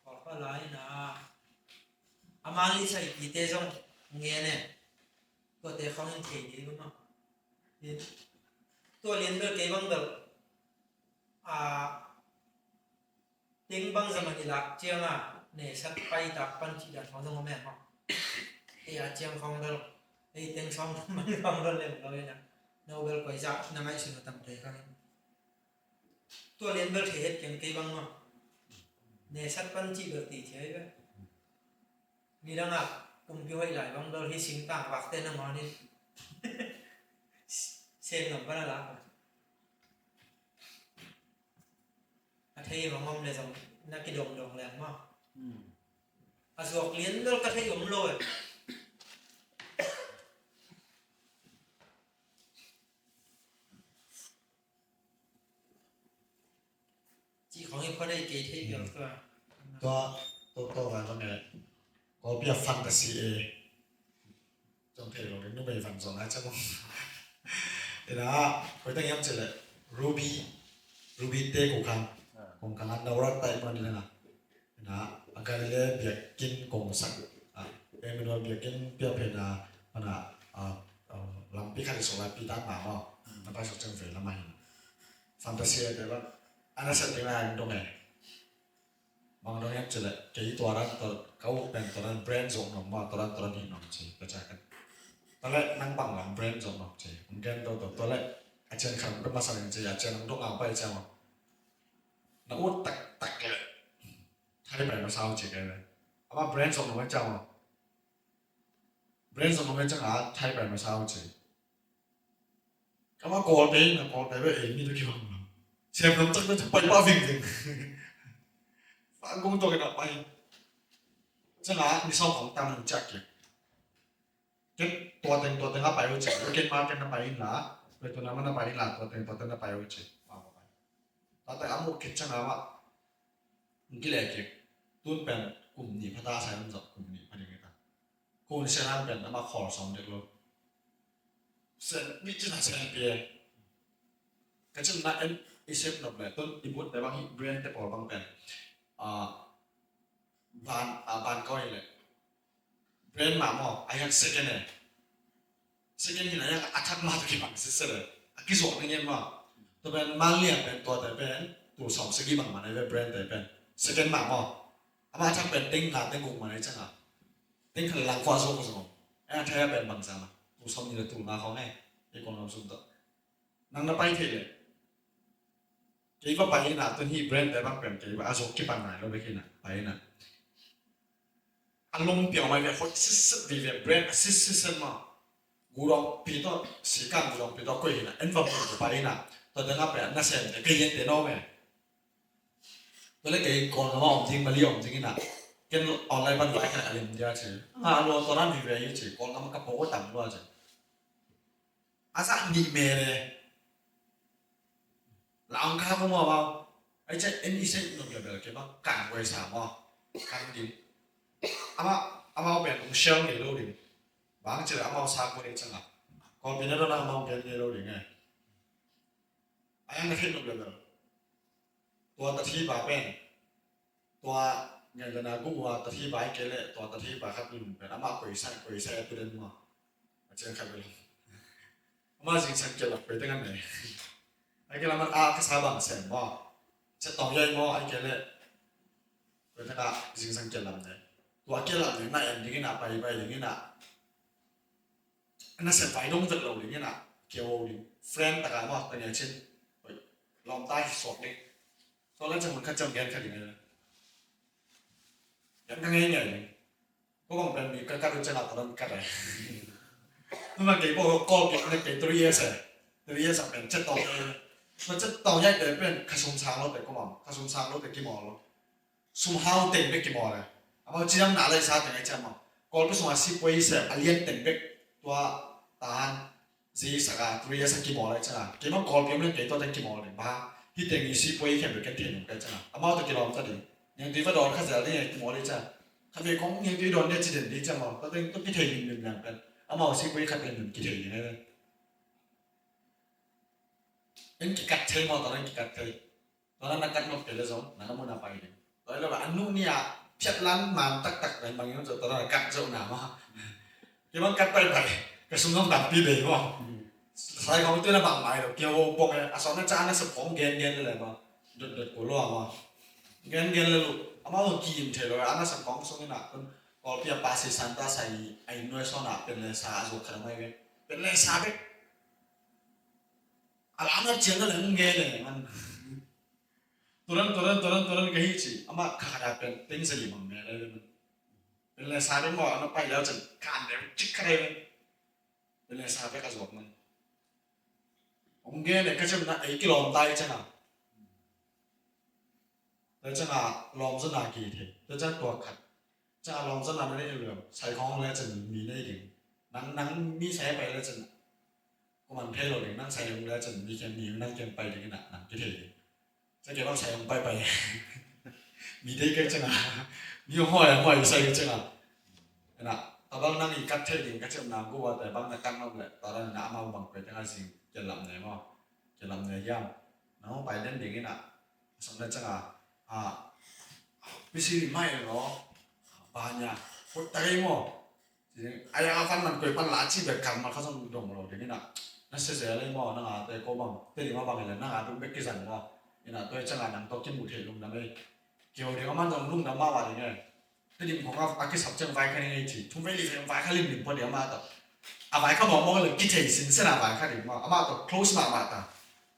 กอล์ฟมาหลายนะอามาลีใช้กีเตส่งเงี้ยเนี่ยก็เตะเขายังเทดีมั้งตัวเรียนเดอร์เก็บบางเดอร์ติงบางสมัยหลักเจียงเนี่ยสักไปตักปันจีดันของตรงแม่มั้งเจียงของเดอร์ติงสองมันของเดอร์เลยเราเนี่ยโนเบลก็จะนำไปสู่ตั้งใจกันตัวเรียนเดอร์เทียดเก่งเก็บบางมั้งเนี่ยสักปันจีเดอร์ตีเทียบมีดังกุมพิวให้หลายบางเดอร์ที่สิงต่างวักเต้นน้ำมันนี่เซ็นกับบ้านละอาเทียมงอมเลยสองนักกิดงดงแรงมากอาสวกเลี้ยนแล้วก็เทียมเลยจีของอีกคนได้เกย์เทียมตัวกันตรงนี้ก็เปียฟันตาซีเอจงเทลงนึกไปฟันสองนะใช่ไหมเดี๋ยวนะไปตั้งย้ำเจอเลยรูบี้เต้กูคังกูคังอันดาวรัตไตมันนี่นะนะอาการเลยเบียกินกงสักมันว่าเบียกินเปียเพดามันลำปีขัดสลับปีตัดหมาเนาะมันไปสดจังเฟรละมันฟันตาซีแต่ว่าอันนั้นสัตว์ที่ไหนตรงไหนบางตรงย้ำเจอเลยเกี่ยตัวนั้นตัวเขาเป็นตัวนั้นแบรนด์ส่งหนมมาตัวนั้นนี่หนมจีกระจายกันตอนแรกนั่งบังหลังแบรนด์ส่งหนมจีผมแกนตัวแรกอาจารย์ขันเป็นมาสั่งจีอาจารย์ต้องเอาไปจังวะนักอุดตักเลยไทยไปมาเศร้าจีกันเลยเอามาแบรนด์ส่งหนมจังวะแบรนด์ส่งหนมจังหาไทยไปมาเศร้าจีก็มากอดไปนะกอดไปว่าเอ็มีตัวกี่วันเชฟน้ำจักรจะไปบ้าวิ่งจริงฟังกุ้งตัวกันออกไปจังหามีสองของตามหนึ่งจักรเก็บตัวเต็งก็ไปว่าจีเก็บมาเก็บน้ำไปอินละไปตัวนั้นมันน้ำไปอินละตัวเต็งก็ไปว่าจีมาไปแต่อามุกคิดจังหาว่ามันกี่แหล่เก็บตุ้นเป็นกลุ่มนี้พัฒนาใช้มันจับกลุ่มนี้พอดีไงครับกลุ่มนี้ใช้น้ำเป็นน้ำมาขอสองเด็กเลยเส้นวิจิตรเส้นเปียก็จะน่าเอ็นอีเซฟหนับเลยต้นอีบุตแต่บางทีแบรนด์แต่พอบางเป็นบานก้อยเลยแบรนด์หมาหมอไอ้ยังเซ็กเนี่ยเซ็กที่ไหนยังอัดทัดมาตัวกี่บางสิเลยกี่ส่วนนี่เงี้ยมาตัวเป็นมาเลียเป็นตัวแต่เป็นตัวสองสกีบางมาในแบรนด์แต่เป็นเซ็กหมาหมออามาทักเป็นติ้งหลาติ้งกุมาในจังหวะติ้งขลังฟ้าโซ่ก็สมองไอ้แท้เป็นบางจังตัวสมนี่เลยตัวมาเขาไงไอ้คนเราสุดต่อนั่งนับไปเท่เลยกี่ว่าไปนะตัวที่แบรนด์แต่บางเป็นกี่ว่าอาโศกกี่ปันไหนเราไปกี่นะไปนะอารมณ์เปลี่ยนมาเลยเขาซิสดีเลยแบรนด์ซิสมากูลองปีต่อสีกันกูลองปีต่อก็เห็นนะเอ็นฟังไปนะตอนนั้นก็เป็นน่าเสียดายก็ยังเตะน้องไหมตอนแรกก็ก่อนว่าจริงมาเลี้ยงจริงนะกันออนไลน์บ้านไหวกันอะไรมันเยอะใช่เราตอนนั้นมีเวลาอยู่ใช่ก่อนเรามันก็พอก็ต่ำด้วยใช่อาซาดีเมเลยเราอังคารก็มาว่าไอ้เจ้าเอ็นอีเซ่หนุ่มแบบเกี่ยวกับการไว้สามว่าการดินอามาเป็นองเชียงในโลกนี้บางทีอามาสร้างคนเองจังอ่ะก่อนเป็นนักดนตรีอามาเป็นในโลกนี้ไงไอ้ยังไม่เห็นหนุ่มแบบตัวตะทีบาเป็นตัวเงินนากูว่าตะทีบาเกล้ตัวตะทีบาครับเป็นอามาคุยใส่ประเด็นมาเจอใครไปเลยอามาจริงสังเกตหลักไปตั้งแต่ไหนไอ้เกล้มันก็สาบานเสร็จว่าจะต้องย้ายว่าไอ้เกล้เป็นถ้าจริงสังเกตหลักเนี่ยตัวเกล้อย่างนั้นอย่างนี้นะไปอย่างนี้นะอันนั้นเสร็จไปต้องจัดเราอย่างนี้นะ เกี่ยวอยู่เฟรนด์ตะการว่าเป็นอย่างเช่นลองใต้สดนี่ตอนแรกจะมันคัดจำแกนคัดอย่างไรยังไงไงก็คงเป็นมีการรู้จักตอนนั้นกันเลยนั่นมันเกี่ยวกับกอล์ฟเนี่ยเกี่ยวตัวเยอะตัวเยอะเป็นจะต่อมันจะต่อใหญ่แต่เป็นขสมช้างเราแต่ก็มั่งขสมช้างเราแต่กี่หมอเราสุ่มห้าวเต็มไปกี่หมอเลยเอาจีนำหนาเลยซาแต่ไงจะมั่งกอล์ฟเป็นสมาชิกไว้เสียอเลียนเต็มไปตัวตาจีสักตัวเยอะสักกี่หมอเลยจ้ะกี่มั่งกอล์ฟยังไม่เกี่ยวตัวแต่กี่หมอเลยบ้าที่แต่มีชิปไว้แค่เป็นกันเทียนกันจ้ะเอามาตัวกี่รอบจะดียังดีว่าโดนข้าเสียได้ยังกี่หมอเลยจ้ะข้าเป็นของยังดีโดนเนี่ยจีเด่นดีจ้ะมั่งก็ต้องกี่เทียนหนึ่งอย่างกันเอามาชิปไว้ข้าเป็นหนึ่งกี่เทียนอย่างนั้น những cái cắt chơi mà tao đang cắt chơi tao đang cắt một cái là giống là nó muốn làm bài đấy đấy là anh nu nia chặt lăn màn tắc tắc đấy bằng những tao đang cắt dâu nào mà cái bằng cắt bài cái súng không đập đi đấy mà sai không tôi là bằng bài rồi kêu bọc này à sau nó cha nó sập phóng ghen ghen lên mà đợt của lo mà ghen ghen lên luôn à mà nó kìm thế rồi anh nó sập phóng xong cái nào còn bây giờ ba sĩ Santa sai anh nuôi sau nàoเป็นเลยซาสุดขนาดไหนเป็นเลยซาไปalam na channel ang ngene man turan kahi chi ama khada pen ting sa limang me le manเป็นเลยซาไปหมอนะไปแล้วจะการเดี๋ยวจิกใครเป็นเลยซาไปกระสอบมันองเกเนี่ยก็จะเป็นไอ้กิโลมตายจังอ่ะแล้วจังอ่ะลอมสนากี่ทีแล้วจะตัวขัดจะลอมสนาไม่ได้เรื่องใส่ของแล้วจะมีได้ถึงนังมีใช้ไปแล้วจะก็มันเท่เราเองนั่งใส่ลงแล้วจะมีแค่มีนั่งเกินไปถึงขนาดนั้นก็เท่จะเก็บว่าใส่ลงไปมีได้ก็จังอ่ะมีห้อยใส่ก็จังอ่ะนะตอนนั่งอีกกัดเท่ดิก็จะน้ำกูว่าแต่บางนักการนั่งแหละตอนนั้นน้ำมาบังเกิดจังอะไรสิ่งจะลำไหนมั้งจะลำไหนย่ำน้องไปเล่นดิ่งนี่นะสำเร็จจังอ่ะไม่ใช่ไม่หรอบ้านเนี่ยคนตายมั้งไอ้อาฟันมันเกิดปัญหาที่แบบกันมาเขาต้องดมเราดิ่งนี่นะนั่นเสียอะไรมั้งนั่งแต่ก็บังแต่ดีมาบังเลยนั่งดูเบกกี้สันมั้งนี่นะตัวจังนั่งโต๊ะกินบุเทลุงนั่นเลยเกี่ยวเดี๋ยวมันต้องลุงน้ำมาว่าอย่างเงี้ยแต่ดีของเราอากิสับจังไฟแค่นี้จีทุ่มไปรีเฟรมไฟแค่ลิ้นหนึ่งพอเดี๋ยวมาต่ออาไฟเขาบอกมองเลยกิจสินเสนาไฟแค่เดี๋ยวมาอามาต่อ close มาต่อ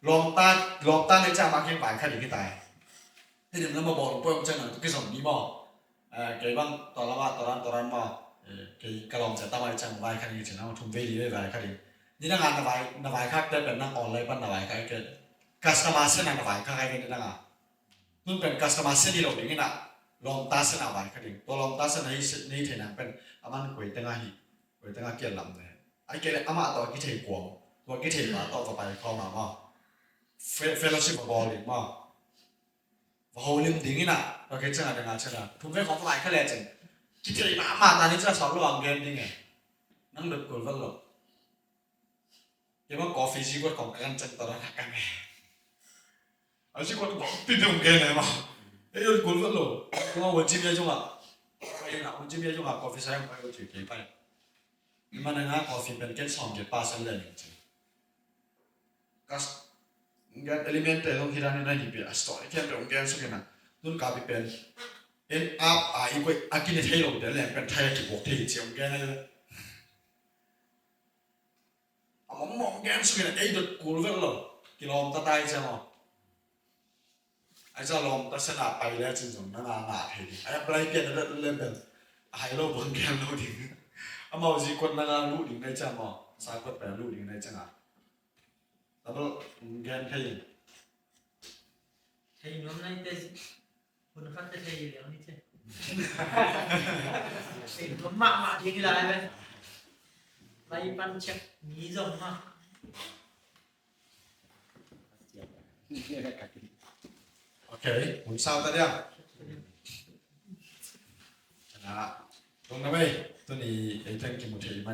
ลองตาในจ้ามาแค่ไฟแค่เดี๋ยวกี่ตายแต่เดี๋ยวเรามาบอกเพิ่มจังหน่อยตุกิสับดีมั้งเกี่ยวกับตอนละมาตอนนั้นมาเกี่ยวกับลองจะตั้งไว้จังไฟแค่นี้จีน่าทุ่มไปรีไฟแค่เดี๋ยวนี่นั่งงานนไฟค่าได้เป็นนั่งออนไลน์ปั้นนไฟค่าเกิดคัสตอมาเส้นนไฟค่าใครกันนั่งอ่ะนู่นเป็นคัสตอมาเส้นที่เราอย่างนี้นะลองตาเส้นอะไรกันดิตัวลองตาเส้นนี้เท่านั้นเป็นอามันคุยตั้งหิคุยตั้งเกี่ยลำเลยไอ้เกี่ยอามาต่อกิจกวงตัวกิจมาต่อไปเข้ามาว่าเฟลโลชิพบอลลิมาว่าโฮลิมดิ้งนี่นะเราเกี่ยจังอะไรงานเช่นนั้นทุ่มไปของฝ่ายแค่เลยจังกิจมาตอนนี้จะสอบระหว่างเกมดิ้งไงนั่งดึกกว่าหรอกยังว่ากาแฟซีกว่าของกันจังตอนนั้นกันไงอาชีพว่าติดตรงเกมเลยมั้งเอ้ยกูรู้แล้วก็ว่าวันที่เบี้ยจุ่มอ่ะไปนะวันที่เบี้ยจุ่มอ่ะกาแฟใช้ไปก็ถือเก็บไปมันนะกาแฟเป็นแค่2 เก็บป้าเส้นเลยจริงก็งั้นเอลิเมนต์ตรงที่ร้านนี้ได้กี่ปีอ่ะสตอรี่แค่เป็นองค์แกนสุดนะนุ่นกาแฟเป็นเอ็นอัพอีกว่าอากินเทโลเดี๋ยวแหละเป็นไทยกี่บวกที่เจียงแกนเลยมองแกนสุดนะไอ้เด็กกูรู้แล้วกิโลตาได้ใช่ไหมไอ้เจ้าลมตัดสนาไปแล้วจริงๆนั่นหนาเห็นไอ้ปลายเปลี่ยนเริ่มเป็นไอ้โลบังแกนโลดิ่งอามาจีคนนั่งรู้ดิ่งในจังมั้งสายคนแปลรู้ดิ่งในจังอ่ะแต่ว่าแกนเที่ยง Thầy nhóm này tên Hồn phát tới thầy gì đi chứ Thầy có mạng thì cái lại vậy Lấy bắn chắc nhí rồng mà Ok, muốn sao ta đi à? Đó, đúng rồi, tôi nghĩ cái thằng kia một thì mà